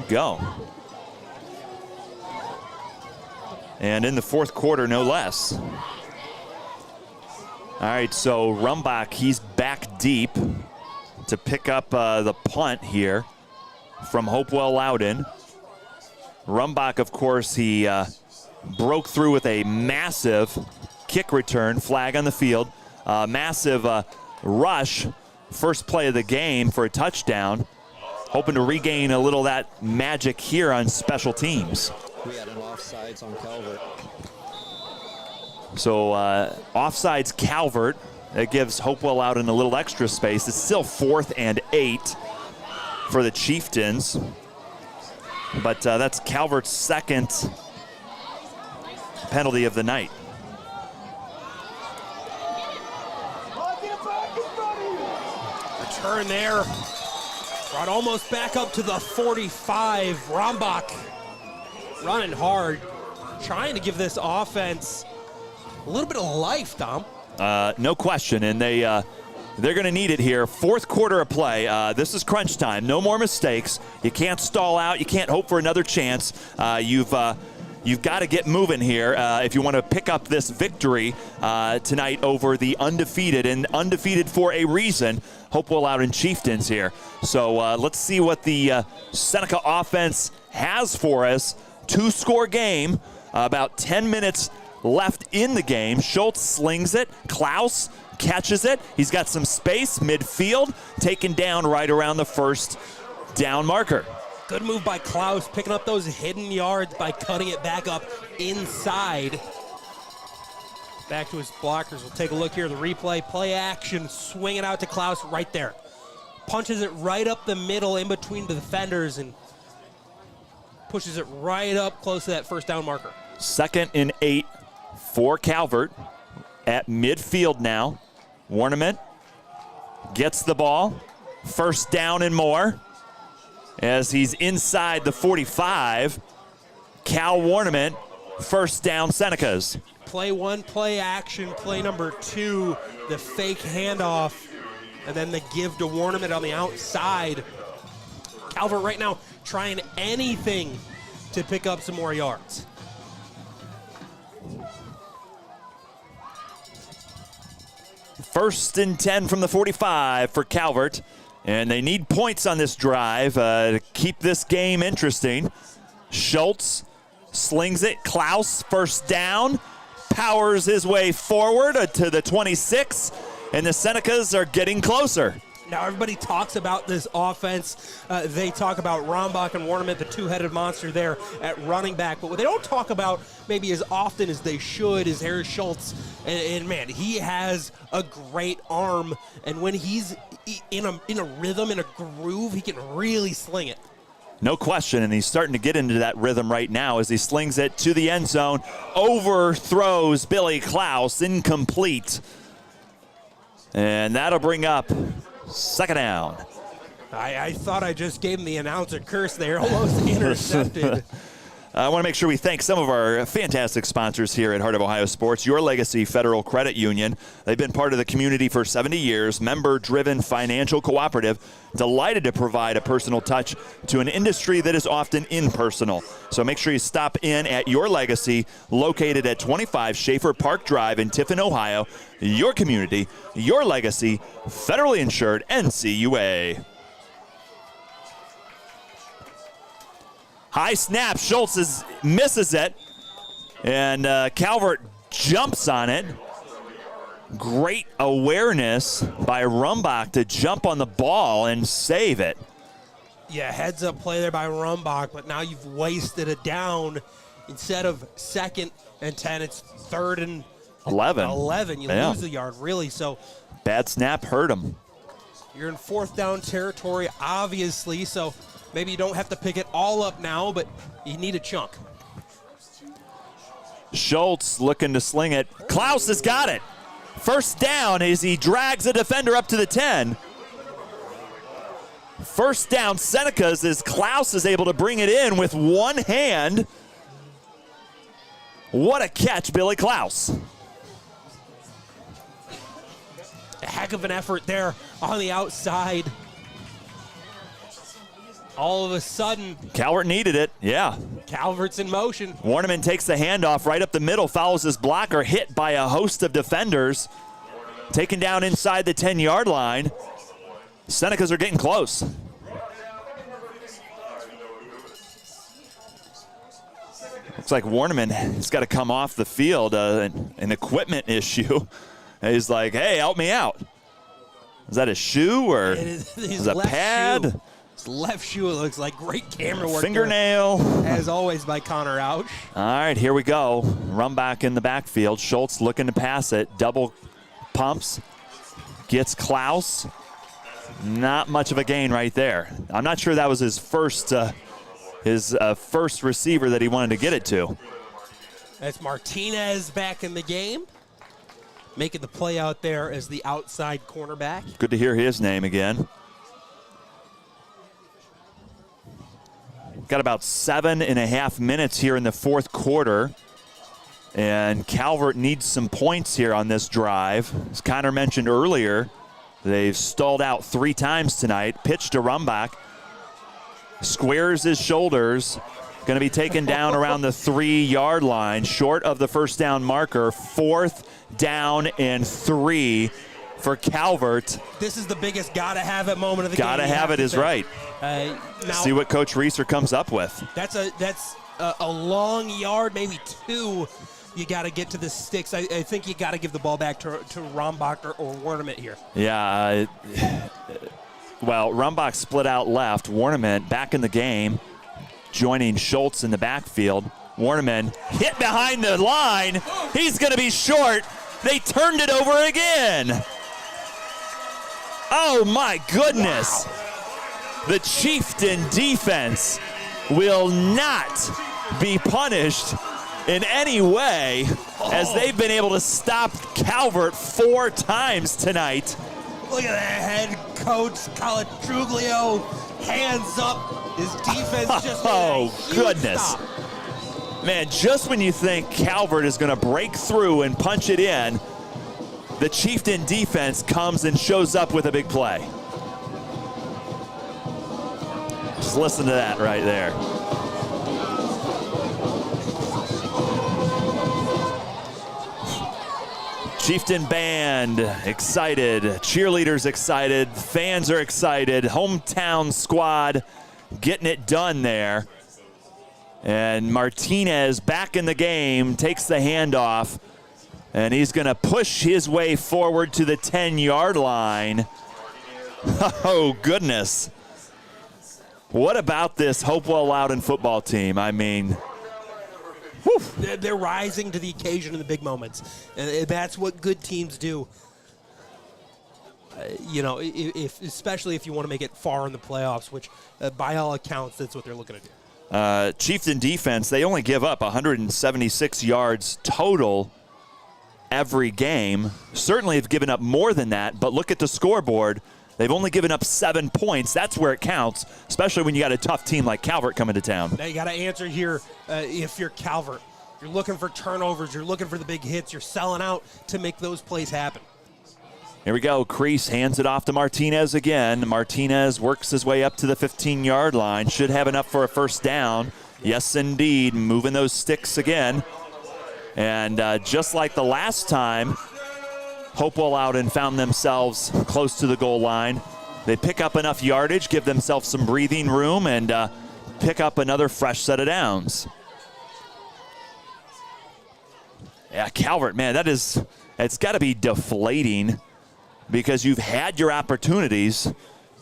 Go. And in the 4th quarter, no less. All right, so Rumbach, he's back deep to pick up the punt here from Hopewell-Loudon. Rumbach, of course, he broke through with a massive kick return, flag on the field. Massive rush, first play of the game for a touchdown. Hoping to regain a little of that magic here on special teams. We had an offsides on Calvert. So offsides Calvert. That gives Hopewell-Loudon a little extra space. It's still 4th and 8 for the Chieftains. But that's Calvert's 2nd penalty of the night. Return there. Brought almost back up to the 45. Rombach running hard, trying to give this offense a little bit of life, Tom. No question, and they're going to need it here. 4th quarter of play. This is crunch time. No more mistakes. You can't stall out. You can't hope for another chance. You've got to get moving here if you want to pick up this victory tonight over the undefeated, and undefeated for a reason, Hopewell-Loudon Chieftains here. So let's see what the Seneca offense has for us. 2-score game, about 10 minutes left in the game. Schultz slings it. Klaus catches it. He's got some space midfield, taken down right around the 1st down marker. Good move by Klaus, picking up those hidden yards by cutting it back up inside. Back to his blockers. We'll take a look here at the replay. Play action, swing it out to Klaus right there. Punches it right up the middle in between the defenders and pushes it right up close to that 1st down marker. 2nd and 8 for Calvert at midfield now. Warnament gets the ball. First down and more as he's inside the 45. Cal Warnament, first down Senecas. Play one, play action, play number 2, the fake handoff, and then the give to Warnament on the outside. Calvert right now trying anything to pick up some more yards. First and 10 from the 45 for Calvert. And they need points on this drive to keep this game interesting. Schultz slings it. Klaus, first down, powers his way forward to the 26, and the Senecas are getting closer. Now everybody talks about this offense. They talk about Rombach and Warnament, the two-headed monster there at running back. But what they don't talk about maybe as often as they should is Harris Schultz. And man, he has a great arm. And when he's in a rhythm, in a groove, he can really sling it. No question, and he's starting to get into that rhythm right now as he slings it to the end zone. Overthrows Billy Klaus, incomplete. And that'll bring up second down. I thought I just gave him the announcer curse there, almost intercepted. I want to make sure we thank some of our fantastic sponsors here at Heart of Ohio Sports. Your Legacy Federal Credit Union. They've been part of the community for 70 years. Member-driven financial cooperative. Delighted to provide a personal touch to an industry that is often impersonal. So make sure you stop in at Your Legacy, located at 25 Schaefer Park Drive in Tiffin, Ohio. Your community, your legacy, federally insured NCUA. High snap, Schultz misses it, and Calvert jumps on it. Great awareness by Rumbach to jump on the ball and save it. Yeah, heads up play there by Rumbach, but now you've wasted a down. Instead of 2nd and 10, it's 3rd and 11. You lose the yard, really. So bad snap hurt him. You're in 4th down territory, obviously, so maybe you don't have to pick it all up now, but you need a chunk. Schultz looking to sling it. Klaus has got it. First down as he drags a defender up to the 10. First down, Senecas, as Klaus is able to bring it in with one hand. What a catch, Billy Klaus. A heck of an effort there on the outside. All of a sudden, Calvert needed it, yeah. Calvert's in motion. Warneman takes the handoff right up the middle, follows his blocker, hit by a host of defenders. Taken down inside the 10-yard line. Senecas are getting close. Looks like Warneman has got to come off the field, an equipment issue. He's like, hey, help me out. Is that a shoe or is that a pad? Shoe. His left shoe, it looks like. Great camera work. Fingernail. There, as always, by Connor Ouch. All right, here we go. Run back in the backfield. Schultz looking to pass it. Double pumps. Gets Klaus. Not much of a gain right there. I'm not sure that was his first receiver that he wanted to get it to. That's Martinez back in the game. Making the play out there as the outside cornerback. Good to hear his name again. Got about 7.5 minutes here in the fourth quarter. And Calvert needs some points here on this drive. As Connor mentioned earlier, they've stalled out 3 times tonight. Pitch to Rumbach. Squares his shoulders. Going to be taken down around the 3-yard line, short of the first down marker. 4th down and 3 for Calvert. This is the biggest gotta-have-it moment of the game. Gotta have it is right. Now, see what Coach Reeser comes up with. That's a long yard, maybe 2. You got to get to the sticks. I think you got to give the ball back to Rombach or Warnament here. Yeah. Well, Rumbach split out left. Warnament back in the game, joining Schultz in the backfield. Warnament hit behind the line. He's going to be short. They turned it over again. Oh, my goodness. Wow. The Chieftain defense will not be punished in any way as they've been able to stop Calvert 4 times tonight. Look at that head coach, Calatrulio, hands up. His defense just made a huge goodness. stop. Man, just when you think Calvert is going to break through and punch it in, the Chieftain defense comes and shows up with a big play. Just listen to that right there. Chieftain band excited, cheerleaders excited, fans are excited, hometown squad getting it done there. And Martinez back in the game, takes the handoff, and he's going to push his way forward to the 10-yard line. Oh, goodness. What about this Hopewell-Loudon football team? I mean, whew. They're rising to the occasion in the big moments. And that's what good teams do. You know, especially if you want to make it far in the playoffs, which by all accounts, that's what they're looking to do. Chieftain defense, they only give up 176 yards total every game. Certainly have given up more than that, but look at the scoreboard. They've only given up 7 points. That's where it counts, especially when you got a tough team like Calvert coming to town. Now you got to answer here if you're Calvert. You're looking for turnovers. You're looking for the big hits. You're selling out to make those plays happen. Here we go. Crease hands it off to Martinez again. Martinez works his way up to the 15-yard line. Should have enough for a first down. Yes, indeed. Moving those sticks again. And just like the last time, Hopewell-Loudon found themselves close to the goal line. They pick up enough yardage, give themselves some breathing room, and pick up another fresh set of downs. Yeah, Calvert, man, it's got to be deflating because you've had your opportunities.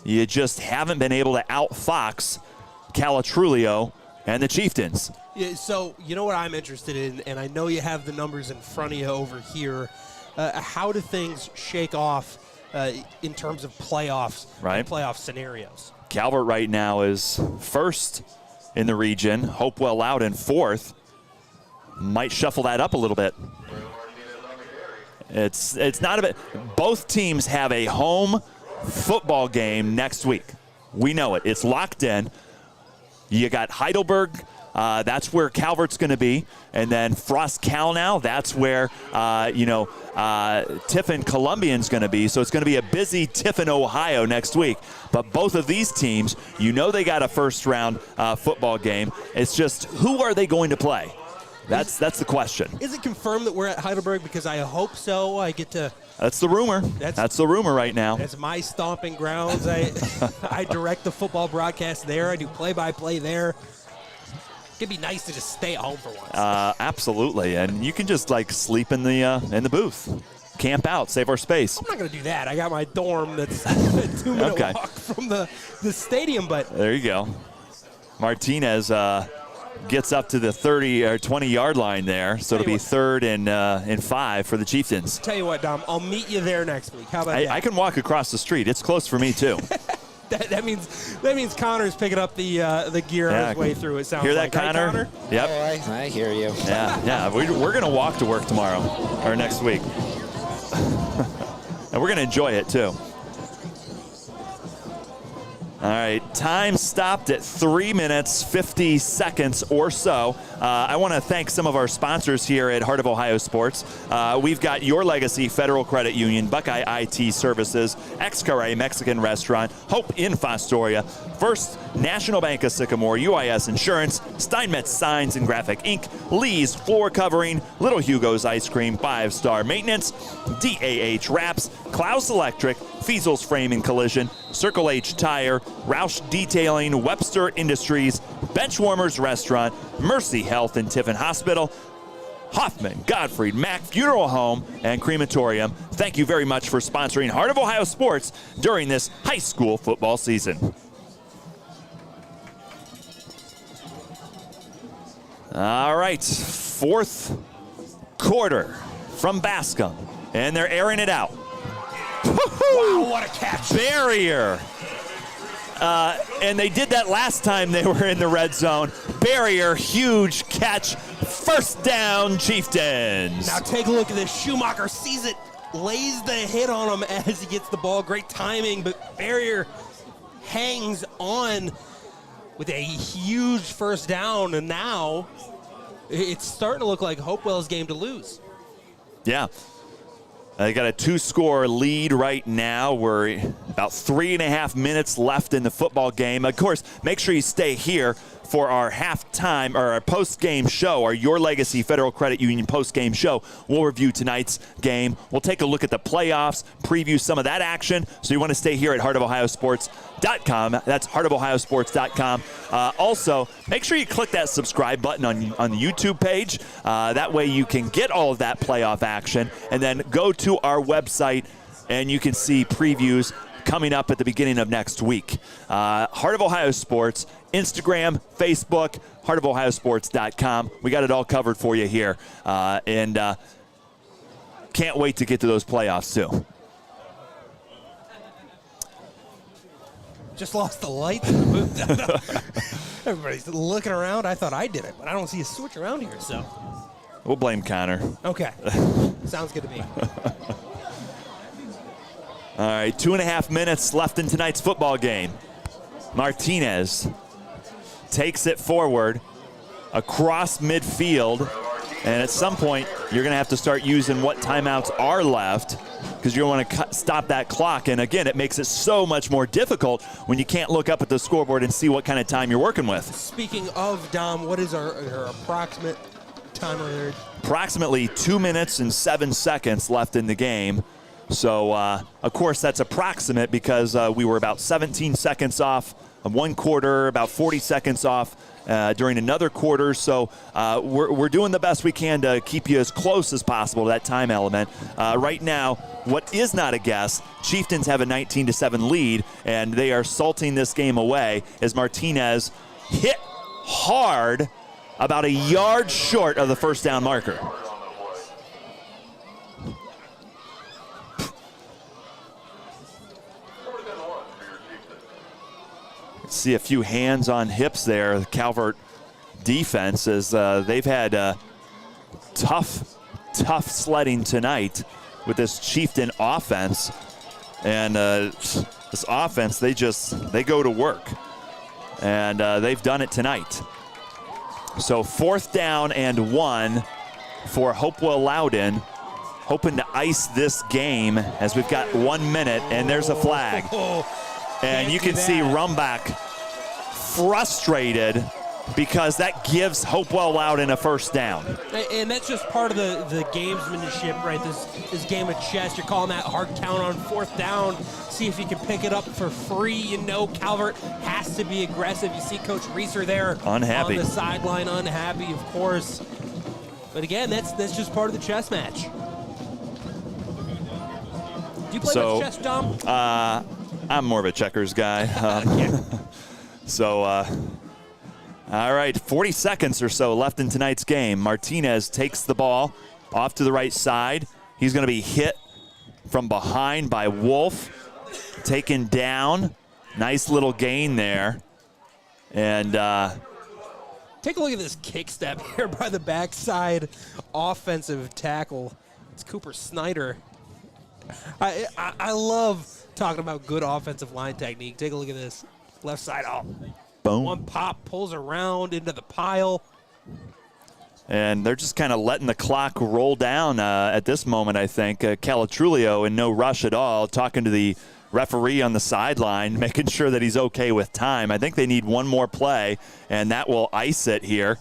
You just haven't been able to outfox Calatrulio and the Chieftains. Yeah, so you know what I'm interested in, and I know you have the numbers in front of you over here. How do things shake off in terms of playoffs and playoff scenarios? Calvert right now is first in the region. Hopewell-Loudon fourth. Might shuffle that up a little bit. It's not a bit. Both teams have a home football game next week. We know it. It's locked in. You got Heidelberg. That's where Calvert's going to be. And then Frost-Calnow, that's where, Tiffin Columbian's going to be. So it's going to be a busy Tiffin, Ohio next week. But both of these teams, you know they got a first-round football game. It's just who are they going to play? That's the question. Is it confirmed that we're at Heidelberg? Because I hope so. I get to. That's the rumor. That's the rumor right now. That's my stomping grounds. I direct the football broadcast there. I do play-by-play there. It'd be nice to just stay at home for once. Absolutely, and you can just sleep in the booth, camp out, save our space. I'm not gonna do that. I got my dorm that's a 2-minute walk from the stadium. But there you go. Martinez gets up to the 30 or 20-yard line there, so it'll be third and 5 for the Chieftains. Tell you what, Dom, I'll meet you there next week. How about that? I can walk across the street. It's close for me too. That means Connor's picking up the gear on his way through. It sounds hear like. Hear that, Connor? Connor? Yep. Oh, I hear you. Yeah. We're gonna walk to work tomorrow or next week, and we're gonna enjoy it too. All right, time stopped at 3 minutes, 50 seconds or so. I want to thank some of our sponsors here at Heart of Ohio Sports. We've got Your Legacy Federal Credit Union, Buckeye IT Services, Xcaray Mexican Restaurant, Hope in Fostoria, First National Bank of Sycamore, UIS Insurance, Steinmetz Signs and Graphic Inc., Lee's Floor Covering, Little Hugo's Ice Cream, 5-Star Maintenance, DAH Wraps, Klaus Electric, Fiesel's Frame and Collision, Circle H Tire, Roush Detailing, Webster Industries, Benchwarmers Restaurant, Mercy Health and Tiffin Hospital, Hoffman, Gottfried, Mack Funeral Home, and Crematorium. Thank you very much for sponsoring Heart of Ohio Sports during this high school football season. All right, fourth quarter from Bascom, and they're airing it out. Wow, what a catch. Barrier. And they did that last time they were in the red zone. Barrier, huge catch. First down, Chieftains. Now take a look at this. Schumacher sees it lays the hit on him as he gets the ball. Great timing, but Barrier hangs on with a huge first down, and now it's starting to look like Hopewell's game to lose. Yeah. They got a 2-score lead right now. We're about 3.5 minutes left in the football game. Of course, make sure you stay here for our halftime or our post-game show, our Your Legacy Federal Credit Union post-game show. We'll review tonight's game. We'll take a look at the playoffs, preview some of that action. So you want to stay here at heartofohiosports.com. That's heartofohiosports.com. Also, make sure you click that subscribe button on the YouTube page. That way you can get all of that playoff action. And then go to our website and you can see previews coming up at the beginning of next week. Heart of Ohio Sports, Instagram, Facebook, heartofohiosports.com. We got it all covered for you here. And can't wait to get to those playoffs, too. Just lost the lights in the booth. Everybody's looking around. I thought I did it, but I don't see a switch around here, so. We'll blame Connor. Okay. Sounds good to me. All right, 2.5 minutes left in tonight's football game. Martinez takes it forward across midfield, and at some point you're going to have to start using what timeouts are left because you want to stop that clock. And again, it makes it so much more difficult when you can't look up at the scoreboard and see what kind of time you're working with. Speaking of, Dom, what is our approximate time on there? Approximately 2 minutes and 7 seconds left in the game. So, of course, that's approximate because we were about 17 seconds off of one quarter, about 40 seconds off during another quarter. So we're doing the best we can to keep you as close as possible to that time element. Right now, what is not a guess, Chieftains have a 19-7 lead, and they are salting this game away as Martinez hit hard about a yard short of the first down marker. See a few hands on hips there. The Calvert defense as they've had tough sledding tonight with this Chieftain offense. And this offense, they go to work. And they've done it tonight. So 4th down and 1 for Hopewell-Loudon, hoping to ice this game as we've got 1 minute, and there's a flag. And you can see Rumbach frustrated because that gives Hopewell-Loudon a first down. And that's just part of the gamesmanship, right? This game of chess. You're calling that hard count on 4th down. See if you can pick it up for free. You know Calvert has to be aggressive. You see Coach Reeser there unhappy on the sideline, unhappy, of course. But again, that's just part of the chess match. Do you play much chess, Dom? I'm more of a checkers guy. So, all right, 40 seconds or so left in tonight's game. Martinez takes the ball off to the right side. He's going to be hit from behind by Wolf. Taken down. Nice little gain there. And take a look at this kick step here by the backside offensive tackle. It's Cooper Snyder. I love talking about good offensive line technique. Take a look at this. Left side off. Boom. One pop, pulls around into the pile. And they're just kind of letting the clock roll down at this moment, I think. Calatrulio in no rush at all, talking to the referee on the sideline, making sure that he's okay with time. I think they need one more play, and that will ice it here.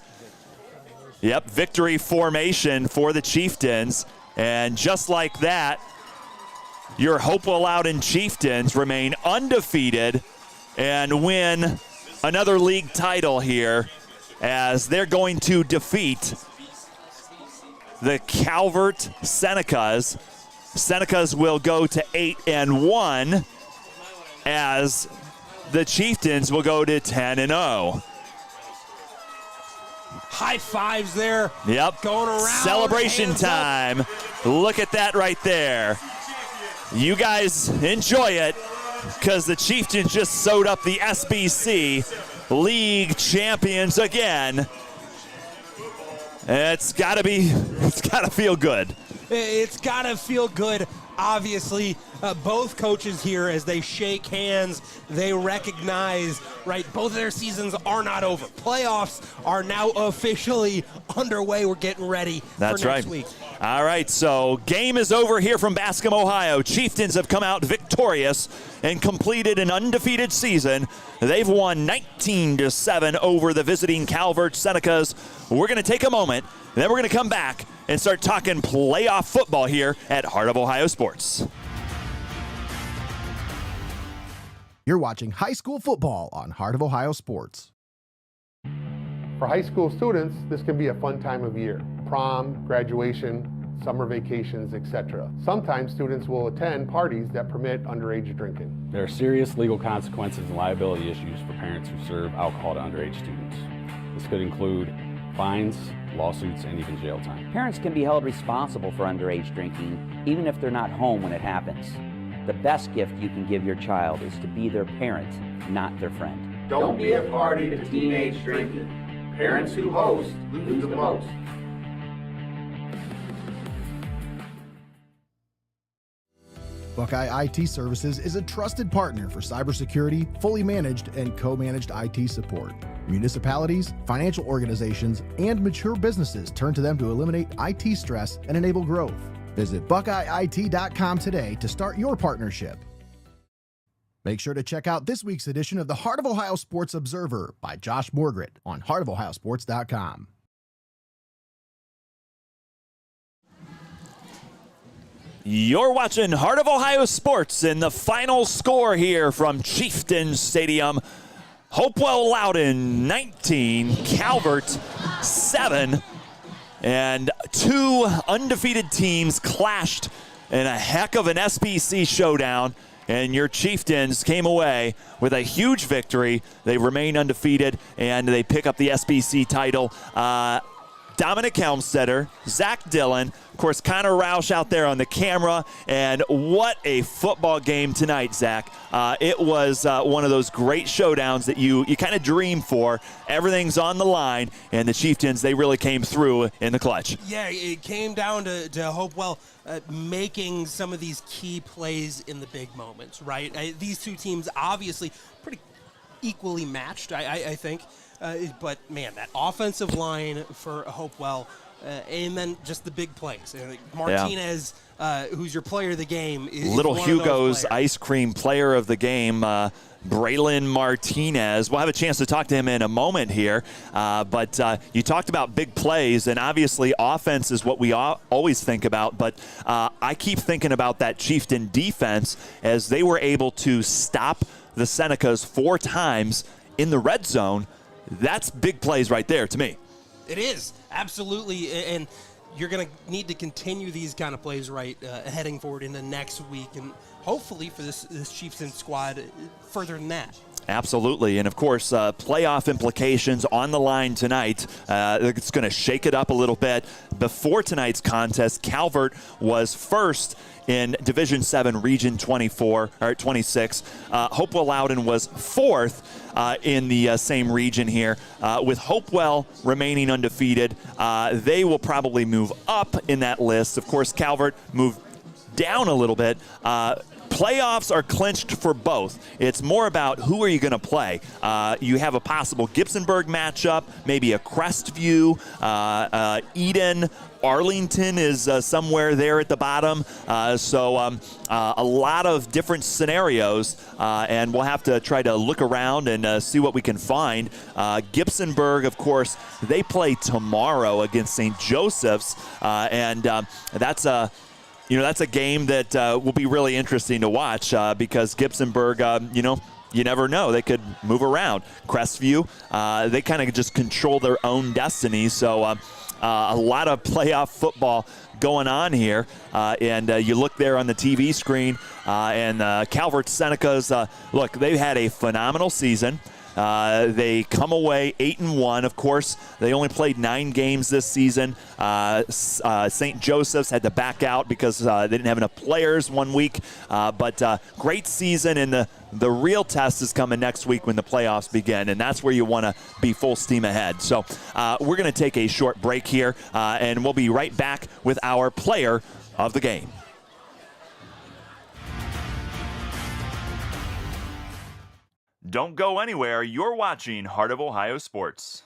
Yep, victory formation for the Chieftains. And just like that, your Hopewell-Loudon Chieftains remain undefeated and win another league title here as they're going to defeat the Calvert Senecas. Senecas will go to 8-1 as the Chieftains will go to 10-0. High fives there. Yep. Going around. Celebration time. Look at that right there. You guys enjoy it because the Chieftains just sewed up the SBC League champions again. It's gotta feel good. It's got to feel good. Obviously, both coaches here, as they shake hands, they recognize, right, both of their seasons are not over. Playoffs are now officially underway. We're getting ready for next week. All right, so game is over here from Bascom, Ohio. Chieftains have come out victorious and completed an undefeated season. They've won 19-7 over the visiting Calvert Senecas. We're going to take a moment, and then we're going to come back and start talking playoff football here at Heart of Ohio Sports. You're watching high school football on Heart of Ohio Sports. For high school students, this can be a fun time of year. Prom, graduation, summer vacations, etc. Sometimes students will attend parties that permit underage drinking. There are serious legal consequences and liability issues for parents who serve alcohol to underage students. This could include fines, lawsuits, and even jail time. Parents can be held responsible for underage drinking, even if they're not home when it happens. The best gift you can give your child is to be their parent, not their friend. Don't be a party to teenage drinking. Parents who host lose the most. Buckeye IT Services is a trusted partner for cybersecurity, fully managed and co-managed IT support. Municipalities, financial organizations, and mature businesses turn to them to eliminate IT stress and enable growth. Visit BuckeyeIT.com today to start your partnership. Make sure to check out this week's edition of the Heart of Ohio Sports Observer by Josh Morgret on heartofohiosports.com. You're watching Heart of Ohio Sports, and the final score here from Chieftain Stadium. Hopewell-Loudon 19, Calvert 7, and two undefeated teams clashed in a heck of an SBC showdown, and your Chieftains came away with a huge victory. They remain undefeated, and they pick up the SBC title. Dominic Helmstetter, Zach Dillon, of course, Connor Roush out there on the camera, and what a football game tonight, Zach. It was one of those great showdowns that you kind of dream for. Everything's on the line, and the Chieftains, they really came through in the clutch. Yeah, it came down to Hopewell making some of these key plays in the big moments, right? These two teams obviously pretty equally matched, I think. But, man, that offensive line for Hopewell, and then just the big plays. Martinez, who's your player of the game, is Little one Hugo's of those ice cream player of the game, Braylon Martinez. We'll have a chance to talk to him in a moment here. But you talked about big plays, and obviously offense is what we always think about. But I keep thinking about that Chieftain defense as they were able to stop the Senecas 4 times in the red zone. That's big plays right there to me. It is, absolutely. And you're going to need to continue these kind of plays heading forward into next week. And hopefully for this Chieftain squad further than that. Absolutely. And, of course, playoff implications on the line tonight. It's going to shake it up a little bit. Before tonight's contest, Calvert was first in Division 7, Region 26. Hopewell-Loudon was 4th in the same region here. With Hopewell remaining undefeated, they will probably move up in that list. Of course, Calvert moved down a little bit. Playoffs are clinched for both. It's more about who are you going to play. You have a possible Gibsonburg matchup, maybe a Crestview, Eden, Arlington is somewhere there at the bottom. So a lot of different scenarios, and we'll have to try to look around and see what we can find. Gibsonburg, of course, they play tomorrow against St. Joseph's, and that's a game that will be really interesting to watch because Gibsonburg, you never know. They could move around. Crestview, they kind of just control their own destiny. So a lot of playoff football going on here. And you look there on the TV screen, and Calvert Senecas, look, they've had a phenomenal season. They come away 8-1. Of course, they only played 9 games this season. St. Joseph's had to back out because they didn't have enough players 1 week. But great season, and the real test is coming next week when the playoffs begin, and that's where you want to be full steam ahead. So we're going to take a short break here, and we'll be right back with our player of the game. Don't go anywhere. You're watching Heart of Ohio Sports.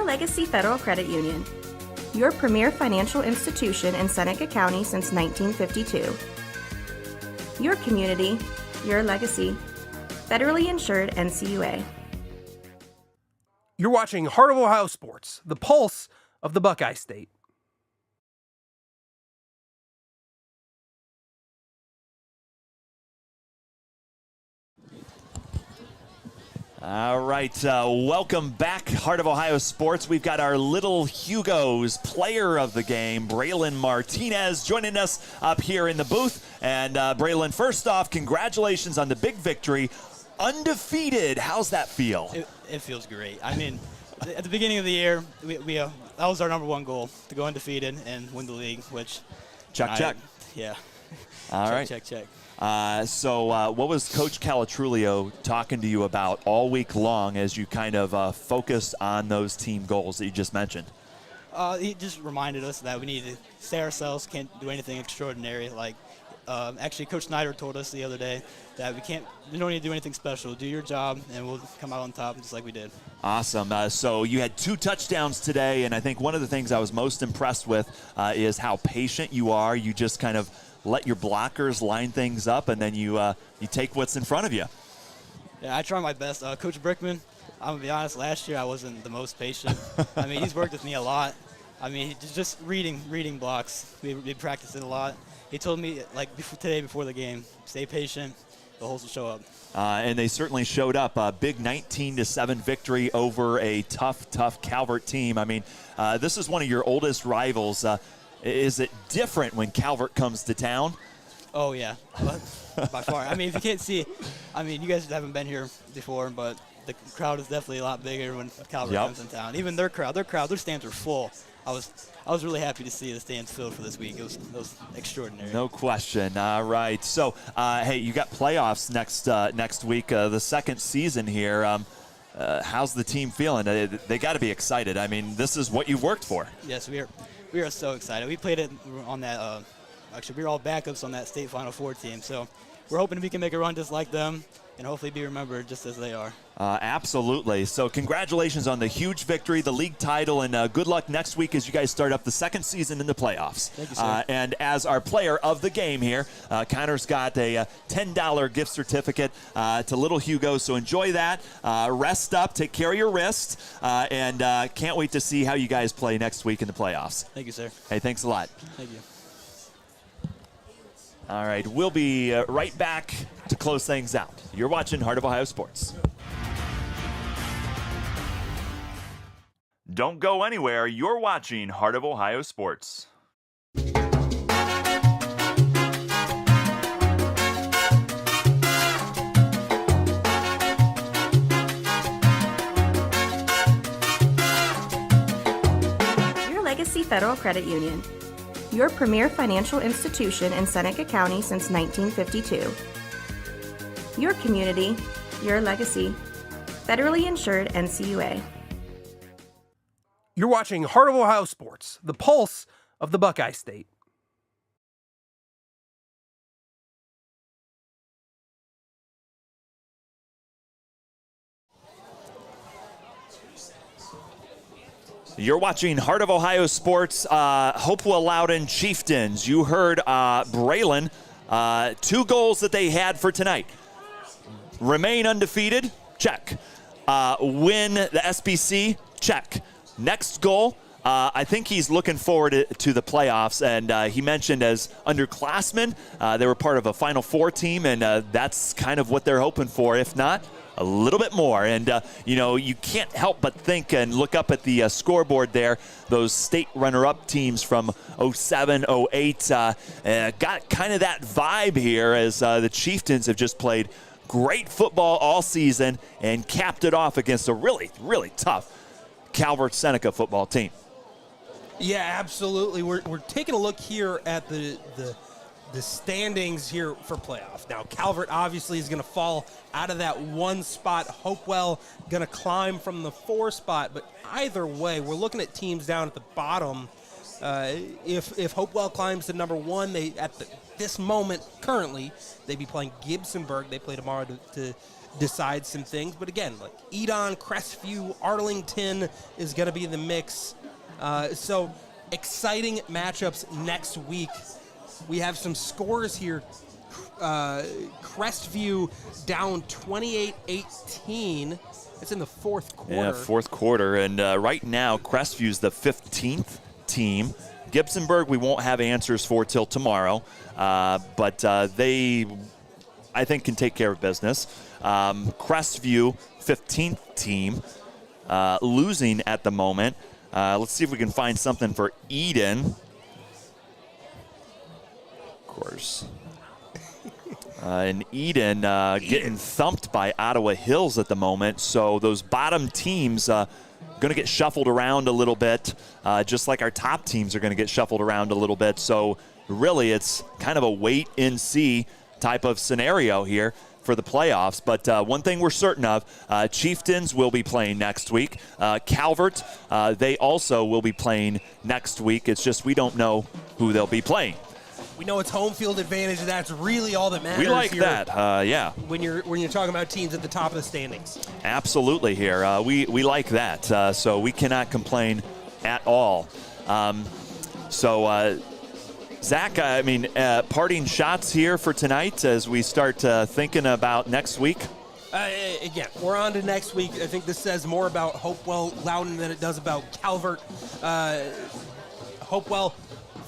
Legacy Federal Credit Union, your premier financial institution in Seneca County since 1952. Your community, your legacy. Federally insured NCUA. You're watching Heart of Ohio Sports, the pulse of the Buckeye State. All right, welcome back, Heart of Ohio Sports. We've got our Little Hugo's player of the game, Braylon Martinez, joining us up here in the booth. And Braylon, first off, congratulations on the big victory. Undefeated, how's that feel? It feels great. I mean, at the beginning of the year, that was our number one goal, to go undefeated and win the league, which... Check. Yeah. All right. Check. So what was Coach Calatrulio talking to you about all week long as you kind of focused on those team goals that you just mentioned? He just reminded us that we need to stay ourselves, can't do anything extraordinary. Like, actually, Coach Snyder told us the other day that we don't need to do anything special. Do your job, and we'll come out on top just like we did. Awesome. So you had 2 touchdowns today, and I think one of the things I was most impressed with is how patient you are. You just kind of let your blockers line things up, and then you take what's in front of you. Yeah, I try my best. Coach Brickman, I'm going to be honest, last year I wasn't the most patient. I mean, he's worked with me a lot. I mean, just reading blocks. We practiced it a lot. He told me, like today before the game, stay patient, the holes will show up. And they certainly showed up. A big 19-7 victory over a tough Calvert team. I mean, this is one of your oldest rivals. Is it different when Calvert comes to town? Oh, yeah, by far. I mean, if you can't see, I mean, you guys haven't been here before, but the crowd is definitely a lot bigger when Calvert comes in town. Even their stands are full. I was really happy to see the stands filled for this week. It was extraordinary. No question. All right. So, hey, you got playoffs next week, the second season here. How's the team feeling? They got to be excited. I mean, this is what you've worked for. Yes, we are so excited. We played it on that. Actually, we were all backups on that state Final Four team. So we're hoping we can make a run just like them and hopefully be remembered just as they are. Absolutely. So congratulations on the huge victory, the league title, and good luck next week as you guys start up the second season in the playoffs. Thank you, sir. And as our player of the game here, Connor's got a $10 gift certificate to Little Hugo, so enjoy that. Rest up, take care of your wrist, and can't wait to see how you guys play next week in the playoffs. Thank you, sir. Hey, thanks a lot. Thank you. All right, we'll be right back to close things out. You're watching Heart of Ohio Sports. Don't go anywhere. You're watching Heart of Ohio Sports. Your Legacy Federal Credit Union, your premier financial institution in Seneca County since 1952. Your community, your legacy. Federally insured NCUA. You're watching Heart of Ohio Sports, the pulse of the Buckeye State. You're watching Heart of Ohio Sports, Hopewell-Loudon Chieftains. You heard Braylon, 2 goals that they had for tonight. Remain undefeated, check. Win the SBC, check. Next goal, I think he's looking forward to the playoffs, and he mentioned as underclassmen, they were part of a Final Four team, and that's kind of what they're hoping for. If not, a little bit more. And, you can't help but think and look up at the scoreboard there. Those state runner-up teams from 07, 08 got kind of that vibe here as the Chieftains have just played great football all season and capped it off against a really, really tough Calvert Seneca football team. Yeah, absolutely. We're taking a look here at the the standings here for playoff. Now, Calvert obviously is going to fall out of that 1 spot. Hopewell going to climb from the 4 spot. But either way, we're looking at teams down at the bottom. If Hopewell climbs to number 1, this moment currently, they'd be playing Gibsonburg. They play tomorrow to decide some things. But again, like Edon, Crestview, Arlington is going to be in the mix. So exciting matchups next week. We have some scores here. Crestview down 28-18. It's in the 4th quarter. Yeah, 4th quarter. And right now, Crestview's the 15th team. Gibsonburg, we won't have answers for till tomorrow. But they, I think, can take care of business. Crestview, 15th team, losing at the moment. Let's see if we can find something for Eden. Of course. And Eden getting thumped by Ottawa Hills at the moment. So those bottom teams going to get shuffled around a little bit, just like our top teams are going to get shuffled around a little bit. So really it's kind of a wait-and-see type of scenario here for the playoffs. But one thing we're certain of, Chieftains will be playing next week. Calvert, they also will be playing next week. It's just we don't know who they'll be playing. We know it's home field advantage, and that's really all that matters. We like here that, yeah. When you're talking about teams at the top of the standings. Absolutely here. We like that, so we cannot complain at all. Zach, I mean, parting shots here for tonight as we start thinking about next week? Again, we're on to next week. I think this says more about Hopewell-Loudon than it does about Calvert. Hopewell,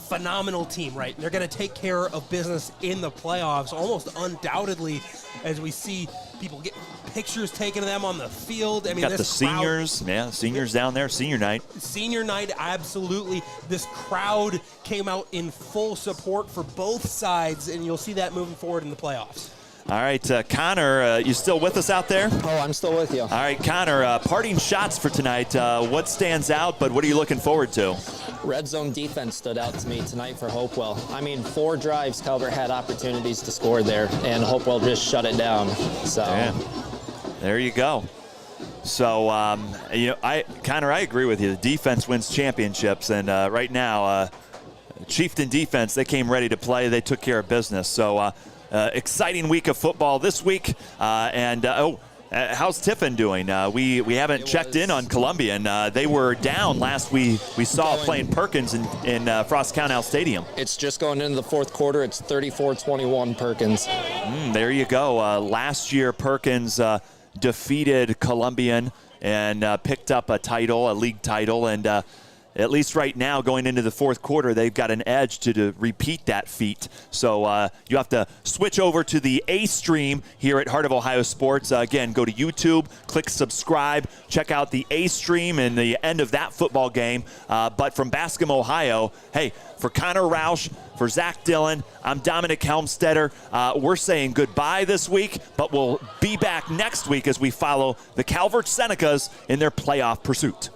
phenomenal team, right? They're going to take care of business in the playoffs, almost undoubtedly, as we see people get pictures taken of them on the field. I mean, got the seniors, seniors down there, senior night. Senior night, absolutely. This crowd came out in full support for both sides, and you'll see that moving forward in the playoffs. All right, Connor, you still with us out there? Oh, I'm still with you. All right, Connor, parting shots for tonight. What stands out, but what are you looking forward to? Red zone defense stood out to me tonight for Hopewell. I mean, 4 drives, Calvert had opportunities to score there, and Hopewell just shut it down. So, yeah. There you go. So, Connor, I agree with you. The defense wins championships, and right now, Chieftain defense, they came ready to play. They took care of business. So, exciting week of football this week. How's Tiffin doing? We haven't checked in on Columbian. They were down last we saw playing Perkins in Frost Counthouse Stadium. It's just going into the 4th quarter. It's 34-21 Perkins. There you go. Last year, Perkins defeated Columbian and picked up a league title, and at least right now, going into the 4th quarter, they've got an edge to repeat that feat. So you have to switch over to the A stream here at Heart of Ohio Sports. Again, go to YouTube, click subscribe, check out the A stream and the end of that football game. But from Bascom, Ohio, hey, for Connor Roush, for Zach Dillon, I'm Dominic Helmstetter. We're saying goodbye this week, but we'll be back next week as we follow the Calvert Senecas in their playoff pursuit.